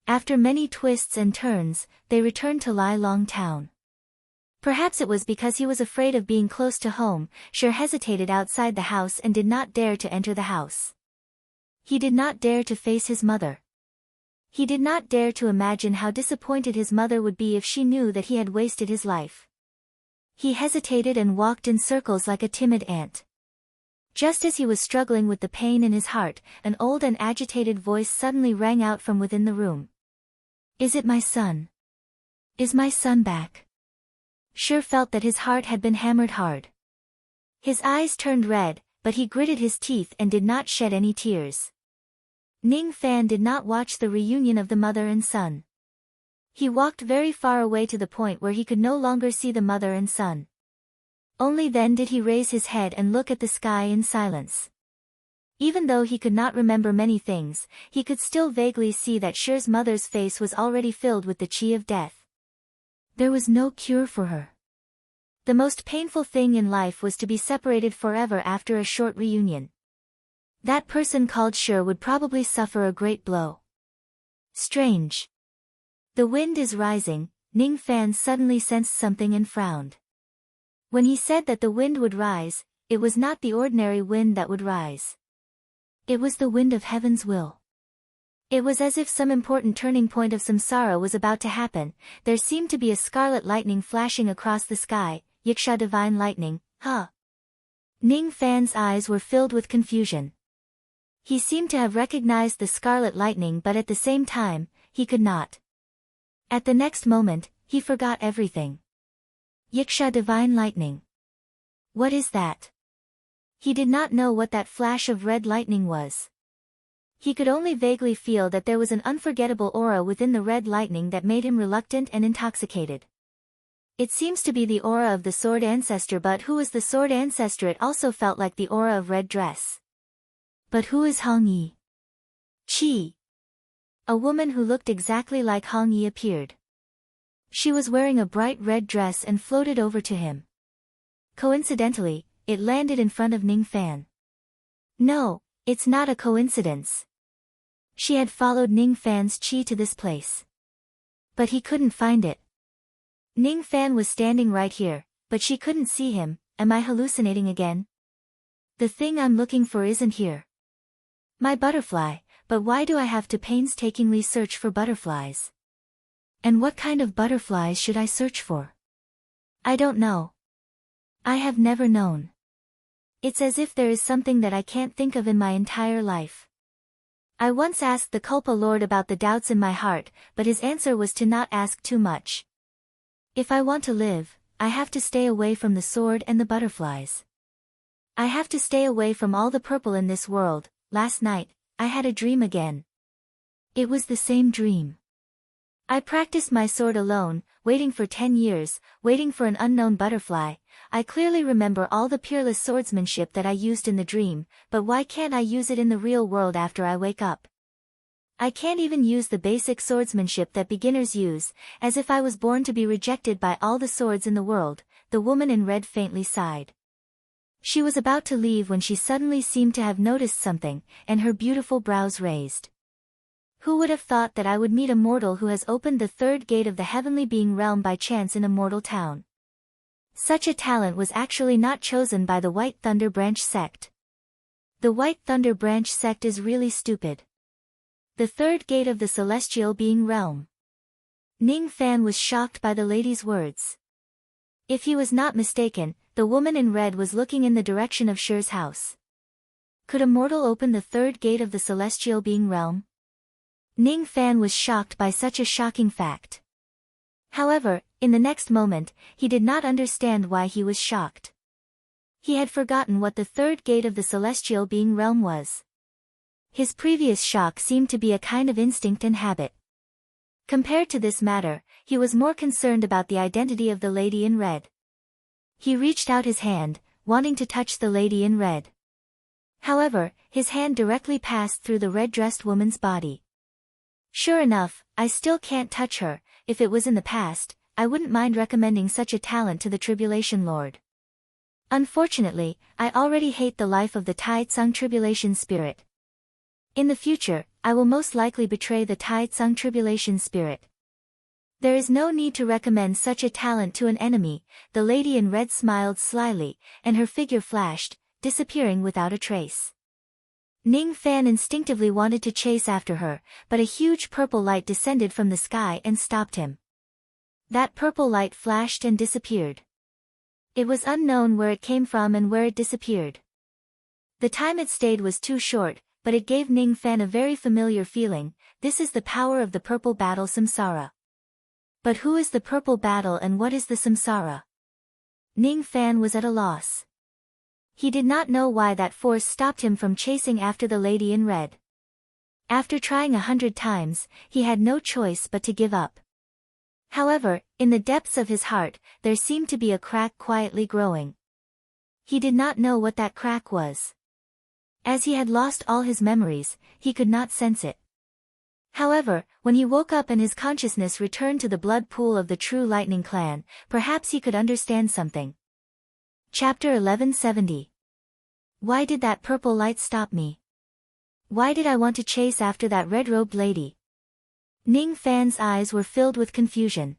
After many twists and turns, they returned to Lai Long Town. Perhaps it was because he was afraid of being close to home. Shur hesitated outside the house and did not dare to enter the house. He did not dare to face his mother. He did not dare to imagine how disappointed his mother would be if she knew that he had wasted his life. He hesitated and walked in circles like a timid ant. Just as he was struggling with the pain in his heart, an old and agitated voice suddenly rang out from within the room. Is it my son? Is my son back? Shur felt that his heart had been hammered hard. His eyes turned red, but he gritted his teeth and did not shed any tears. Ning Fan did not watch the reunion of the mother and son. He walked very far away to the point where he could no longer see the mother and son. Only then did he raise his head and look at the sky in silence. Even though he could not remember many things, he could still vaguely see that Shur's mother's face was already filled with the chi of death. There was no cure for her. The most painful thing in life was to be separated forever after a short reunion. That person called Sure would probably suffer a great blow. Strange. The wind is rising. Ning Fan suddenly sensed something and frowned. When he said that the wind would rise, it was not the ordinary wind that would rise. It was the wind of heaven's will. It was as if some important turning point of samsara was about to happen. There seemed to be a scarlet lightning flashing across the sky. Yiksha divine lightning, huh? Ning Fan's eyes were filled with confusion. He seemed to have recognized the scarlet lightning, but at the same time, he could not. At the next moment, he forgot everything. Yiksha divine lightning. What is that? He did not know what that flash of red lightning was. He could only vaguely feel that there was an unforgettable aura within the red lightning that made him reluctant and intoxicated. It seems to be the aura of the sword ancestor, but who is the sword ancestor? It also felt like the aura of red dress. But who is Hong Yi? Chi. A woman who looked exactly like Hong Yi appeared. She was wearing a bright red dress and floated over to him. Coincidentally, it landed in front of Ning Fan. No, it's not a coincidence. She had followed Ning Fan's chi to this place. But he couldn't find it. Ning Fan was standing right here, but she couldn't see him. Am I hallucinating again? The thing I'm looking for isn't here. My butterfly, but why do I have to painstakingly search for butterflies? And what kind of butterflies should I search for? I don't know. I have never known. It's as if there is something that I can't think of in my entire life. I once asked the Kulpa Lord about the doubts in my heart, but his answer was to not ask too much. If I want to live, I have to stay away from the sword and the butterflies. I have to stay away from all the purple in this world. Last night, I had a dream again. It was the same dream. I practiced my sword alone, waiting for 10 years, waiting for an unknown butterfly. I clearly remember all the peerless swordsmanship that I used in the dream, but why can't I use it in the real world after I wake up? I can't even use the basic swordsmanship that beginners use, as if I was born to be rejected by all the swords in the world. The woman in red faintly sighed. She was about to leave when she suddenly seemed to have noticed something, and her beautiful brows raised. Who would have thought that I would meet a mortal who has opened the third gate of the heavenly being realm by chance in a mortal town? Such a talent was actually not chosen by the White Thunder Branch sect. The White Thunder Branch sect is really stupid. The third gate of the celestial being realm. Ning Fan was shocked by the lady's words. If he was not mistaken, the woman in red was looking in the direction of Shure's house. Could a mortal open the third gate of the celestial being realm? Ning Fan was shocked by such a shocking fact. However, in the next moment, he did not understand why he was shocked. He had forgotten what the third gate of the celestial being realm was. His previous shock seemed to be a kind of instinct and habit. Compared to this matter, he was more concerned about the identity of the lady in red. He reached out his hand, wanting to touch the lady in red. However, his hand directly passed through the red-dressed woman's body. Sure enough, I still can't touch her. If it was in the past, I wouldn't mind recommending such a talent to the Tribulation Lord. Unfortunately, I already hate the life of the Tai Tsung Tribulation Spirit. In the future, I will most likely betray the Tai Tsung Tribulation Spirit. There is no need to recommend such a talent to an enemy. The lady in red smiled slyly, and her figure flashed, disappearing without a trace. Ning Fan instinctively wanted to chase after her, but a huge purple light descended from the sky and stopped him. That purple light flashed and disappeared. It was unknown where it came from and where it disappeared. The time it stayed was too short, but it gave Ning Fan a very familiar feeling. This is the power of the purple battle samsara. But who is the purple battle and what is the samsara? Ning Fan was at a loss. He did not know why that force stopped him from chasing after the lady in red. After trying 100 times, he had no choice but to give up. However, in the depths of his heart, there seemed to be a crack quietly growing. He did not know what that crack was. As he had lost all his memories, he could not sense it. However, when he woke up and his consciousness returned to the blood pool of the true Lightning Clan, perhaps he could understand something. Chapter 1170. Why did that purple light stop me? Why did I want to chase after that red-robed lady? Ning Fan's eyes were filled with confusion.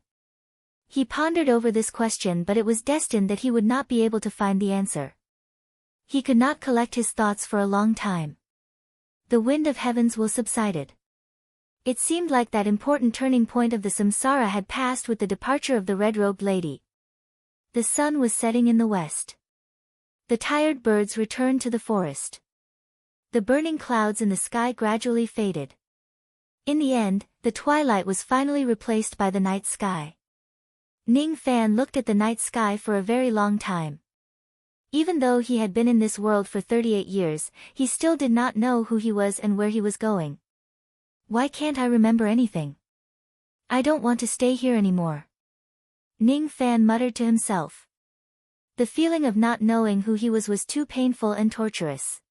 He pondered over this question, but it was destined that he would not be able to find the answer. He could not collect his thoughts for a long time. The wind of heavens will subsided. It seemed like that important turning point of the samsara had passed with the departure of the red-robed lady. The sun was setting in the west. The tired birds returned to the forest. The burning clouds in the sky gradually faded. In the end, the twilight was finally replaced by the night sky. Ning Fan looked at the night sky for a very long time. Even though he had been in this world for 38 years, he still did not know who he was and where he was going. Why can't I remember anything? I don't want to stay here anymore. Ning Fan muttered to himself. The feeling of not knowing who he was too painful and torturous.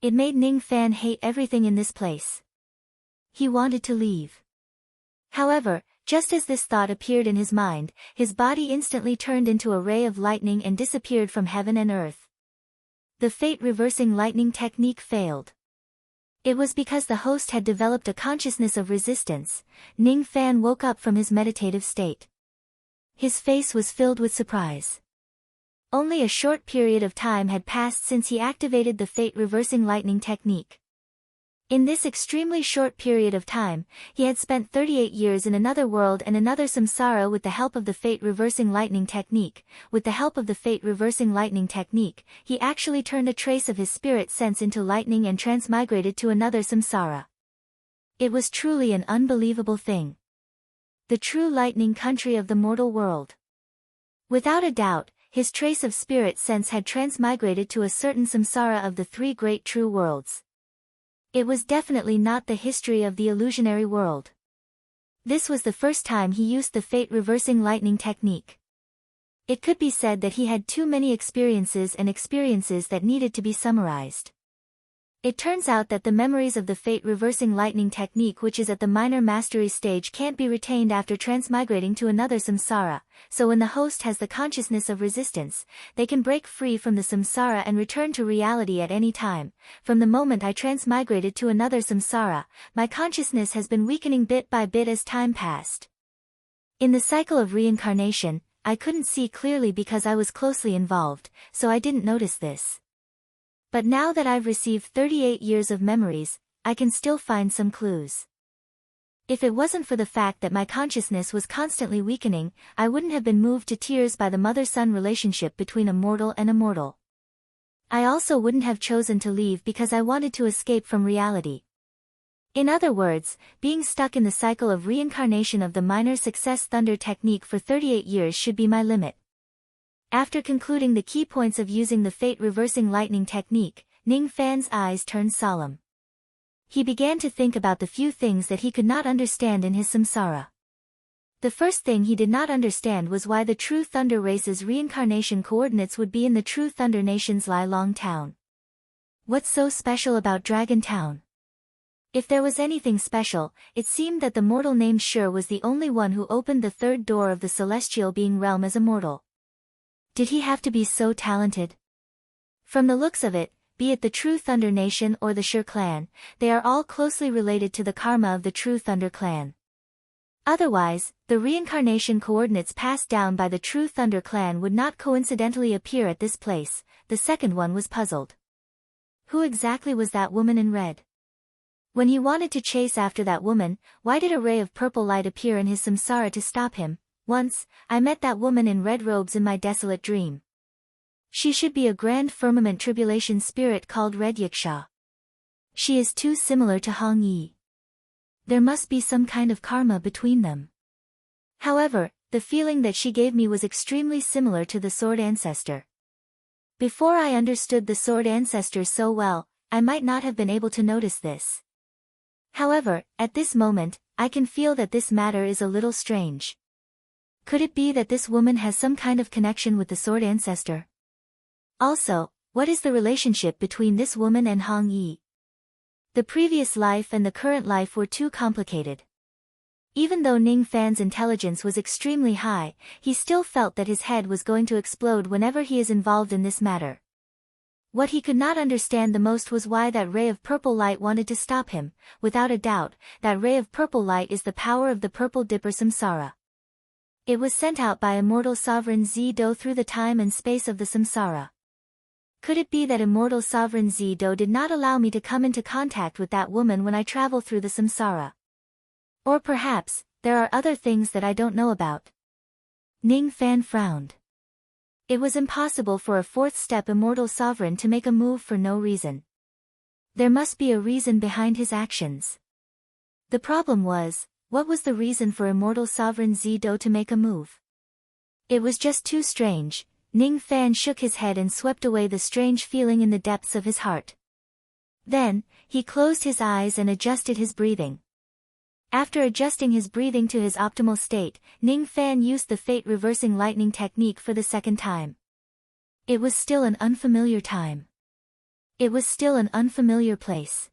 It made Ning Fan hate everything in this place. He wanted to leave. However, just as this thought appeared in his mind, his body instantly turned into a ray of lightning and disappeared from heaven and earth. The fate-reversing lightning technique failed. It was because the host had developed a consciousness of resistance. Ning Fan woke up from his meditative state. His face was filled with surprise. Only a short period of time had passed since he activated the fate-reversing lightning technique. In this extremely short period of time, he had spent 38 years in another world and another samsara with the help of the fate-reversing lightning technique. With the help of the fate-reversing lightning technique, he actually turned a trace of his spirit sense into lightning and transmigrated to another samsara. It was truly an unbelievable thing. The true lightning country of the mortal world. Without a doubt, his trace of spirit sense had transmigrated to a certain samsara of the three great true worlds. It was definitely not the history of the illusionary world. This was the first time he used the fate-reversing lightning technique. It could be said that he had too many experiences that needed to be summarized. It turns out that the memories of the fate-reversing lightning technique, which is at the minor mastery stage, can't be retained after transmigrating to another samsara, so when the host has the consciousness of resistance, they can break free from the samsara and return to reality at any time. From the moment I transmigrated to another samsara, my consciousness has been weakening bit by bit as time passed. In the cycle of reincarnation, I couldn't see clearly because I was closely involved, so I didn't notice this. But now that I've received 38 years of memories, I can still find some clues. If it wasn't for the fact that my consciousness was constantly weakening, I wouldn't have been moved to tears by the mother-son relationship between a mortal and a mortal. I also wouldn't have chosen to leave because I wanted to escape from reality. In other words, being stuck in the cycle of reincarnation of the minor success thunder technique for 38 years should be my limit. After concluding the key points of using the fate-reversing lightning technique, Ning Fan's eyes turned solemn. He began to think about the few things that he could not understand in his samsara. The first thing he did not understand was why the True Thunder race's reincarnation coordinates would be in the True Thunder Nation's Lai Long town. What's so special about Dragon Town? If there was anything special, it seemed that the mortal named Shur was the only one who opened the third door of the celestial being realm as a mortal. Did he have to be so talented? From the looks of it, be it the True Thunder Nation or the Shur clan, they are all closely related to the karma of the True Thunder clan. Otherwise, the reincarnation coordinates passed down by the True Thunder clan would not coincidentally appear at this place. The second one was puzzled. Who exactly was that woman in red? When he wanted to chase after that woman, why did a ray of purple light appear in his samsara to stop him? Once, I met that woman in red robes in my desolate dream. She should be a grand firmament tribulation spirit called Red Yiksha. She is too similar to Hong Yi. There must be some kind of karma between them. However, the feeling that she gave me was extremely similar to the Sword Ancestor. Before I understood the Sword Ancestor so well, I might not have been able to notice this. However, at this moment, I can feel that this matter is a little strange. Could it be that this woman has some kind of connection with the Sword Ancestor? Also, what is the relationship between this woman and Hong Yi? The previous life and the current life were too complicated. Even though Ning Fan's intelligence was extremely high, he still felt that his head was going to explode whenever he is involved in this matter. What he could not understand the most was why that ray of purple light wanted to stop him. Without a doubt, that ray of purple light is the power of the purple dipper samsara. It was sent out by immortal sovereign Zi-Do through the time and space of the samsara. Could it be that immortal sovereign Zi-Do did not allow me to come into contact with that woman when I travel through the samsara? Or perhaps, there are other things that I don't know about. Ning Fan frowned. It was impossible for a fourth-step immortal sovereign to make a move for no reason. There must be a reason behind his actions. The problem was, what was the reason for immortal sovereign Zi-Do to make a move? It was just too strange. Ning Fan shook his head and swept away the strange feeling in the depths of his heart. Then, he closed his eyes and adjusted his breathing. After adjusting his breathing to his optimal state, Ning Fan used the fate-reversing lightning technique for the second time. It was still an unfamiliar time. It was still an unfamiliar place.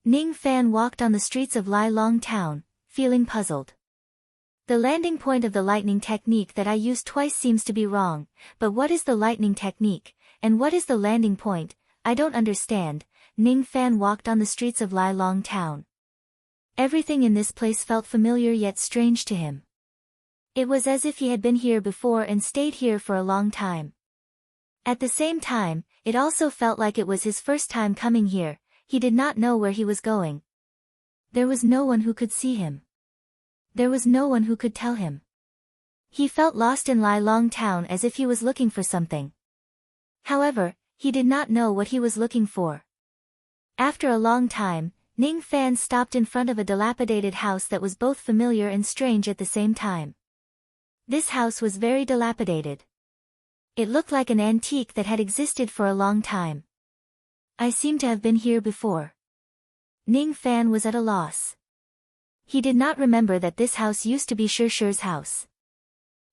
Ning Fan walked on the streets of Lai Long Town, feeling puzzled. The landing point of the lightning technique that I used twice seems to be wrong, but what is the lightning technique, and what is the landing point? I don't understand. Ning Fan walked on the streets of Lai Long Town. Everything in this place felt familiar yet strange to him. It was as if he had been here before and stayed here for a long time. At the same time, it also felt like it was his first time coming here. He did not know where he was going. There was no one who could see him. There was no one who could tell him. He felt lost in Lai Long Town as if he was looking for something. However, he did not know what he was looking for. After a long time, Ning Fan stopped in front of a dilapidated house that was both familiar and strange at the same time. This house was very dilapidated. It looked like an antique that had existed for a long time. I seem to have been here before. Ning Fan was at a loss. He did not remember that this house used to be Shishi's house.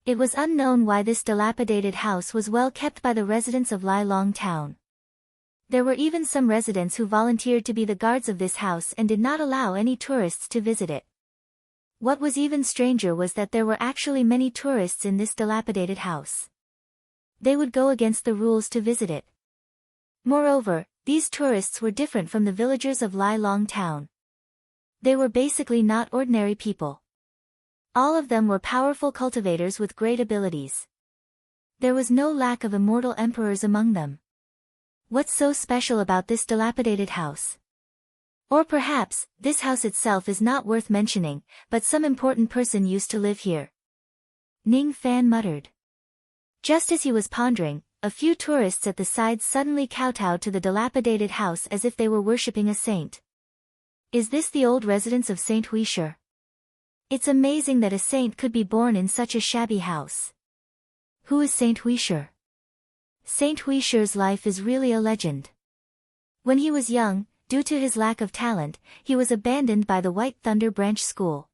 It was unknown why this dilapidated house was well kept by the residents of Lai Long Town. There were even some residents who volunteered to be the guards of this house and did not allow any tourists to visit it. What was even stranger was that there were actually many tourists in this dilapidated house. They would go against the rules to visit it. Moreover, these tourists were different from the villagers of Lai Long Town. They were basically not ordinary people. All of them were powerful cultivators with great abilities. There was no lack of immortal emperors among them. What's so special about this dilapidated house? Or perhaps, this house itself is not worth mentioning, but some important person used to live here. Ning Fan muttered. Just as he was pondering, a few tourists at the side suddenly kowtowed to the dilapidated house as if they were worshipping a saint. Is this the old residence of Saint Huishi? It's amazing that a saint could be born in such a shabby house. Who is Saint Huishi? Saint Huishi's life is really a legend. When he was young, due to his lack of talent, he was abandoned by the White Thunder Branch School.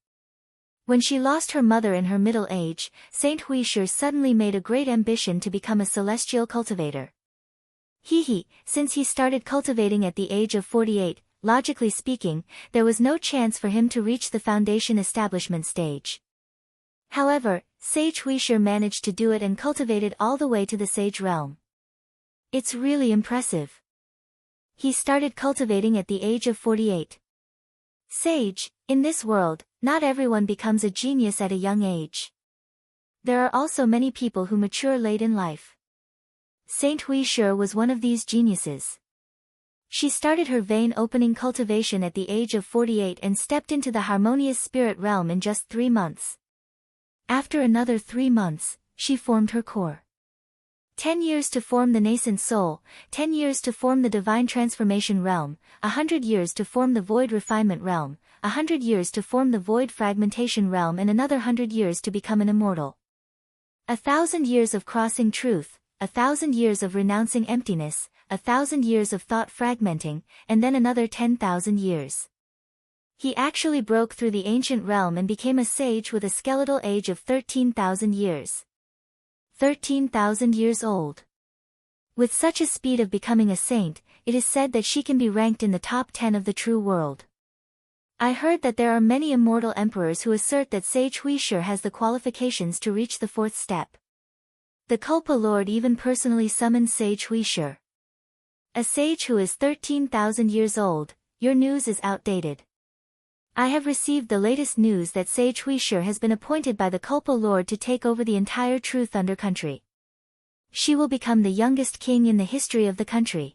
When she lost her mother in her middle age, Saint Huishi suddenly made a great ambition to become a celestial cultivator. Since he started cultivating at the age of 48, logically speaking, there was no chance for him to reach the foundation establishment stage. However, Sage Huishi managed to do it and cultivated all the way to the Sage realm. It's really impressive. He started cultivating at the age of 48. Sage, in this world, not everyone becomes a genius at a young age. There are also many people who mature late in life. Saint Huishi was one of these geniuses. She started her vein-opening cultivation at the age of 48 and stepped into the harmonious spirit realm in just 3 months. After another 3 months, she formed her core. 10 years to form the nascent soul, 10 years to form the divine transformation realm, 100 years to form the void refinement realm, 100 years to form the void fragmentation realm, and another 100 years to become an immortal. 1,000 years of crossing truth, 1,000 years of renouncing emptiness, 1,000 years of thought fragmenting, and then another 10,000 years. He actually broke through the ancient realm and became a sage with a skeletal age of 13,000 years. 13,000 years old. With such a speed of becoming a saint, it is said that she can be ranked in the top 10 of the true world. I heard that there are many immortal emperors who assert that Sage Huishur has the qualifications to reach the fourth step. The Culpa Lord even personally summoned Sage Huishur. A sage who is 13,000 years old, your news is outdated. I have received the latest news that Sage Huishur has been appointed by the Culpa Lord to take over the entire True Thunder country. She will become the youngest king in the history of the country.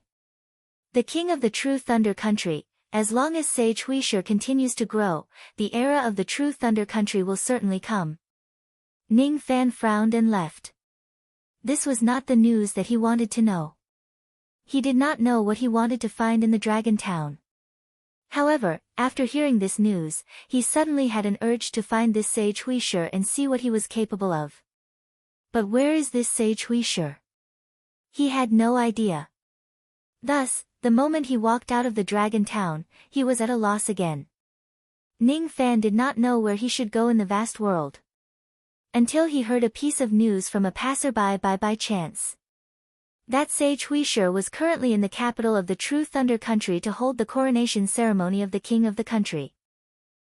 The king of the True Thunder country. As long as Sage Huishur continues to grow, the era of the True Thunder country will certainly come. Ning Fan frowned and left. This was not the news that he wanted to know. He did not know what he wanted to find in the Dragon Town. However, after hearing this news, he suddenly had an urge to find this Sage Huishur and see what he was capable of. But where is this Sage Huishur? He had no idea. Thus, the moment he walked out of the Dragon Town, he was at a loss again. Ning Fan did not know where he should go in the vast world. Until he heard a piece of news from a passerby by chance. That Sage Huishur was currently in the capital of the True Thunder country to hold the coronation ceremony of the king of the country.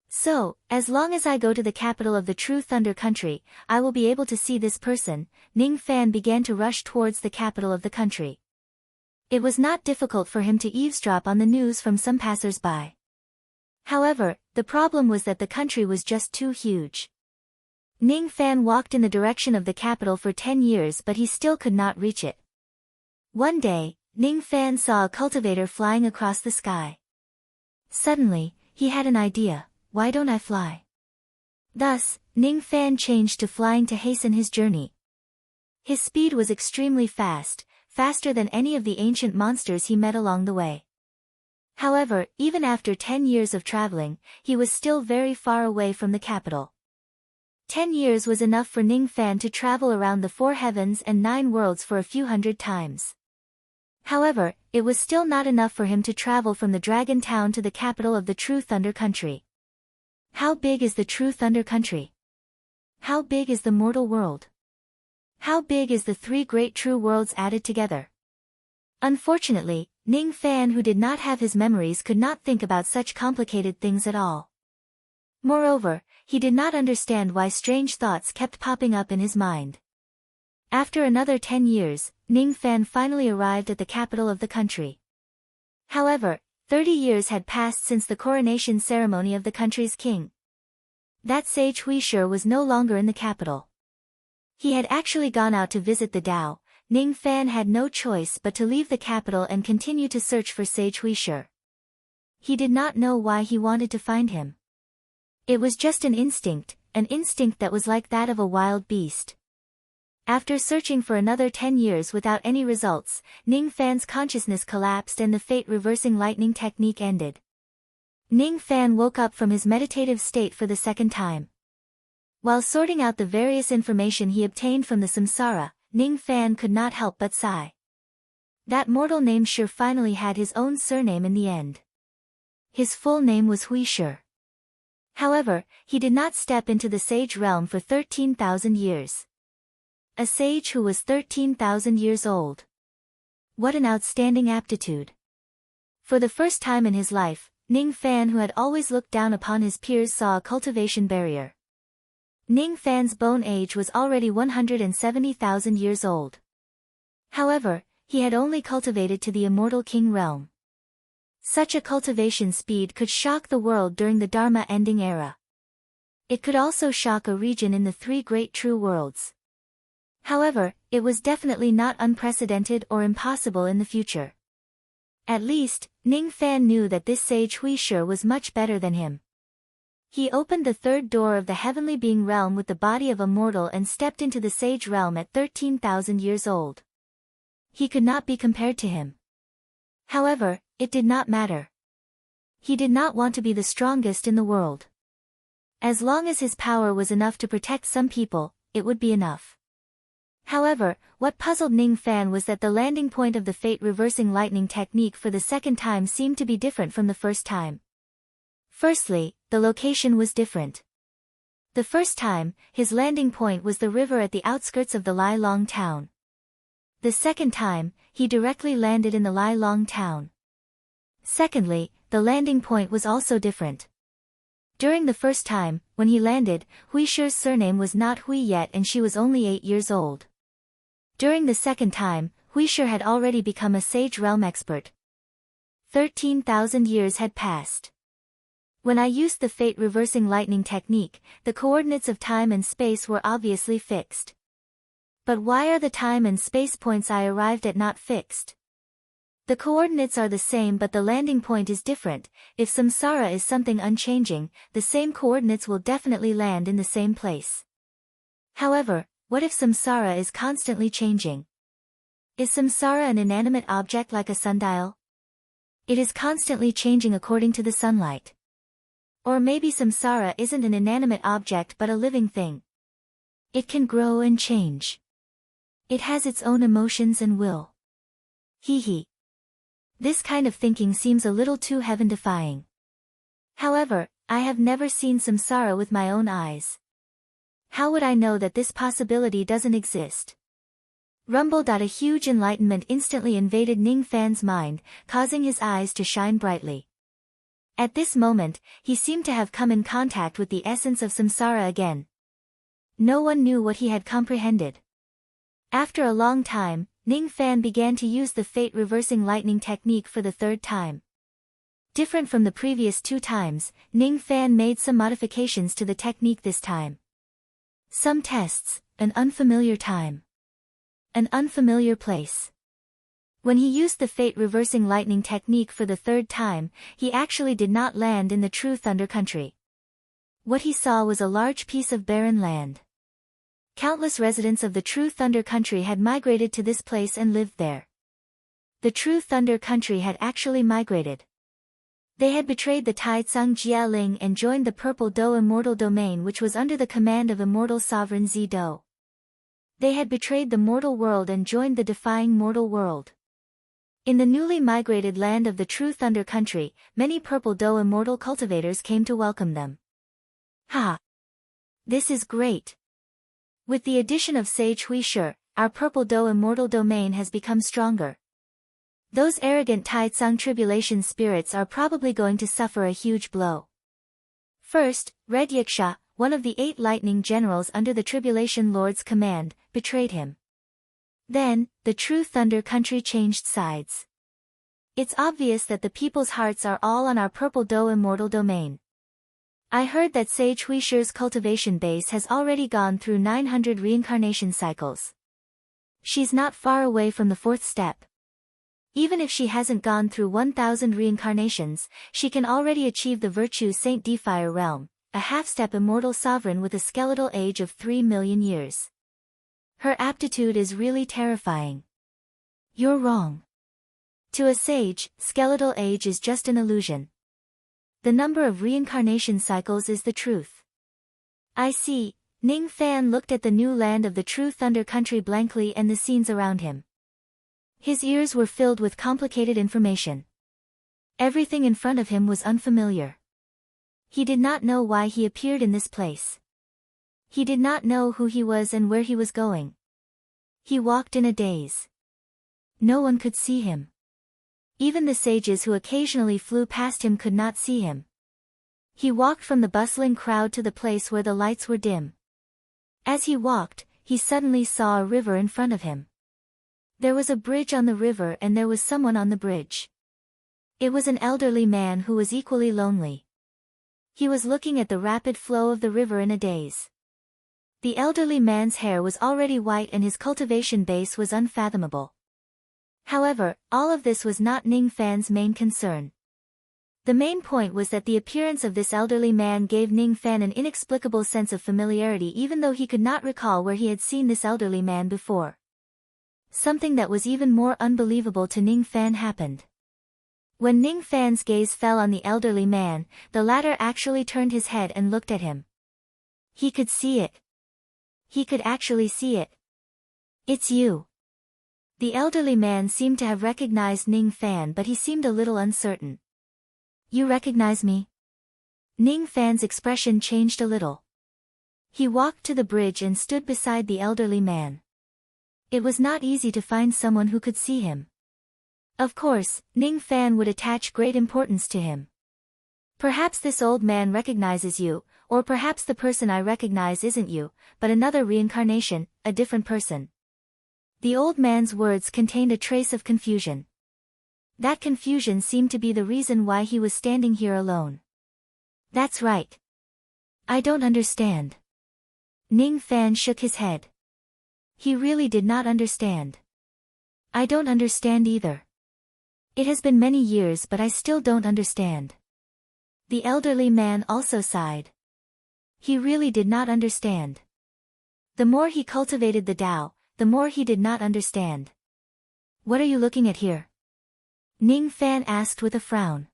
So, as long as I go to the capital of the True Thunder country, I will be able to see this person. Ning Fan began to rush towards the capital of the country. It was not difficult for him to eavesdrop on the news from some passers-by. However, the problem was that the country was just too huge. Ning Fan walked in the direction of the capital for 10 years but he still could not reach it. One day, Ning Fan saw a cultivator flying across the sky. Suddenly, he had an idea, why don't I fly? Thus, Ning Fan changed to flying to hasten his journey. His speed was extremely fast, faster than any of the ancient monsters he met along the way. However, even after 10 years of traveling, he was still very far away from the capital. 10 years was enough for Ning Fan to travel around the 4 heavens and 9 worlds for a few hundred times. However, it was still not enough for him to travel from the Dragon Town to the capital of the True Thunder country. How big is the True Thunder country? How big is the mortal world? How big is the 3 great true worlds added together? Unfortunately, Ning Fan, who did not have his memories, could not think about such complicated things at all. Moreover, he did not understand why strange thoughts kept popping up in his mind. After another 10 years, Ning Fan finally arrived at the capital of the country. However, 30 years had passed since the coronation ceremony of the country's king. That Sage Huishur was no longer in the capital. He had actually gone out to visit the Tao. Ning Fan had no choice but to leave the capital and continue to search for Sage Huishur. He did not know why he wanted to find him. It was just an instinct that was like that of a wild beast. After searching for another 10 years without any results, Ning Fan's consciousness collapsed and the fate-reversing lightning technique ended. Ning Fan woke up from his meditative state for the second time. While sorting out the various information he obtained from the samsara, Ning Fan could not help but sigh. That mortal named Shur finally had his own surname in the end. His full name was Huishur. However, he did not step into the sage realm for 13,000 years. A sage who was 13,000 years old. What an outstanding aptitude. For the first time in his life, Ning Fan, who had always looked down upon his peers, saw a cultivation barrier. Ning Fan's bone age was already 170,000 years old. However, he had only cultivated to the immortal king realm. Such a cultivation speed could shock the world during the Dharma ending era. It could also shock a region in the 3 great true worlds. However, it was definitely not unprecedented or impossible in the future. At least, Ning Fan knew that this Sage Huishur was much better than him. He opened the 3rd door of the heavenly being realm with the body of a mortal and stepped into the sage realm at 13,000 years old. He could not be compared to him. However, it did not matter. He did not want to be the strongest in the world. As long as his power was enough to protect some people, it would be enough. However, what puzzled Ning Fan was that the landing point of the fate-reversing lightning technique for the second time seemed to be different from the first time. Firstly, the location was different. The first time, his landing point was the river at the outskirts of the Lai Long town. The second time, he directly landed in the Lai Long town. Secondly, the landing point was also different. During the first time, when he landed, Hui Shi's surname was not Hui yet and she was only 8 years old. During the second time, Hui Shi had already become a sage realm expert. 13,000 years had passed. When I used the fate reversing lightning technique, the coordinates of time and space were obviously fixed. But why are the time and space points I arrived at not fixed? The coordinates are the same but the landing point is different. If samsara is something unchanging, the same coordinates will definitely land in the same place. However, what if samsara is constantly changing? Is samsara an inanimate object like a sundial? It is constantly changing according to the sunlight. Or maybe samsara isn't an inanimate object but a living thing. It can grow and change. It has its own emotions and will. Hee. This kind of thinking seems a little too heaven-defying. However, I have never seen samsara with my own eyes. How would I know that this possibility doesn't exist? Rumble. A huge enlightenment instantly invaded Ning Fan's mind, causing his eyes to shine brightly. At this moment, he seemed to have come in contact with the essence of samsara again. No one knew what he had comprehended. After a long time, Ning Fan began to use the fate-reversing lightning technique for the third time. Different from the previous 2 times, Ning Fan made some modifications to the technique this time. Some tests, an unfamiliar time. An unfamiliar place. When he used the fate-reversing lightning technique for the third time, he actually did not land in the true Thunder Country. What he saw was a large piece of barren land. Countless residents of the true Thunder Country had migrated to this place and lived there. The true Thunder Country had actually migrated. They had betrayed the Tai Tsung Jialing and joined the Purple Do immortal domain which was under the command of immortal sovereign Zi Do. They had betrayed the mortal world and joined the defying mortal world. In the newly migrated land of the true Thunder Country, many Purple Do immortal cultivators came to welcome them. Ha! This is great! With the addition of Sage Hui Shi, our Purple Do immortal domain has become stronger. Those arrogant Tai Tsung tribulation spirits are probably going to suffer a huge blow. First, Red Yiksha, one of the 8 lightning generals under the Tribulation Lord's command, betrayed him. Then, the true Thunder Country changed sides. It's obvious that the people's hearts are all on our Purple Do immortal domain. I heard that Sage Hui Shi's cultivation base has already gone through 900 reincarnation cycles. She's not far away from the 4th step. Even if she hasn't gone through 1,000 reincarnations, she can already achieve the virtue Saint Defier realm, a half-step immortal sovereign with a skeletal age of 3 million years. Her aptitude is really terrifying. You're wrong. To a sage, skeletal age is just an illusion. The number of reincarnation cycles is the truth. I see. Ning Fan looked at the new land of the true Thunder Country blankly and the scenes around him. His ears were filled with complicated information. Everything in front of him was unfamiliar. He did not know why he appeared in this place. He did not know who he was and where he was going. He walked in a daze. No one could see him. Even the sages who occasionally flew past him could not see him. He walked from the bustling crowd to the place where the lights were dim. As he walked, he suddenly saw a river in front of him. There was a bridge on the river and there was someone on the bridge. It was an elderly man who was equally lonely. He was looking at the rapid flow of the river in a daze. The elderly man's hair was already white and his cultivation base was unfathomable. However, all of this was not Ning Fan's main concern. The main point was that the appearance of this elderly man gave Ning Fan an inexplicable sense of familiarity even though he could not recall where he had seen this elderly man before. Something that was even more unbelievable to Ning Fan happened. When Ning Fan's gaze fell on the elderly man, the latter actually turned his head and looked at him. He could see it. He could actually see it. It's you. The elderly man seemed to have recognized Ning Fan but he seemed a little uncertain. You recognize me? Ning Fan's expression changed a little. He walked to the bridge and stood beside the elderly man. It was not easy to find someone who could see him. Of course, Ning Fan would attach great importance to him. Perhaps this old man recognizes you, or perhaps the person I recognize isn't you, but another reincarnation, a different person. The old man's words contained a trace of confusion. That confusion seemed to be the reason why he was standing here alone. That's right. I don't understand. Ning Fan shook his head. He really did not understand. I don't understand either. It has been many years but I still don't understand. The elderly man also sighed. He really did not understand. The more he cultivated the Tao, the more he did not understand. What are you looking at here? Ning Fan asked with a frown.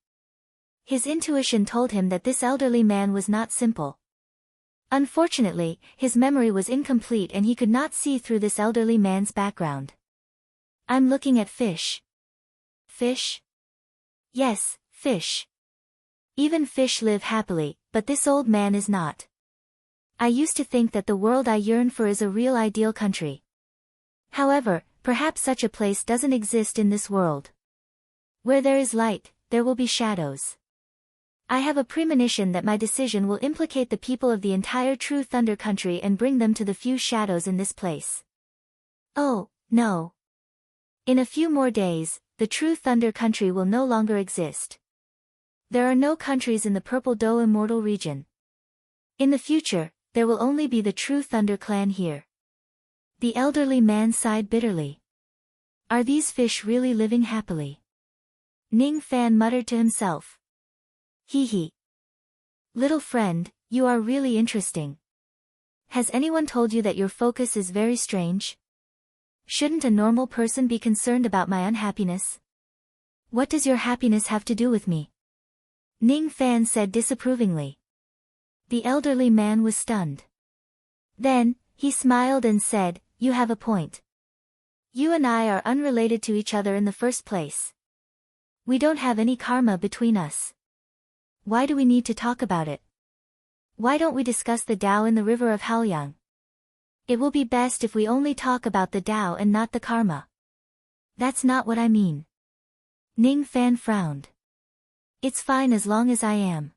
His intuition told him that this elderly man was not simple. Unfortunately, his memory was incomplete and he could not see through this elderly man's background. I'm looking at fish. Fish? Yes, fish. Even fish live happily, but this old man is not. I used to think that the world I yearn for is a real ideal country. However, perhaps such a place doesn't exist in this world. Where there is light, there will be shadows. I have a premonition that my decision will implicate the people of the entire True Thunder country and bring them to the few shadows in this place. Oh, no. In a few more days, the True Thunder country will no longer exist. There are no countries in the Purple Do Immortal region. In the future, there will only be the True Thunder clan here. The elderly man sighed bitterly. Are these fish really living happily? Ning Fan muttered to himself. Hee hee. Little friend, you are really interesting. Has anyone told you that your focus is very strange? Shouldn't a normal person be concerned about my unhappiness? What does your happiness have to do with me? Ning Fan said disapprovingly. The elderly man was stunned. Then, he smiled and said, you have a point. You and I are unrelated to each other in the first place. We don't have any karma between us. Why do we need to talk about it? Why don't we discuss the Tao in the river of Haoyang? It will be best if we only talk about the Tao and not the karma. That's not what I mean. Ning Fan frowned. It's fine as long as I am.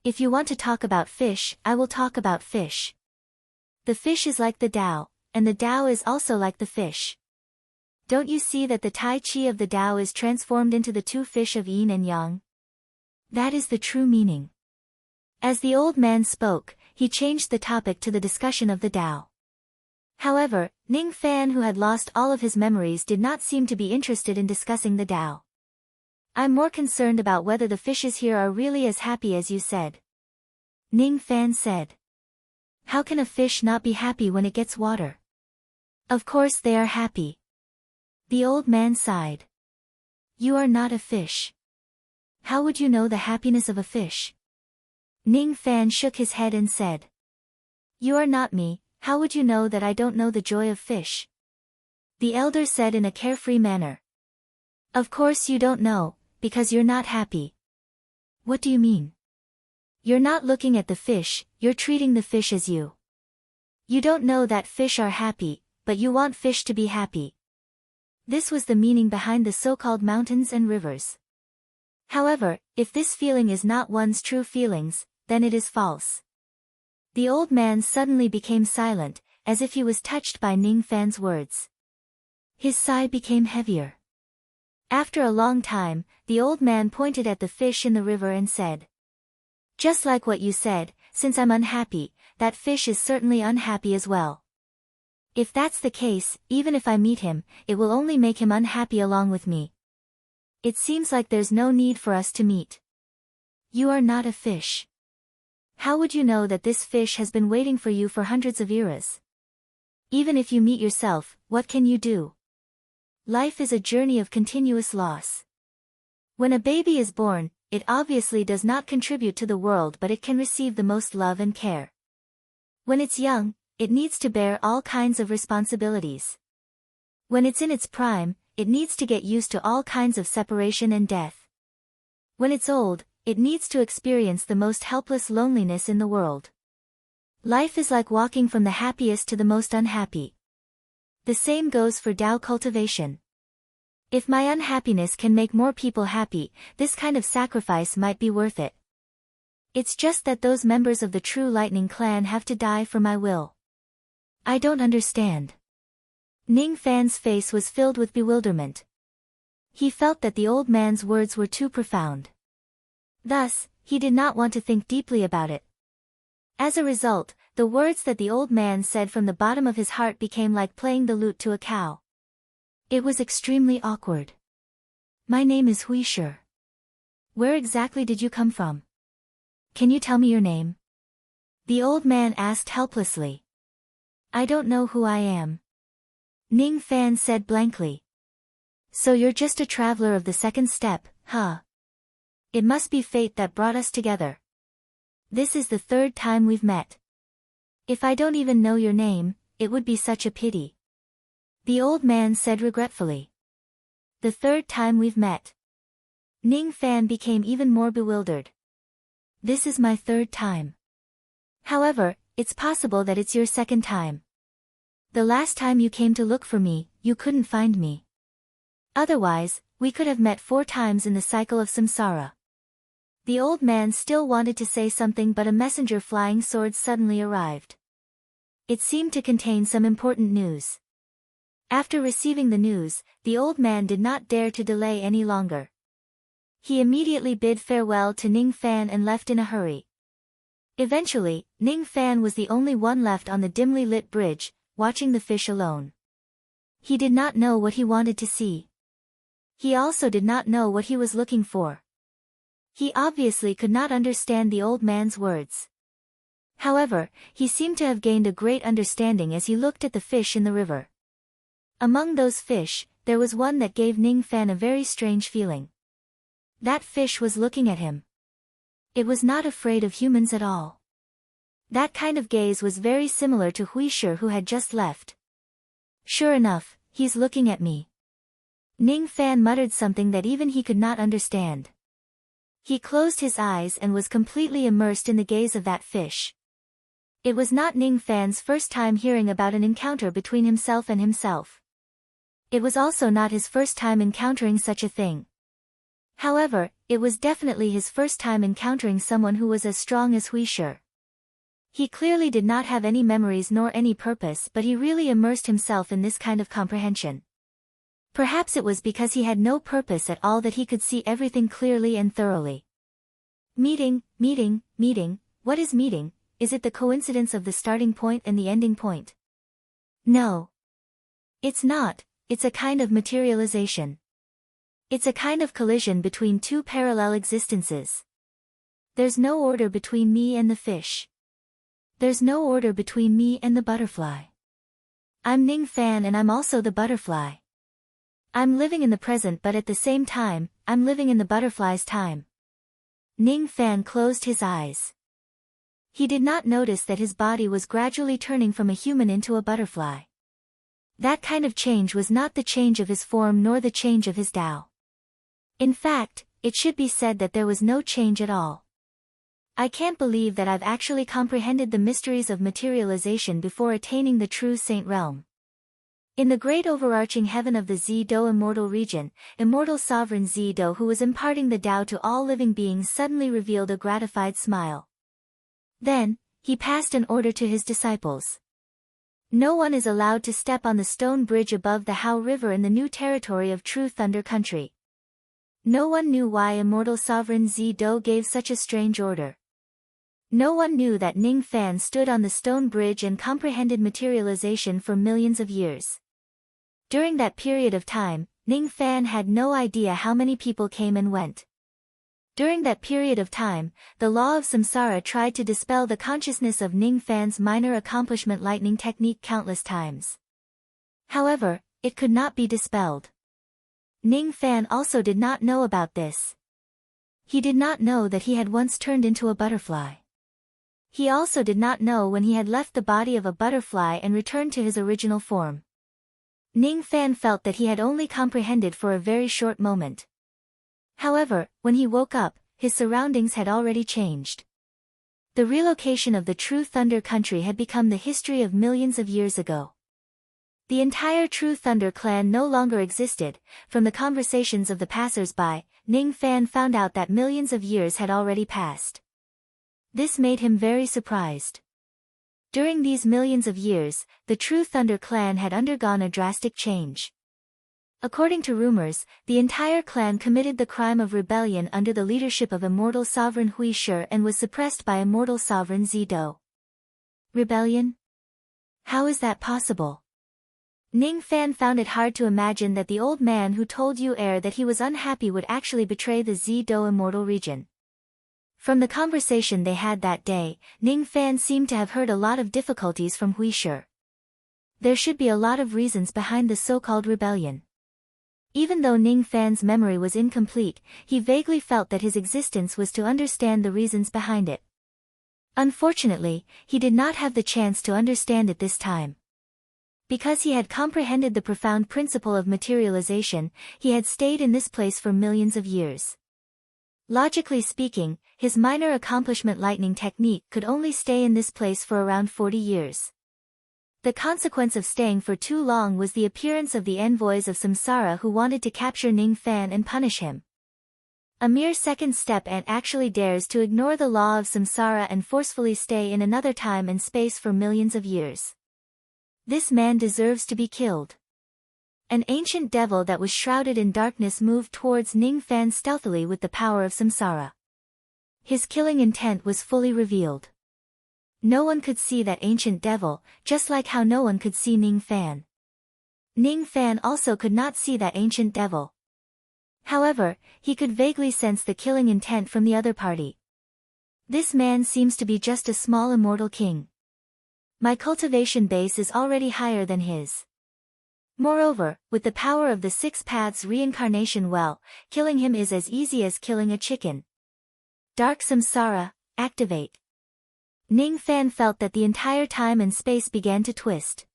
If you want to talk about fish, I will talk about fish. The fish is like the Tao, and the Tao is also like the fish. Don't you see that the Tai Chi of the Tao is transformed into the two fish of yin and yang? That is the true meaning. As the old man spoke, he changed the topic to the discussion of the Tao. However, Ning Fan, who had lost all of his memories, did not seem to be interested in discussing the Tao. I'm more concerned about whether the fishes here are really as happy as you said. Ning Fan said. How can a fish not be happy when it gets water? Of course they are happy. The old man sighed. You are not a fish. How would you know the happiness of a fish? Ning Fan shook his head and said. You are not me, how would you know that I don't know the joy of fish? The elder said in a carefree manner. Of course you don't know, because you're not happy. What do you mean? You're not looking at the fish, you're treating the fish as you. You don't know that fish are happy, but you want fish to be happy. This was the meaning behind the so-called mountains and rivers. However, if this feeling is not one's true feelings, then it is false. The old man suddenly became silent, as if he was touched by Ning Fan's words. His sigh became heavier. After a long time, the old man pointed at the fish in the river and said. Just like what you said, since I'm unhappy, that fish is certainly unhappy as well. If that's the case, even if I meet him, it will only make him unhappy along with me. It seems like there's no need for us to meet. You are not a fish. How would you know that this fish has been waiting for you for hundreds of eras? Even if you meet yourself, what can you do? Life is a journey of continuous loss. When a baby is born, it obviously does not contribute to the world, but it can receive the most love and care. When it's young, it needs to bear all kinds of responsibilities. When it's in its prime, it needs to get used to all kinds of separation and death. When it's old, it needs to experience the most helpless loneliness in the world. Life is like walking from the happiest to the most unhappy. The same goes for Tao cultivation. If my unhappiness can make more people happy, this kind of sacrifice might be worth it. It's just that those members of the true lightning clan have to die for my will. I don't understand. Ning Fan's face was filled with bewilderment. He felt that the old man's words were too profound. Thus, he did not want to think deeply about it. As a result, the words that the old man said from the bottom of his heart became like playing the lute to a cow. It was extremely awkward. My name is Hui Shi. Where exactly did you come from? Can you tell me your name? The old man asked helplessly. I don't know who I am. Ning Fan said blankly. So you're just a traveler of the second step, huh? It must be fate that brought us together. This is the third time we've met. If I don't even know your name, it would be such a pity. The old man said regretfully. The third time we've met. Ning Fan became even more bewildered. This is my third time. However, it's possible that it's your second time. The last time you came to look for me, you couldn't find me. Otherwise, we could have met 4 times in the cycle of samsara. The old man still wanted to say something, but a messenger flying swords suddenly arrived. It seemed to contain some important news. After receiving the news, the old man did not dare to delay any longer. He immediately bid farewell to Ning Fan and left in a hurry. Eventually, Ning Fan was the only one left on the dimly lit bridge, watching the fish alone. He did not know what he wanted to see. He also did not know what he was looking for. He obviously could not understand the old man's words. However, he seemed to have gained a great understanding as he looked at the fish in the river. Among those fish, there was one that gave Ning Fan a very strange feeling. That fish was looking at him. It was not afraid of humans at all. That kind of gaze was very similar to Hui Shi, who had just left. Sure enough, he's looking at me. Ning Fan muttered something that even he could not understand. He closed his eyes and was completely immersed in the gaze of that fish. It was not Ning Fan's first time hearing about an encounter between himself and himself. It was also not his first time encountering such a thing. However, it was definitely his first time encountering someone who was as strong as Hui Shi. He clearly did not have any memories nor any purpose, but he really immersed himself in this kind of comprehension. Perhaps it was because he had no purpose at all that he could see everything clearly and thoroughly. Meeting, what is meeting? Is it the coincidence of the starting point and the ending point? No. It's not, it's a kind of materialization. It's a kind of collision between 2 parallel existences. There's no order between me and the fish. There's no order between me and the butterfly. I'm Ning Fan and I'm also the butterfly. I'm living in the present, but at the same time, I'm living in the butterfly's time. Ning Fan closed his eyes. He did not notice that his body was gradually turning from a human into a butterfly. That kind of change was not the change of his form nor the change of his Tao. In fact, it should be said that there was no change at all. I can't believe that I've actually comprehended the mysteries of materialization before attaining the true saint realm. In the great overarching heaven of the Zi-Do immortal region, immortal sovereign Zi-Do, who was imparting the Tao to all living beings, suddenly revealed a gratified smile. Then, he passed an order to his disciples. No one is allowed to step on the stone bridge above the Hao River in the new territory of True Thunder Country. No one knew why immortal sovereign Zi-Do gave such a strange order. No one knew that Ning Fan stood on the stone bridge and comprehended materialization for millions of years. During that period of time, Ning Fan had no idea how many people came and went. During that period of time, the law of samsara tried to dispel the consciousness of Ning Fan's minor accomplishment lightning technique countless times. However, it could not be dispelled. Ning Fan also did not know about this. He did not know that he had once turned into a butterfly. He also did not know when he had left the body of a butterfly and returned to his original form. Ning Fan felt that he had only comprehended for a very short moment. However, when he woke up, his surroundings had already changed. The relocation of the True Thunder Country had become the history of millions of years ago. The entire True Thunder clan no longer existed. From the conversations of the passers-by, Ning Fan found out that millions of years had already passed. This made him very surprised. During these millions of years, the True Thunder clan had undergone a drastic change. According to rumors, the entire clan committed the crime of rebellion under the leadership of immortal sovereign Hui Shi and was suppressed by immortal sovereign Zido. Rebellion? How is that possible? Ning Fan found it hard to imagine that the old man who told Yu Er that he was unhappy would actually betray the Zido immortal region. From the conversation they had that day, Ning Fan seemed to have heard a lot of difficulties from Hui Shi. There should be a lot of reasons behind the so-called rebellion. Even though Ning Fan's memory was incomplete, he vaguely felt that his existence was to understand the reasons behind it. Unfortunately, he did not have the chance to understand it this time. Because he had comprehended the profound principle of materialization, he had stayed in this place for millions of years. Logically speaking, his minor accomplishment lightning technique could only stay in this place for around 40 years. The consequence of staying for too long was the appearance of the envoys of Samsara who wanted to capture Ning Fan and punish him. A mere second step and actually dares to ignore the law of Samsara and forcefully stay in another time and space for millions of years. This man deserves to be killed. An ancient devil that was shrouded in darkness moved towards Ning Fan stealthily with the power of Samsara. His killing intent was fully revealed. No one could see that ancient devil, just like how no one could see Ning Fan. Ning Fan also could not see that ancient devil. However, he could vaguely sense the killing intent from the other party. This man seems to be just a small immortal king. My cultivation base is already higher than his. Moreover, with the power of the Six Paths reincarnation well, killing him is as easy as killing a chicken. Dark Samsara, activate. Ning Fan felt that the entire time and space began to twist.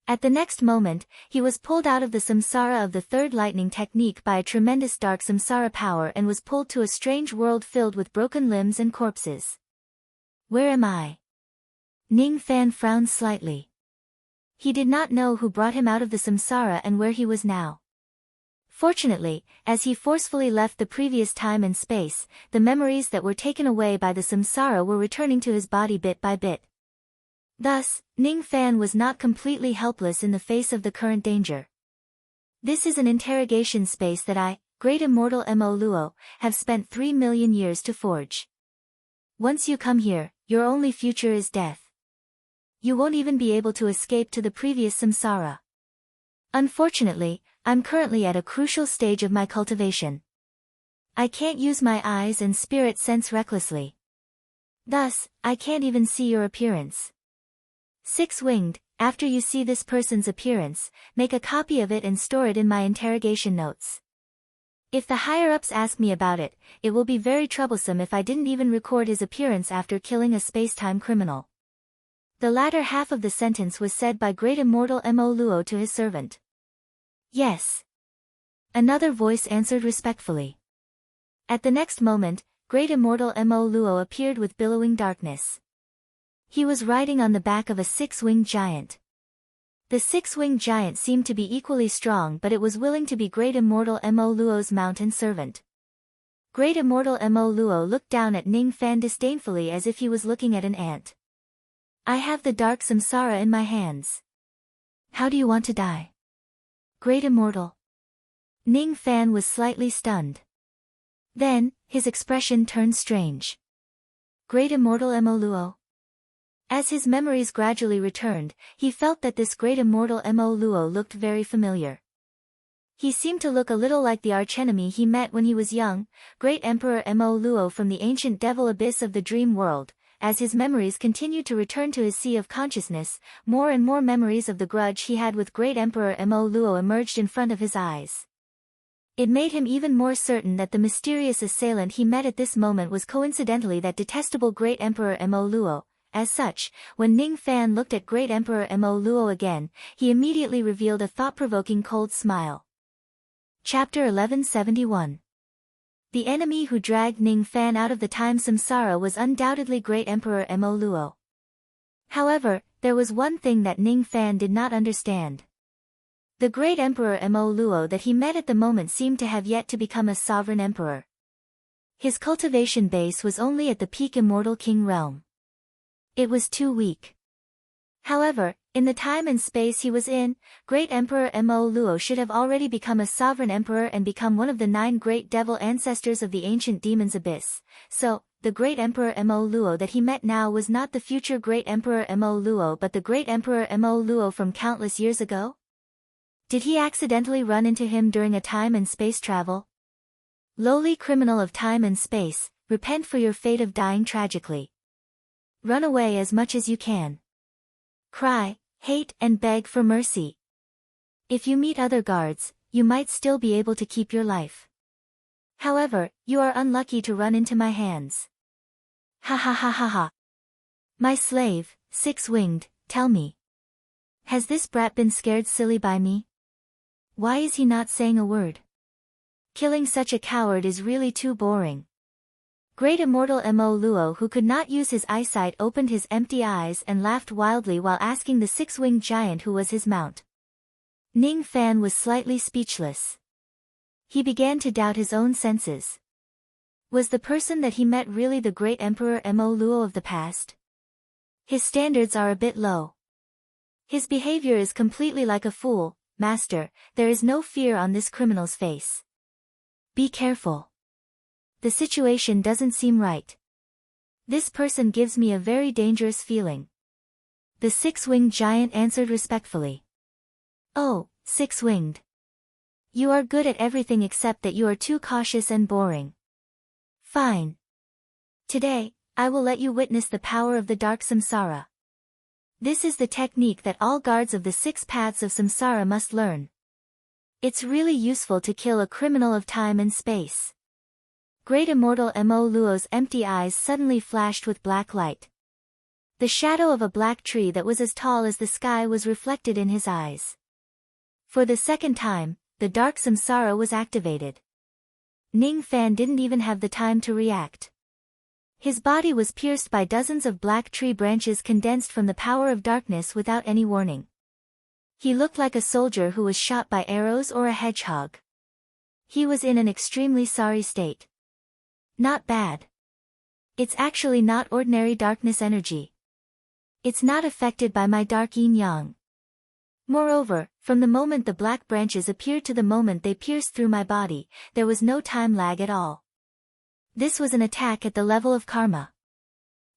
At the next moment, he was pulled out of the samsara of the third lightning technique by a tremendous dark samsara power and was pulled to a strange world filled with broken limbs and corpses. Where am I? Ning Fan frowned slightly. He did not know who brought him out of the samsara and where he was now. Fortunately, as he forcefully left the previous time and space, the memories that were taken away by the samsara were returning to his body bit by bit. Thus, Ning Fan was not completely helpless in the face of the current danger. This is an interrogation space that I, Great Immortal Mo Luo, have spent 3 million years to forge. Once you come here, your only future is death. You won't even be able to escape to the previous samsara. Unfortunately, I'm currently at a crucial stage of my cultivation. I can't use my eyes and spirit sense recklessly. Thus, I can't even see your appearance. Six-winged, after you see this person's appearance, make a copy of it and store it in my interrogation notes. If the higher-ups ask me about it, it will be very troublesome if I didn't even record his appearance after killing a space-time criminal. The latter half of the sentence was said by Great Immortal Mo Luo to his servant. Yes. Another voice answered respectfully. At the next moment, Great Immortal Mo Luo appeared with billowing darkness. He was riding on the back of a six-winged giant. The six-winged giant seemed to be equally strong, but it was willing to be Great Immortal Mo Luo's mount and servant. Great Immortal Mo Luo looked down at Ning Fan disdainfully as if he was looking at an ant. I have the dark samsara in my hands. How do you want to die? Great Immortal. Ning Fan was slightly stunned. Then, his expression turned strange. Great Immortal Mo Luo. As his memories gradually returned, he felt that this Great Immortal Mo Luo looked very familiar. He seemed to look a little like the archenemy he met when he was young, Great Emperor Mo Luo from the ancient devil abyss of the dream world. As his memories continued to return to his sea of consciousness, more and more memories of the grudge he had with Great Emperor Mo Luo emerged in front of his eyes. It made him even more certain that the mysterious assailant he met at this moment was coincidentally that detestable Great Emperor Mo Luo. As such, when Ning Fan looked at Great Emperor Mo Luo again, he immediately revealed a thought-provoking cold smile. Chapter 1171. The enemy who dragged Ning Fan out of the time samsara was undoubtedly Great Emperor Mo Luo. However, there was one thing that Ning Fan did not understand. The great Emperor Mo Luo that he met at the moment seemed to have yet to become a sovereign emperor. His cultivation base was only at the peak Immortal King realm. It was too weak. However, in the time and space he was in, Great Emperor Mo Luo should have already become a sovereign emperor and become one of the 9 great devil ancestors of the ancient demon's abyss. So, the Great Emperor Mo Luo that he met now was not the future Great Emperor Mo Luo but the Great Emperor Mo Luo from countless years ago? Did he accidentally run into him during a time and space travel? Lowly criminal of time and space, repent for your fate of dying tragically. Run away as much as you can. Cry, hate and beg for mercy. If you meet other guards, you might still be able to keep your life. However, you are unlucky to run into my hands. Ha ha ha ha ha. My slave, 6-winged, tell me. Has this brat been scared silly by me? Why is he not saying a word? Killing such a coward is really too boring. Great Immortal Mo Luo, who could not use his eyesight, opened his empty eyes and laughed wildly while asking the 6-winged giant who was his mount. Ning Fan was slightly speechless. He began to doubt his own senses. Was the person that he met really the great Emperor Mo Luo of the past? His standards are a bit low. His behavior is completely like a fool. Master, there is no fear on this criminal's face. Be careful. The situation doesn't seem right. This person gives me a very dangerous feeling. The 6-winged giant answered respectfully. Oh, 6-winged. You are good at everything except that you are too cautious and boring. Fine. Today, I will let you witness the power of the dark samsara. This is the technique that all guards of the 6 paths of samsara must learn. It's really useful to kill a criminal of time and space. Great Immortal Mo Luo's empty eyes suddenly flashed with black light. The shadow of a black tree that was as tall as the sky was reflected in his eyes. For the second time, the dark samsara was activated. Ning Fan didn't even have the time to react. His body was pierced by dozens of black tree branches condensed from the power of darkness without any warning. He looked like a soldier who was shot by arrows or a hedgehog. He was in an extremely sorry state. Not bad. It's actually not ordinary darkness energy. It's not affected by my dark yin-yang. Moreover, from the moment the black branches appeared to the moment they pierced through my body, there was no time lag at all. This was an attack at the level of karma.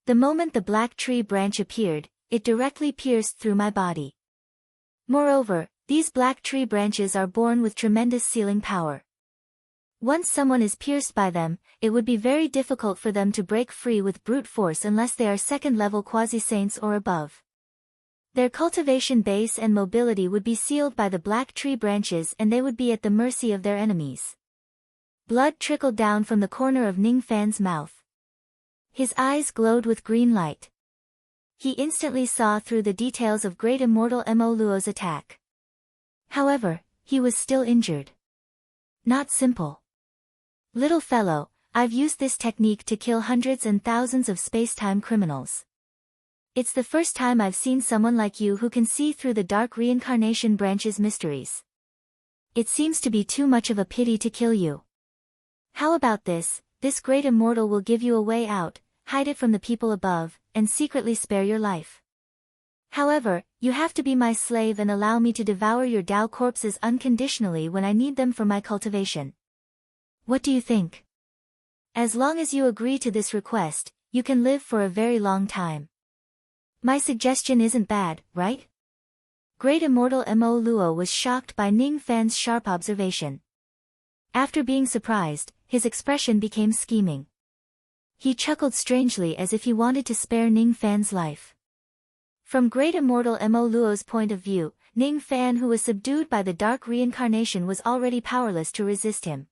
The moment the black tree branch appeared, it directly pierced through my body. Moreover, these black tree branches are born with tremendous sealing power. Once someone is pierced by them, it would be very difficult for them to break free with brute force unless they are second-level quasi-saints or above. Their cultivation base and mobility would be sealed by the black tree branches and they would be at the mercy of their enemies. Blood trickled down from the corner of Ning Fan's mouth. His eyes glowed with green light. He instantly saw through the details of Great Immortal Mo Luo's attack. However, he was still injured. Not simple. Little fellow, I've used this technique to kill hundreds and thousands of space-time criminals. It's the first time I've seen someone like you who can see through the dark reincarnation branch's mysteries. It seems to be too much of a pity to kill you. How about this great immortal will give you a way out, hide it from the people above, and secretly spare your life. However, you have to be my slave and allow me to devour your Tao corpses unconditionally when I need them for my cultivation. What do you think? As long as you agree to this request, you can live for a very long time. My suggestion isn't bad, right? Great Immortal Mo Luo was shocked by Ning Fan's sharp observation. After being surprised, his expression became scheming. He chuckled strangely as if he wanted to spare Ning Fan's life. From Great Immortal Mo Luo's point of view, Ning Fan, who was subdued by the dark reincarnation, was already powerless to resist him.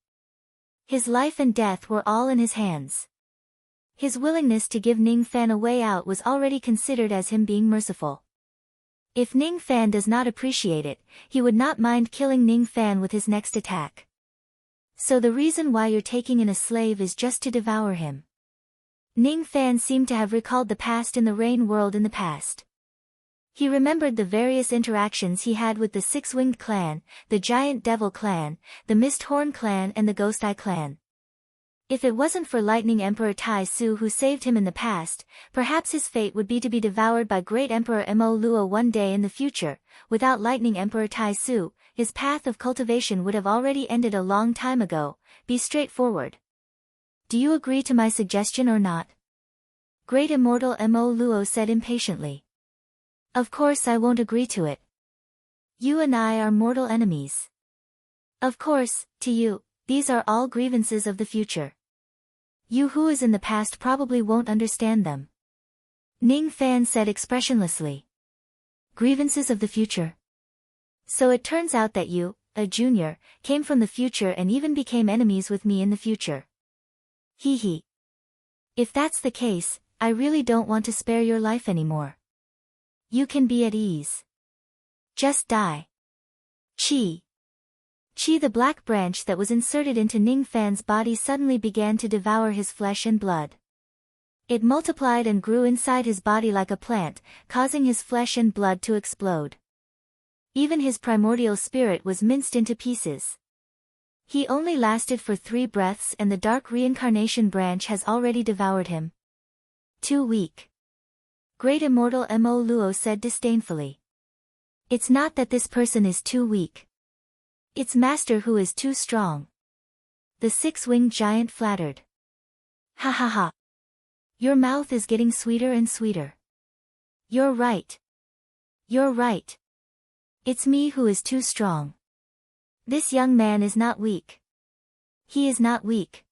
His life and death were all in his hands. His willingness to give Ning Fan a way out was already considered as him being merciful. If Ning Fan does not appreciate it, he would not mind killing Ning Fan with his next attack. So the reason why you're taking in a slave is just to devour him. Ning Fan seemed to have recalled the past in the rain world in the past. He remembered the various interactions he had with the Six-Winged Clan, the Giant Devil Clan, the Mist-Horn Clan and the Ghost Eye Clan. If it wasn't for Lightning Emperor Tai Su who saved him in the past, perhaps his fate would be to be devoured by Great Emperor Mo Luo one day in the future. Without Lightning Emperor Tai Su, his path of cultivation would have already ended a long time ago. Be straightforward. Do you agree to my suggestion or not? Great Immortal Mo Luo said impatiently. Of course I won't agree to it. You and I are mortal enemies. Of course, to you, these are all grievances of the future. You who is in the past probably won't understand them. Ning Fan said expressionlessly. Grievances of the future. So it turns out that you, a junior, came from the future and even became enemies with me in the future. Hee hee. If that's the case, I really don't want to spare your life anymore. You can be at ease. Just die. Chi. Chi, the black branch that was inserted into Ning Fan's body, suddenly began to devour his flesh and blood. It multiplied and grew inside his body like a plant, causing his flesh and blood to explode. Even his primordial spirit was minced into pieces. He only lasted for 3 breaths and the dark reincarnation branch has already devoured him. Too weak. Great Immortal Mo Luo said disdainfully. It's not that this person is too weak. It's Master who is too strong. The Six-Winged Giant flattered. Ha ha ha. Your mouth is getting sweeter and sweeter. You're right. You're right. It's me who is too strong. This young man is not weak. He is not weak.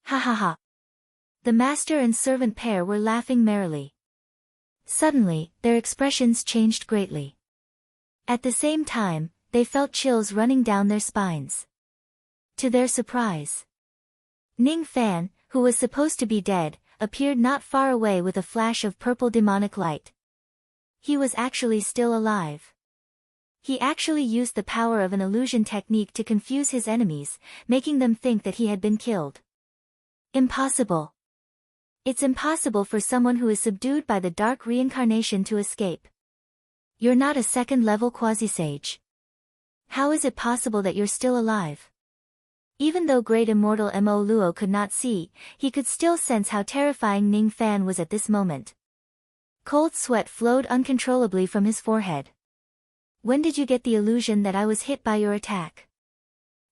Ha ha ha. The master and servant pair were laughing merrily. Suddenly, their expressions changed greatly. At the same time, they felt chills running down their spines. To their surprise, Ning Fan, who was supposed to be dead, appeared not far away with a flash of purple demonic light. He was actually still alive. He actually used the power of an illusion technique to confuse his enemies, making them think that he had been killed. Impossible. It's impossible for someone who is subdued by the dark reincarnation to escape. You're not a second-level quasi-sage. How is it possible that you're still alive? Even though Great Immortal Mo Luo could not see, he could still sense how terrifying Ning Fan was at this moment. Cold sweat flowed uncontrollably from his forehead. When did you get the illusion that I was hit by your attack?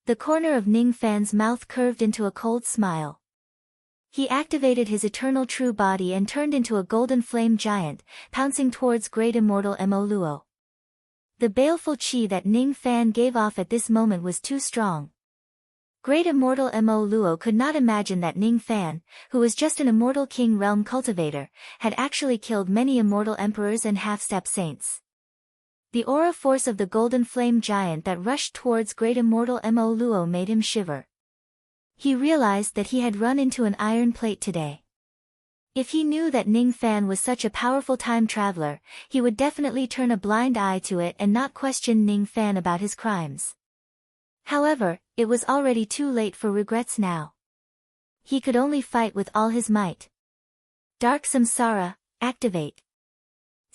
The corner of Ning Fan's mouth curved into a cold smile. He activated his eternal true body and turned into a golden flame giant, pouncing towards Great Immortal Mo Luo. The baleful chi that Ning Fan gave off at this moment was too strong. Great Immortal Mo Luo could not imagine that Ning Fan, who was just an immortal king realm cultivator, had actually killed many immortal emperors and half-step saints. The aura force of the golden flame giant that rushed towards Great Immortal Mo Luo made him shiver. He realized that he had run into an iron plate today. If he knew that Ning Fan was such a powerful time traveler, he would definitely turn a blind eye to it and not question Ning Fan about his crimes. However, it was already too late for regrets now. He could only fight with all his might. Dark Samsara, activate.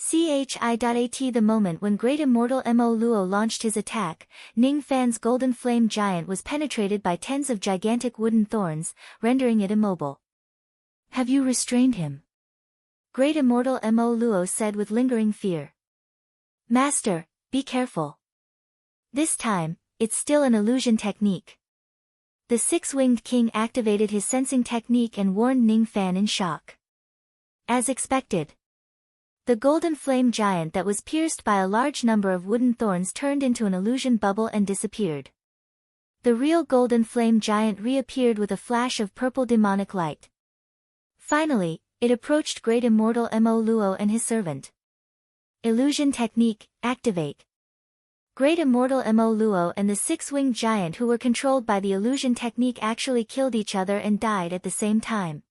CHI.AT. The moment when Great Immortal Mo Luo launched his attack, Ning Fan's golden flame giant was penetrated by tens of gigantic wooden thorns, rendering it immobile. Have you restrained him? Great Immortal Mo Luo said with lingering fear. Master, be careful. This time, it's still an illusion technique. The Six-Winged King activated his sensing technique and warned Ning Fan in shock. As expected, the golden flame giant that was pierced by a large number of wooden thorns turned into an illusion bubble and disappeared. The real golden flame giant reappeared with a flash of purple demonic light. Finally, it approached Great Immortal Mo Luo and his servant. Illusion technique, activate. Great Immortal Mo Luo and the Six-Winged Giant who were controlled by the illusion technique actually killed each other and died at the same time.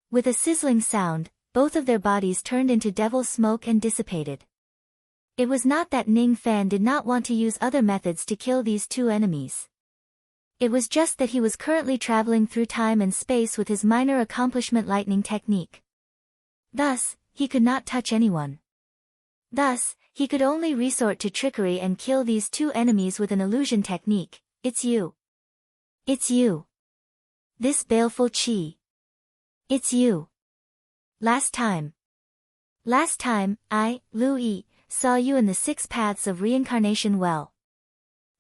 With a sizzling sound, both of their bodies turned into devil smoke and dissipated. It was not that Ning Fan did not want to use other methods to kill these two enemies. It was just that he was currently traveling through time and space with his minor accomplishment lightning technique. Thus, he could not touch anyone. Thus, he could only resort to trickery and kill these two enemies with an illusion technique. It's you. It's you. This baleful chi. It's you. Last time, I, Lu Yi, saw you in the 6 paths of reincarnation well.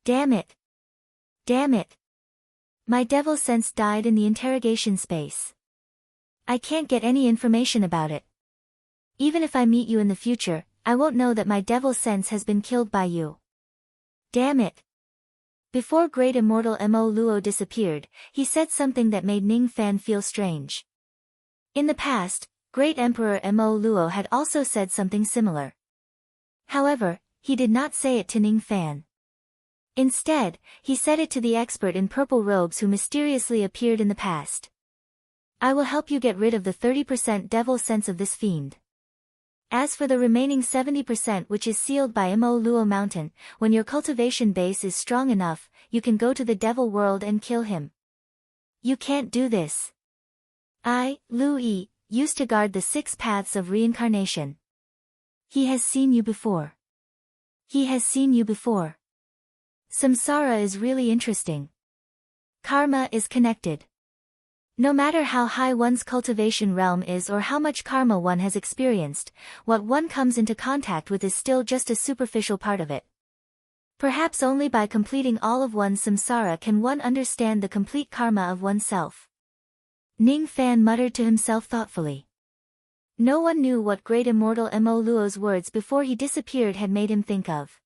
Damn it. Damn it. My devil sense died in the interrogation space. I can't get any information about it. Even if I meet you in the future, I won't know that my devil sense has been killed by you. Damn it. Before Great Immortal Mo Luo disappeared, he said something that made Ning Fan feel strange. In the past, Great Emperor Mo Luo had also said something similar. However, he did not say it to Ning Fan. Instead, he said it to the expert in purple robes who mysteriously appeared in the past. I will help you get rid of the 30% devil sense of this fiend. As for the remaining 70% which is sealed by Mo Luo Mountain, when your cultivation base is strong enough, you can go to the devil world and kill him. You can't do this. I, Lu Yi, used to guard the 6 paths of reincarnation. He has seen you before. He has seen you before. Samsara is really interesting. Karma is connected. No matter how high one's cultivation realm is or how much karma one has experienced, what one comes into contact with is still just a superficial part of it. Perhaps only by completing all of one's samsara can one understand the complete karma of oneself. Ning Fan muttered to himself thoughtfully. No one knew what Great Immortal Mo Luo's words before he disappeared had made him think of.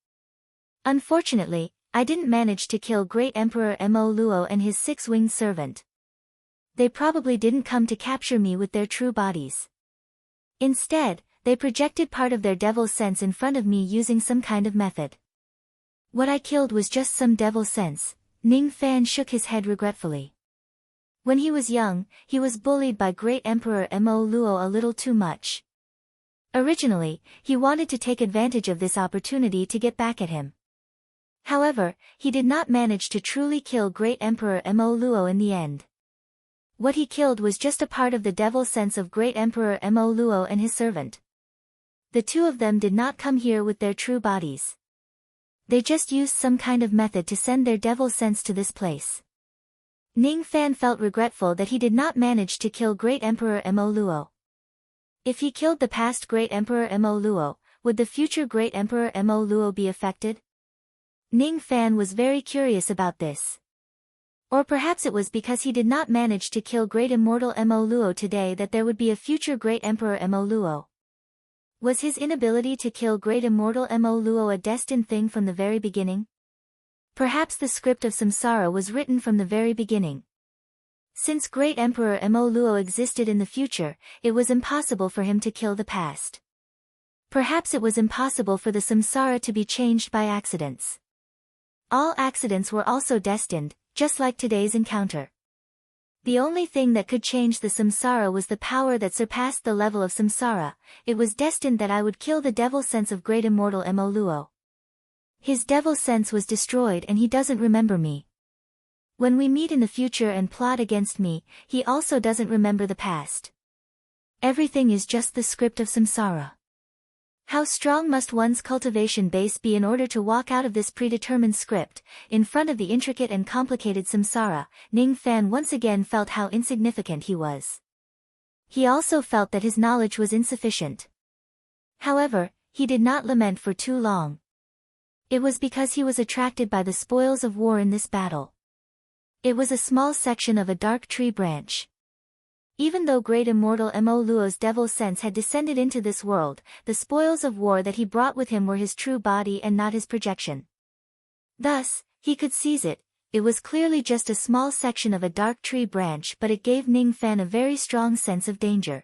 Unfortunately, I didn't manage to kill Great Emperor Mo Luo and his 6-winged servant. They probably didn't come to capture me with their true bodies. Instead, they projected part of their devil sense in front of me using some kind of method. What I killed was just some devil sense. Ning Fan shook his head regretfully. When he was young, he was bullied by Great Emperor Mo Luo a little too much. Originally, he wanted to take advantage of this opportunity to get back at him. However, he did not manage to truly kill Great Emperor Mo Luo in the end. What he killed was just a part of the devil sense of Great Emperor Mo Luo and his servant. The two of them did not come here with their true bodies. They just used some kind of method to send their devil sense to this place. Ning Fan felt regretful that he did not manage to kill Great Emperor Mo Luo. If he killed the past Great Emperor Mo Luo, would the future Great Emperor Mo Luo be affected? Ning Fan was very curious about this. Or perhaps it was because he did not manage to kill Great Immortal Mo Luo today that there would be a future Great Emperor Mo Luo. Was his inability to kill Great Immortal Mo Luo a destined thing from the very beginning? Perhaps the script of Samsara was written from the very beginning. Since Great Emperor Mo Luo existed in the future, it was impossible for him to kill the past. Perhaps it was impossible for the Samsara to be changed by accidents. All accidents were also destined, just like today's encounter. The only thing that could change the Samsara was the power that surpassed the level of Samsara. It was destined that I would kill the devil sense of Great Immortal Mo Luo. His devil sense was destroyed and he doesn't remember me. When we meet in the future and plot against me, he also doesn't remember the past. Everything is just the script of Samsara. How strong must one's cultivation base be in order to walk out of this predetermined script, in front of the intricate and complicated Samsara? Ning Fan once again felt how insignificant he was. He also felt that his knowledge was insufficient. However, he did not lament for too long. It was because he was attracted by the spoils of war in this battle. It was a small section of a dark tree branch. Even though Great Immortal Mo Luo's devil sense had descended into this world, the spoils of war that he brought with him were his true body and not his projection. Thus, he could seize it. It was clearly just a small section of a dark tree branch, but it gave Ning Fan a very strong sense of danger.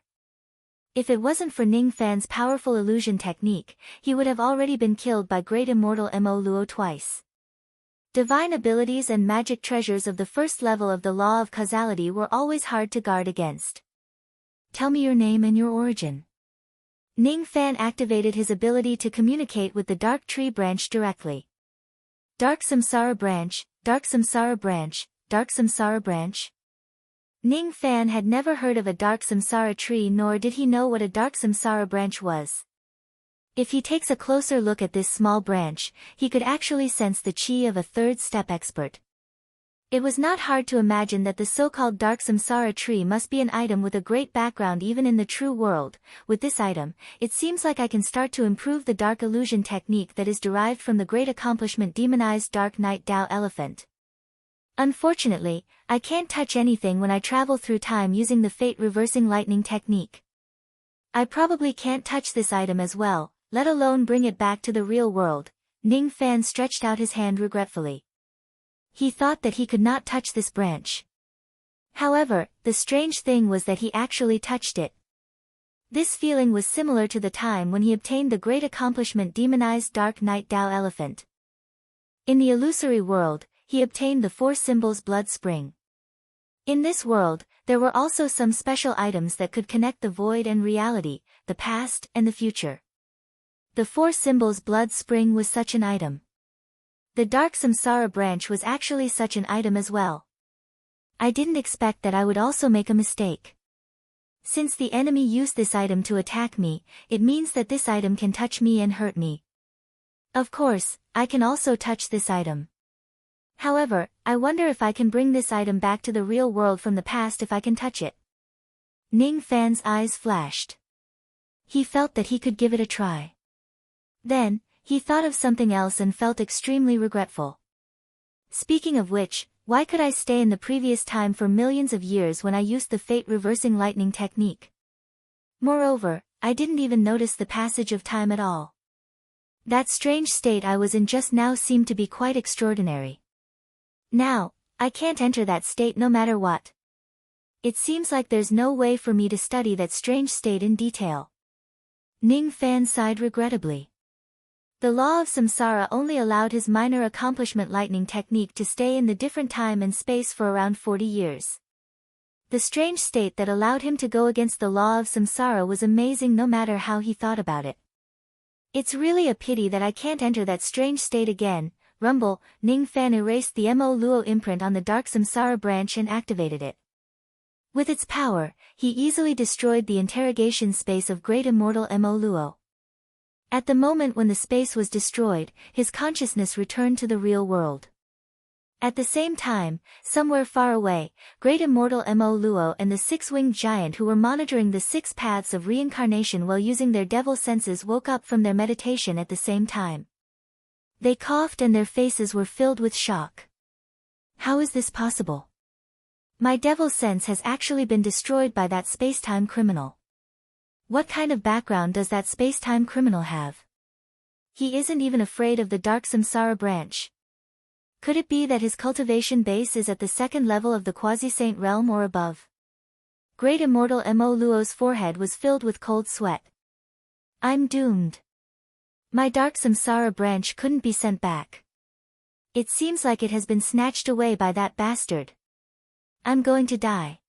If it wasn't for Ning Fan's powerful illusion technique, he would have already been killed by Great Immortal Mo Luo twice. Divine abilities and magic treasures of the first level of the law of causality were always hard to guard against. Tell me your name and your origin. Ning Fan activated his ability to communicate with the dark tree branch directly. Dark Samsara branch, Dark Samsara branch, Dark Samsara branch. Ning Fan had never heard of a dark samsara tree, nor did he know what a dark samsara branch was. If he takes a closer look at this small branch, he could actually sense the chi of a third-step expert. It was not hard to imagine that the so-called dark samsara tree must be an item with a great background even in the true world. With this item, it seems like I can start to improve the dark illusion technique that is derived from the great accomplishment demonized Dark Knight Tao Elephant. Unfortunately, I can't touch anything when I travel through time using the fate reversing lightning technique. I probably can't touch this item as well, let alone bring it back to the real world. Ning Fan stretched out his hand regretfully. He thought that he could not touch this branch. However, the strange thing was that he actually touched it. This feeling was similar to the time when he obtained the great accomplishment demonized Dark Knight Tao Elephant. In the illusory world, he obtained the 4 symbols blood spring. In this world, there were also some special items that could connect the void and reality, the past and the future. The 4 symbols blood spring was such an item. The dark samsara branch was actually such an item as well. I didn't expect that I would also make a mistake. Since the enemy used this item to attack me, it means that this item can touch me and hurt me. Of course, I can also touch this item. However, I wonder if I can bring this item back to the real world from the past if I can touch it. Ning Fan's eyes flashed. He felt that he could give it a try. Then, he thought of something else and felt extremely regretful. Speaking of which, why could I stay in the previous time for millions of years when I used the fate-reversing lightning technique? Moreover, I didn't even notice the passage of time at all. That strange state I was in just now seemed to be quite extraordinary. Now, I can't enter that state no matter what. It seems like there's no way for me to study that strange state in detail. Ning Fan sighed regrettably. The law of samsara only allowed his minor accomplishment lightning technique to stay in the different time and space for around 40 years. The strange state that allowed him to go against the law of samsara was amazing no matter how he thought about it. It's really a pity that I can't enter that strange state again. Rumble. Ning Fan erased the Mo Luo imprint on the dark samsara branch and activated it. With its power, he easily destroyed the interrogation space of great immortal Mo Luo. At the moment when the space was destroyed, his consciousness returned to the real world. At the same time, somewhere far away, great immortal Mo Luo and the 6-winged giant who were monitoring the 6 paths of reincarnation while using their devil senses woke up from their meditation at the same time. They coughed and their faces were filled with shock. How is this possible? My devil sense has actually been destroyed by that space-time criminal. What kind of background does that space-time criminal have? He isn't even afraid of the dark samsara branch. Could it be that his cultivation base is at the 2nd level of the quasi-saint realm or above? Great immortal Mo Luo's forehead was filled with cold sweat. I'm doomed. My dark samsara branch couldn't be sent back. It seems like it has been snatched away by that bastard. I'm going to die.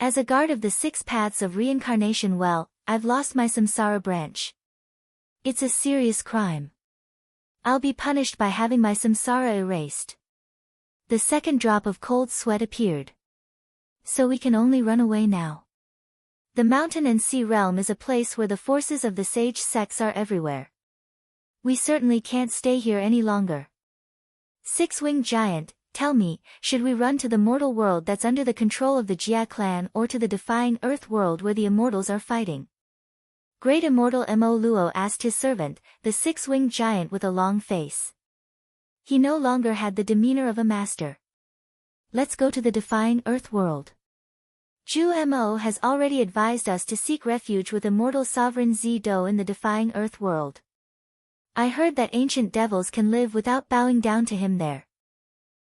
As a guard of the 6 paths of reincarnation, well, I've lost my samsara branch. It's a serious crime. I'll be punished by having my samsara erased. The second drop of cold sweat appeared. So we can only run away now. The mountain and sea realm is a place where the forces of the sage sects are everywhere. We certainly can't stay here any longer. 6-winged giant, tell me, should we run to the mortal world that's under the control of the Jia clan or to the defying earth world where the immortals are fighting? Great immortal Mo Luo asked his servant, the 6-winged giant with a long face. He no longer had the demeanor of a master. Let's go to the defying earth world. Ju Mo has already advised us to seek refuge with immortal sovereign Zido in the defying earth world. I heard that ancient devils can live without bowing down to him there.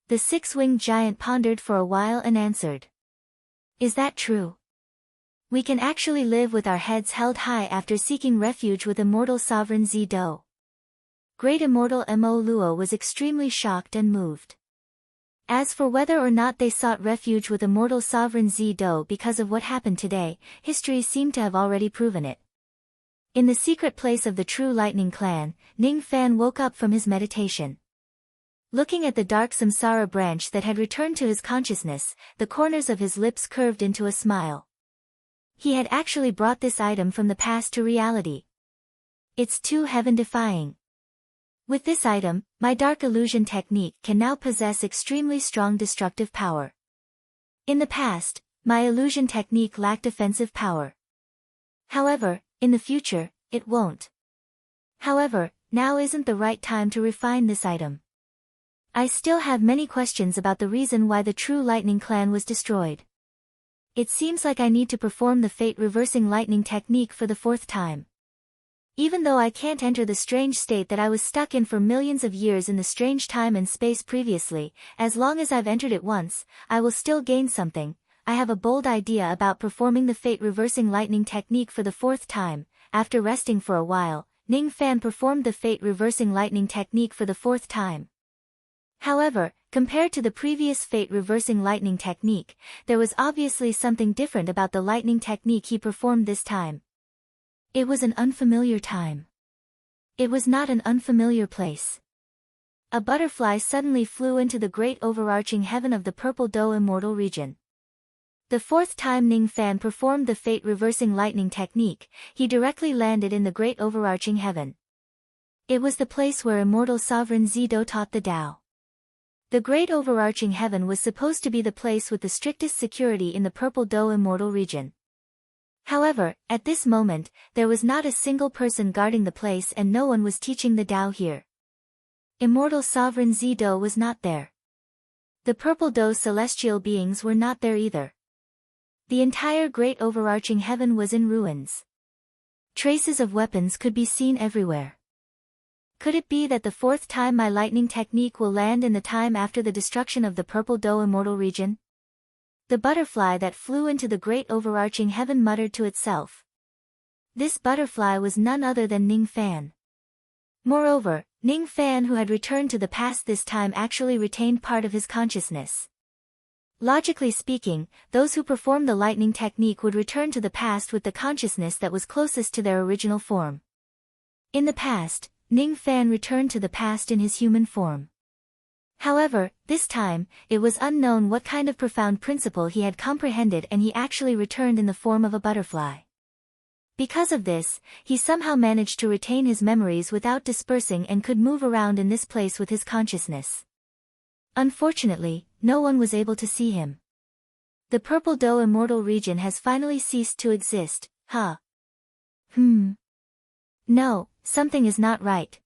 The 6-winged giant pondered for a while and answered. Is that true? We can actually live with our heads held high after seeking refuge with immortal sovereign Zido. Great immortal Mo Luo was extremely shocked and moved. As for whether or not they sought refuge with immortal sovereign Zido because of what happened today, history seemed to have already proven it. In the secret place of the true lightning clan, Ning Fan woke up from his meditation. Looking at the dark samsara branch that had returned to his consciousness, the corners of his lips curved into a smile. He had actually brought this item from the past to reality. It's too heaven-defying. With this item, my dark illusion technique can now possess extremely strong destructive power. In the past, my illusion technique lacked offensive power. However, in the future, it won't. However, now isn't the right time to refine this item. I still have many questions about the reason why the true lightning clan was destroyed. It seems like I need to perform the fate-reversing lightning technique for the 4th time. Even though I can't enter the strange state that I was stuck in for millions of years in the strange time and space previously, as long as I've entered it once, I will still gain something. I have a bold idea about performing the fate-reversing lightning technique for the 4th time. After resting for a while, Ning Fan performed the fate-reversing lightning technique for the 4th time. However, compared to the previous fate-reversing lightning technique, there was obviously something different about the lightning technique he performed this time. It was an unfamiliar time. It was not an unfamiliar place. A butterfly suddenly flew into the great overarching heaven of the Purple Dough Immortal region. The 4th time Ning Fan performed the fate-reversing lightning technique, he directly landed in the great overarching heaven. It was the place where immortal sovereign Zido taught the Tao. The great overarching heaven was supposed to be the place with the strictest security in the Purple Dough Immortal region. However, at this moment, there was not a single person guarding the place and no one was teaching the Tao here. Immortal sovereign Zido was not there. The Purple Dough celestial beings were not there either. The entire great overarching heaven was in ruins. Traces of weapons could be seen everywhere. Could it be that the 4th time my lightning technique will land in the time after the destruction of the Purple Dough Immortal region? The butterfly that flew into the great overarching heaven muttered to itself. This butterfly was none other than Ning Fan. Moreover, Ning Fan, who had returned to the past this time, actually retained part of his consciousness. Logically speaking, those who perform the lightning technique would return to the past with the consciousness that was closest to their original form. In the past, Ning Fan returned to the past in his human form. However, this time, it was unknown what kind of profound principle he had comprehended and he actually returned in the form of a butterfly. Because of this, he somehow managed to retain his memories without dispersing and could move around in this place with his consciousness. Unfortunately, no one was able to see him. The Purple Dough Immortal region has finally ceased to exist, huh? No, something is not right.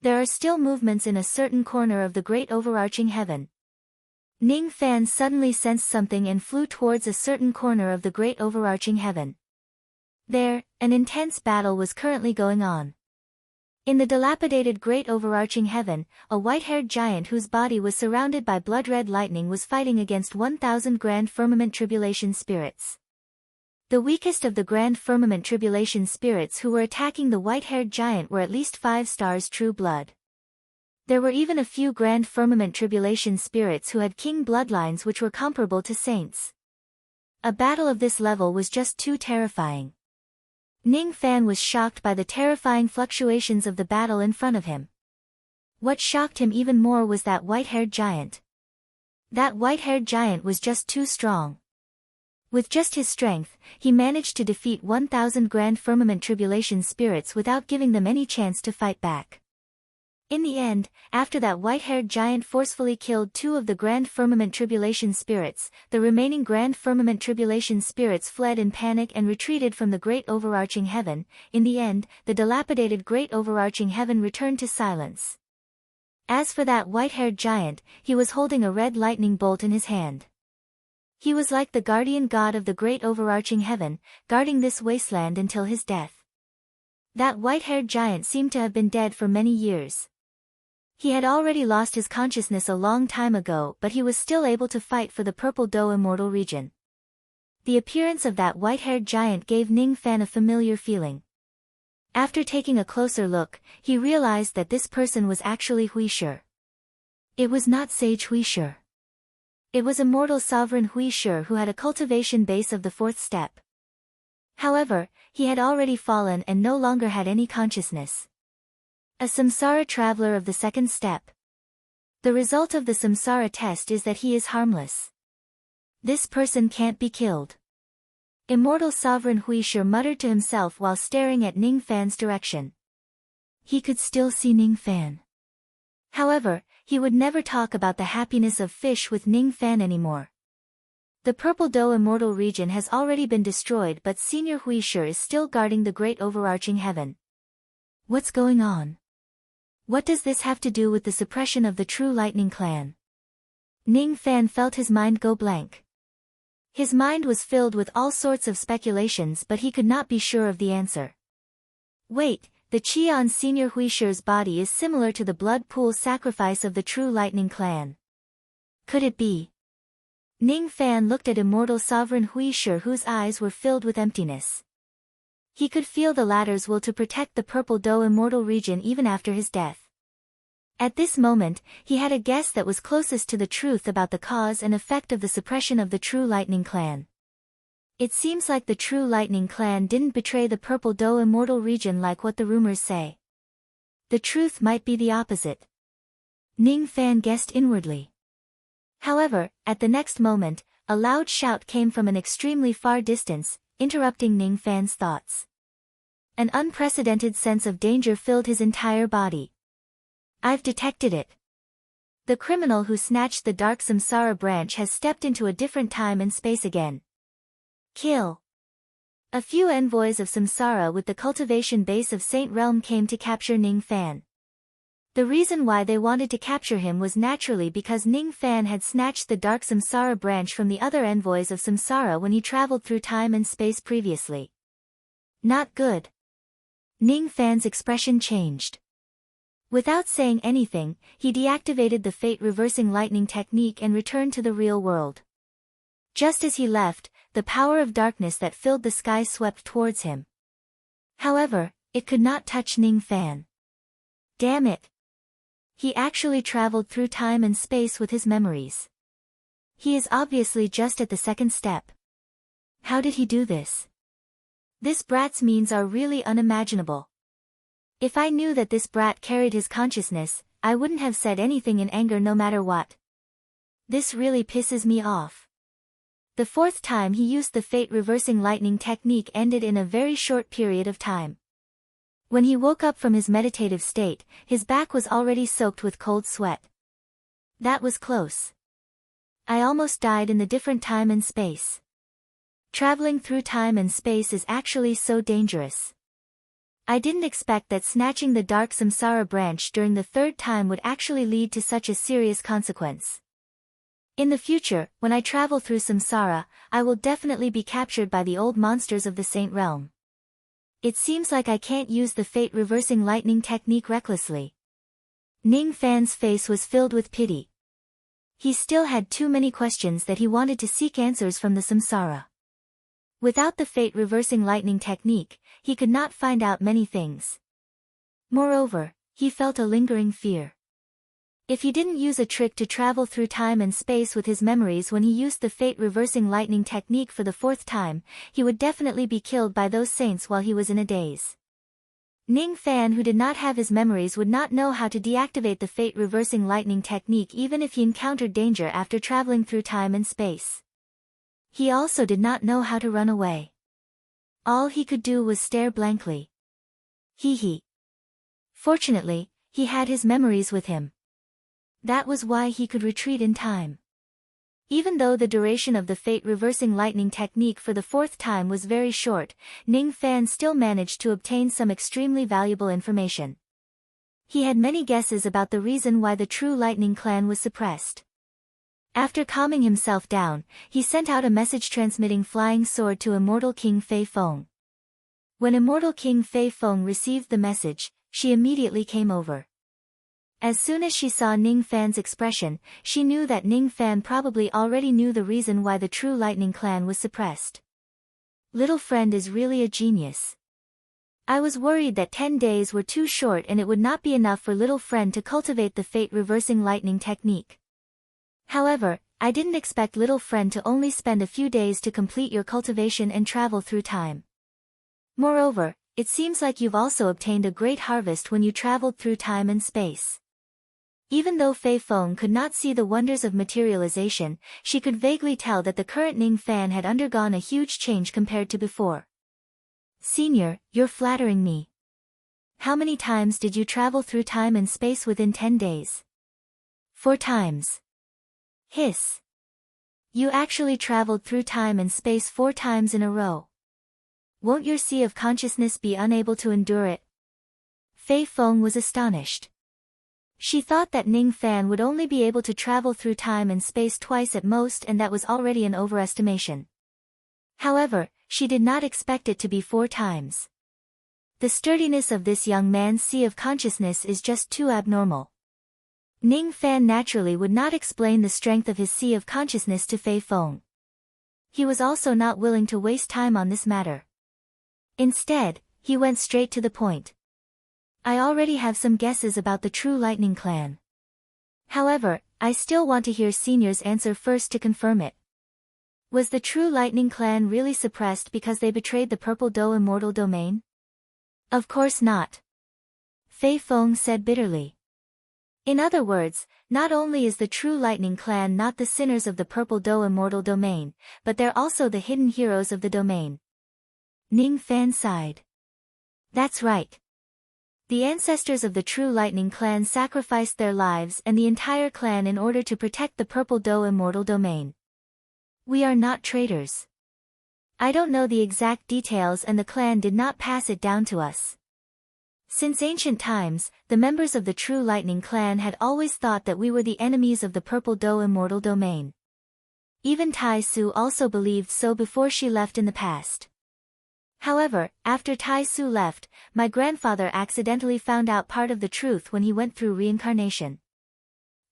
There are still movements in a certain corner of the great overarching heaven. Ning Fan suddenly sensed something and flew towards a certain corner of the great overarching heaven. There, an intense battle was currently going on. In the dilapidated great overarching heaven, a white-haired giant whose body was surrounded by blood-red lightning was fighting against 1,000 Grand Firmament Tribulation spirits. The weakest of the Grand Firmament Tribulation spirits who were attacking the white-haired giant were at least 5 stars true blood. There were even a few Grand Firmament Tribulation spirits who had king bloodlines which were comparable to saints. A battle of this level was just too terrifying. Ning Fan was shocked by the terrifying fluctuations of the battle in front of him. What shocked him even more was that white-haired giant. That white-haired giant was just too strong. With just his strength, he managed to defeat 1,000 Grand Firmament Tribulation spirits without giving them any chance to fight back. In the end, after that white-haired giant forcefully killed 2 of the Grand Firmament Tribulation spirits, the remaining Grand Firmament Tribulation spirits fled in panic and retreated from the great overarching heaven. In the end, the dilapidated great overarching heaven returned to silence. As for that white-haired giant, he was holding a red lightning bolt in his hand. He was like the guardian god of the great overarching heaven, guarding this wasteland until his death. That white-haired giant seemed to have been dead for many years. He had already lost his consciousness a long time ago, but he was still able to fight for the Purple Dough Immortal region. The appearance of that white-haired giant gave Ning Fan a familiar feeling. After taking a closer look, he realized that this person was actually Hui Shi. It was not Sage Hui Shi. It was immortal sovereign Hui Shi who had a cultivation base of the 4th step. However, he had already fallen and no longer had any consciousness. A samsara traveler of the 2nd step. The result of the samsara test is that he is harmless. This person can't be killed. Immortal Sovereign Huishur muttered to himself while staring at Ning Fan's direction. He could still see Ning Fan. However, he would never talk about the happiness of fish with Ning Fan anymore. The Purple Doe Immortal region has already been destroyed, but Senior Huishur is still guarding the great overarching heaven. What's going on? What does this have to do with the suppression of the True Lightning Clan? Ning Fan felt his mind go blank. His mind was filled with all sorts of speculations, but he could not be sure of the answer. Wait, the chi on Senior Huishur's body is similar to the blood pool sacrifice of the True Lightning Clan. Could it be? Ning Fan looked at Immortal Sovereign Huishur, whose eyes were filled with emptiness. He could feel the latter's will to protect the Purple Doe Immortal region even after his death. At this moment, he had a guess that was closest to the truth about the cause and effect of the suppression of the True Lightning Clan. It seems like the True Lightning Clan didn't betray the Purple Doe Immortal region like what the rumors say. The truth might be the opposite. Ning Fan guessed inwardly. However, at the next moment, a loud shout came from an extremely far distance, interrupting Ning Fan's thoughts. An unprecedented sense of danger filled his entire body. I've detected it. The criminal who snatched the Dark Samsara branch has stepped into a different time and space again. Kill. A few envoys of Samsara with the cultivation base of Saint Realm came to capture Ning Fan. The reason why they wanted to capture him was naturally because Ning Fan had snatched the Dark Samsara branch from the other envoys of Samsara when he traveled through time and space previously. Not good. Ning Fan's expression changed. Without saying anything, he deactivated the fate-reversing lightning technique and returned to the real world. Just as he left, the power of darkness that filled the sky swept towards him. However, it could not touch Ning Fan. Damn it! He actually traveled through time and space with his memories. He is obviously just at the second step. How did he do this? This brat's means are really unimaginable. If I knew that this brat carried his consciousness, I wouldn't have said anything in anger no matter what. This really pisses me off. The fourth time he used the fate-reversing lightning technique ended in a very short period of time. When he woke up from his meditative state, his back was already soaked with cold sweat. That was close. I almost died in the different time and space. Traveling through time and space is actually so dangerous. I didn't expect that snatching the Dark Samsara branch during the third time would actually lead to such a serious consequence. In the future, when I travel through Samsara, I will definitely be captured by the old monsters of the Saint Realm. It seems like I can't use the fate-reversing lightning technique recklessly. Ning Fan's face was filled with pity. He still had too many questions that he wanted to seek answers from the Samsara. Without the fate-reversing lightning technique, he could not find out many things. Moreover, he felt a lingering fear. If he didn't use a trick to travel through time and space with his memories when he used the fate-reversing lightning technique for the fourth time, he would definitely be killed by those saints while he was in a daze. Ning Fan, who did not have his memories, would not know how to deactivate the fate-reversing lightning technique even if he encountered danger after traveling through time and space. He also did not know how to run away. All he could do was stare blankly. Hee. Fortunately, he had his memories with him. That was why he could retreat in time. Even though the duration of the fate-reversing lightning technique for the fourth time was very short, Ning Fan still managed to obtain some extremely valuable information. He had many guesses about the reason why the True Lightning Clan was suppressed. After calming himself down, he sent out a message transmitting flying sword to Immortal King Fei Feng. When Immortal King Fei Feng received the message, she immediately came over. As soon as she saw Ning Fan's expression, she knew that Ning Fan probably already knew the reason why the True Lightning Clan was suppressed. Little friend is really a genius. I was worried that 10 days were too short and it would not be enough for little friend to cultivate the fate-reversing lightning technique. However, I didn't expect little friend to only spend a few days to complete your cultivation and travel through time. Moreover, it seems like you've also obtained a great harvest when you traveled through time and space. Even though Fei Feng could not see the wonders of materialization, she could vaguely tell that the current Ning Fan had undergone a huge change compared to before. Senior, you're flattering me. How many times did you travel through time and space within 10 days? 4 times. Hiss. You actually traveled through time and space 4 times in a row. Won't your sea of consciousness be unable to endure it? Fei Feng was astonished. She thought that Ning Fan would only be able to travel through time and space twice at most, and that was already an overestimation. However, she did not expect it to be 4 times. The sturdiness of this young man's sea of consciousness is just too abnormal. Ning Fan naturally would not explain the strength of his sea of consciousness to Fei Feng. He was also not willing to waste time on this matter. Instead, he went straight to the point. I already have some guesses about the True Lightning Clan. However, I still want to hear Senior's answer first to confirm it. Was the True Lightning Clan really suppressed because they betrayed the Purple Dough Immortal Domain? Of course not. Fei Feng said bitterly. In other words, not only is the True Lightning Clan not the sinners of the Purple Dough Immortal Domain, but they're also the hidden heroes of the domain. Ning Fan sighed. That's right. The ancestors of the True Lightning Clan sacrificed their lives and the entire clan in order to protect the Purple Dough Immortal Domain. We are not traitors. I don't know the exact details, and the clan did not pass it down to us. Since ancient times, the members of the True Lightning Clan had always thought that we were the enemies of the Purple Dough Immortal Domain. Even Tai Su also believed so before she left in the past. However, after Tai Su left, my grandfather accidentally found out part of the truth when he went through reincarnation.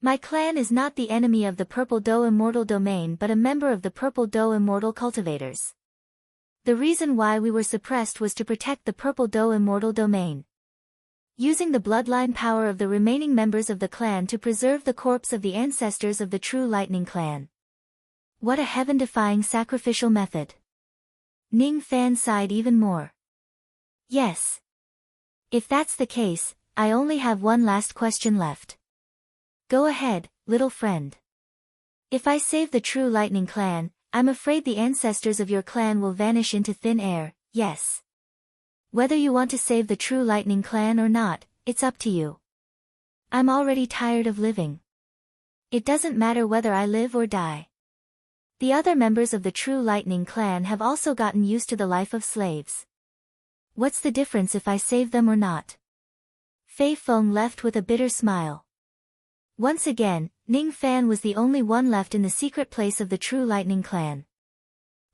My clan is not the enemy of the Purple Dough Immortal Domain but a member of the Purple Dough Immortal Cultivators. The reason why we were suppressed was to protect the Purple Dough Immortal Domain. Using the bloodline power of the remaining members of the clan to preserve the corpse of the ancestors of the True Lightning Clan. What a heaven-defying sacrificial method. Ning Fan sighed even more. Yes. If that's the case, I only have one last question left. Go ahead, little friend. If I save the True Lightning Clan, I'm afraid the ancestors of your clan will vanish into thin air, yes. Whether you want to save the True Lightning Clan or not, it's up to you. I'm already tired of living. It doesn't matter whether I live or die. The other members of the True Lightning Clan have also gotten used to the life of slaves. What's the difference if I save them or not? Fei Feng left with a bitter smile. Once again, Ning Fan was the only one left in the secret place of the True Lightning Clan.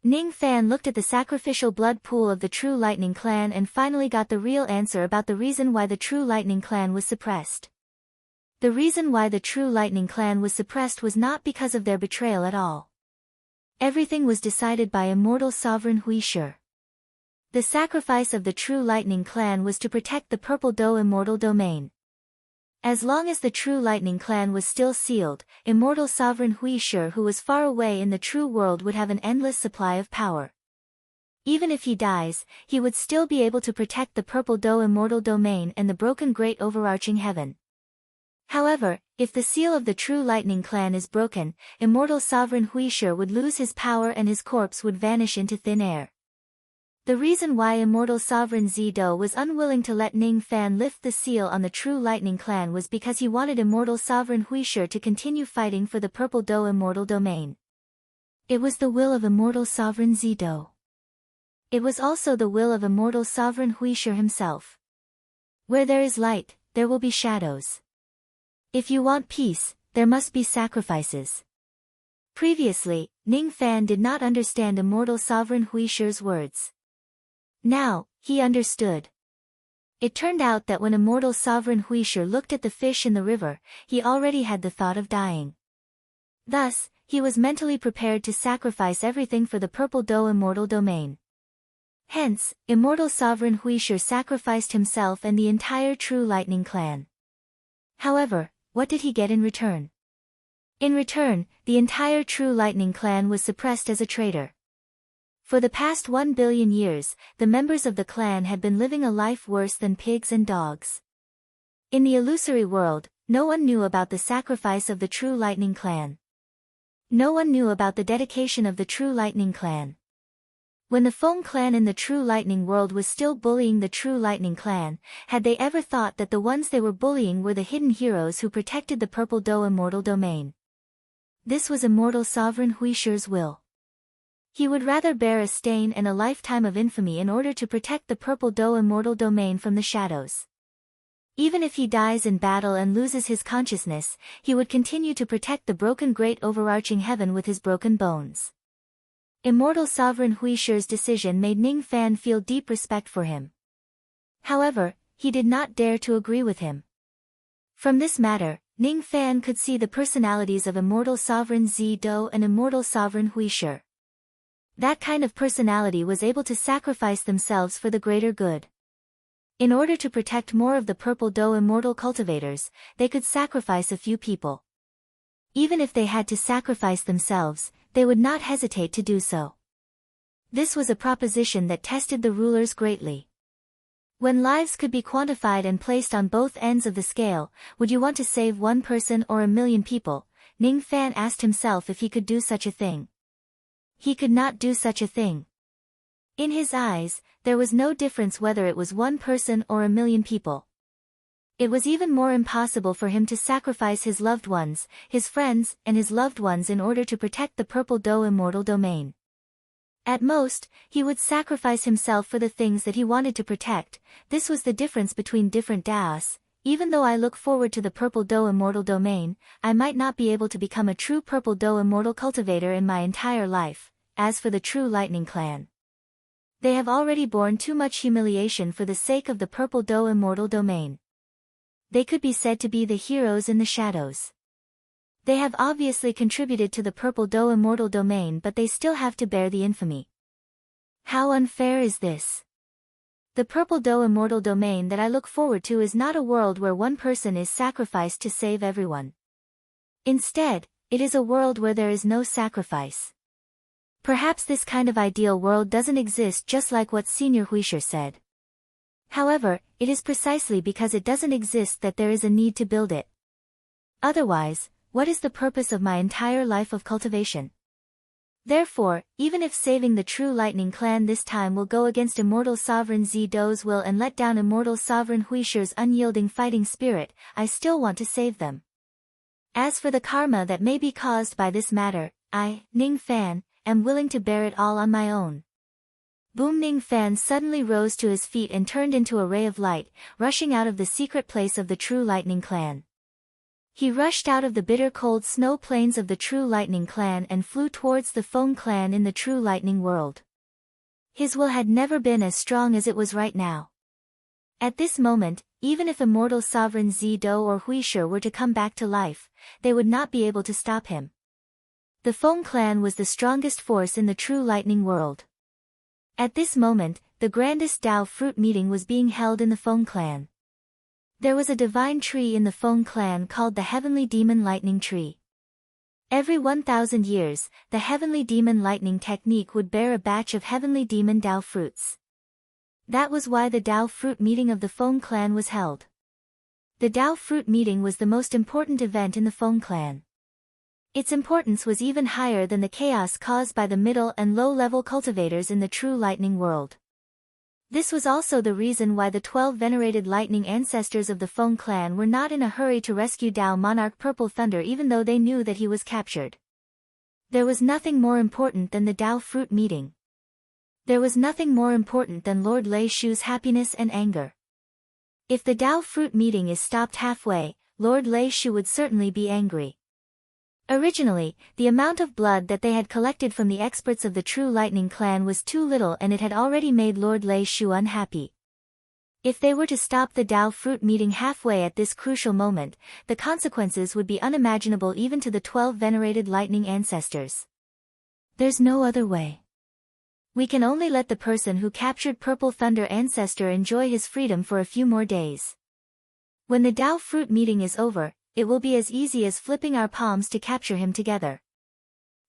Ning Fan looked at the sacrificial blood pool of the True Lightning Clan and finally got the real answer about the reason why the True Lightning Clan was suppressed. The reason why the True Lightning Clan was suppressed was not because of their betrayal at all. Everything was decided by Immortal Sovereign Hui Shi. The sacrifice of the True Lightning Clan was to protect the Purple Dough Immortal Domain. As long as the True Lightning Clan was still sealed, Immortal Sovereign Hui Shi, who was far away in the true world, would have an endless supply of power. Even if he dies, he would still be able to protect the Purple Dough Immortal Domain and the broken Great Overarching Heaven. However, if the seal of the True Lightning Clan is broken, Immortal Sovereign Hui Shi would lose his power and his corpse would vanish into thin air. The reason why Immortal Sovereign Zido was unwilling to let Ning Fan lift the seal on the True Lightning Clan was because he wanted Immortal Sovereign Hui Shi to continue fighting for the Purple Dough Immortal Domain. It was the will of Immortal Sovereign Zido. It was also the will of Immortal Sovereign Hui Shi himself. Where there is light, there will be shadows. If you want peace, there must be sacrifices. Previously, Ning Fan did not understand Immortal Sovereign Hui Shi's words. Now, he understood. It turned out that when Immortal Sovereign Hui Shi looked at the fish in the river, he already had the thought of dying. Thus, he was mentally prepared to sacrifice everything for the Purple Dough Immortal Domain. Hence, Immortal Sovereign Hui Shi sacrificed himself and the entire True Lightning Clan. However, what did he get in return? In return, the entire True Lightning Clan was suppressed as a traitor. For the past 1 billion years, the members of the clan had been living a life worse than pigs and dogs. In the illusory world, No one knew about the sacrifice of the True Lightning Clan. No one knew about the dedication of the True Lightning Clan. When the Foam Clan in the True Lightning world was still bullying the True Lightning Clan, had they ever thought that the ones they were bullying were the hidden heroes who protected the Purple Doe immortal domain? This was Immortal Sovereign Huishur's will. He would rather bear a stain and a lifetime of infamy in order to protect the Purple Doe immortal domain from the shadows. Even if he dies in battle and loses his consciousness, he would continue to protect the broken great overarching heaven with his broken bones. Immortal Sovereign Huishur's decision made Ning Fan feel deep respect for him. However, he did not dare to agree with him. From this matter, Ning Fan could see the personalities of Immortal Sovereign Zi-Do and Immortal Sovereign Huishur. That kind of personality was able to sacrifice themselves for the greater good. In order to protect more of the Purple Doe immortal cultivators, they could sacrifice a few people. Even if they had to sacrifice themselves, they would not hesitate to do so. This was a proposition that tested the rulers greatly. When lives could be quantified and placed on both ends of the scale, would you want to save one person or 1,000,000 people? Ning Fan asked himself if he could do such a thing. He could not do such a thing. In his eyes, there was no difference whether it was one person or 1,000,000 people. It was even more impossible for him to sacrifice his loved ones, his friends, and his loved ones in order to protect the Purple Doe immortal domain. At most, he would sacrifice himself for the things that he wanted to protect. This was the difference between different Daos. Even though I look forward to the Purple Doe immortal domain, I might not be able to become a true Purple Doe immortal cultivator in my entire life. As for the True Lightning Clan, they have already borne too much humiliation for the sake of the Purple Doe immortal domain. They could be said to be the heroes in the shadows. They have obviously contributed to the Purple Doe immortal domain, but they still have to bear the infamy. How unfair is this? The Purple Doe immortal domain that I look forward to is not a world where one person is sacrificed to save everyone. Instead, it is a world where there is no sacrifice. Perhaps this kind of ideal world doesn't exist, just like what Senior Huishur said. However, it is precisely because it doesn't exist that there is a need to build it. Otherwise, what is the purpose of my entire life of cultivation? Therefore, even if saving the True Lightning Clan this time will go against Immortal Sovereign Zi-Do's will and let down Immortal Sovereign Huishur's unyielding fighting spirit, I still want to save them. As for the karma that may be caused by this matter, I, Ning Fan, am willing to bear it all on my own. Boom! Ning Fan suddenly rose to his feet and turned into a ray of light, rushing out of the secret place of the True Lightning Clan. He rushed out of the bitter cold snow plains of the True Lightning Clan and flew towards the Foam Clan in the True Lightning world. His will had never been as strong as it was right now. At this moment, even if Immortal Sovereign Zi-Do or Huishur were to come back to life, they would not be able to stop him. The Foam Clan was the strongest force in the True Lightning world. At this moment, the grandest Dao fruit meeting was being held in the Foam Clan. There was a divine tree in the Foam Clan called the Heavenly Demon Lightning Tree. Every 1,000 years, the Heavenly Demon Lightning technique would bear a batch of Heavenly Demon Dao fruits. That was why the Dao fruit meeting of the Foam Clan was held. The Dao fruit meeting was the most important event in the Foam Clan. Its importance was even higher than the chaos caused by the middle and low-level cultivators in the True Lightning world. This was also the reason why the 12 venerated lightning ancestors of the Foam Clan were not in a hurry to rescue Dao Monarch Purple Thunder even though they knew that he was captured. There was nothing more important than the Dao fruit meeting. There was nothing more important than Lord Lei Shu's happiness and anger. If the Dao fruit meeting is stopped halfway, Lord Lei Shu would certainly be angry. Originally, the amount of blood that they had collected from the experts of the True Lightning Clan was too little and it had already made Lord Lei Shu unhappy. If they were to stop the Dao fruit meeting halfway at this crucial moment, the consequences would be unimaginable even to the 12 venerated lightning ancestors. There's no other way. We can only let the person who captured Purple Thunder ancestor enjoy his freedom for a few more days. When the Dao fruit meeting is over, it will be as easy as flipping our palms to capture him together.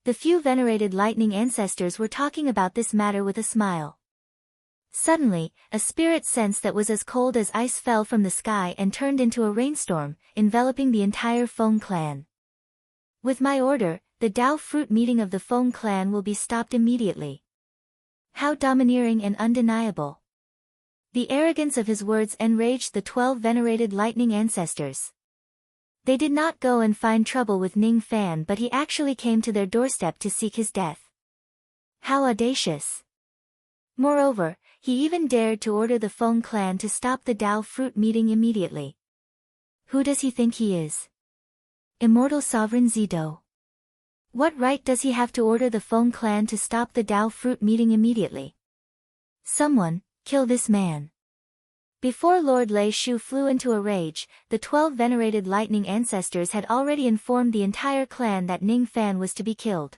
The few venerated lightning ancestors were talking about this matter with a smile. Suddenly, a spirit sense that was as cold as ice fell from the sky and turned into a rainstorm, enveloping the entire Feng clan. With my order, the Dao fruit meeting of the Feng clan will be stopped immediately. How domineering and undeniable. The arrogance of his words enraged the 12 venerated lightning ancestors. They did not go and find trouble with Ning Fan, but he actually came to their doorstep to seek his death. How audacious. Moreover, he even dared to order the Feng clan to stop the Dao fruit meeting immediately. Who does he think he is? Immortal Sovereign Zido. What right does he have to order the Feng clan to stop the Dao fruit meeting immediately? Someone, kill this man. Before Lord Lei Shu flew into a rage, the 12 venerated lightning ancestors had already informed the entire clan that Ning Fan was to be killed.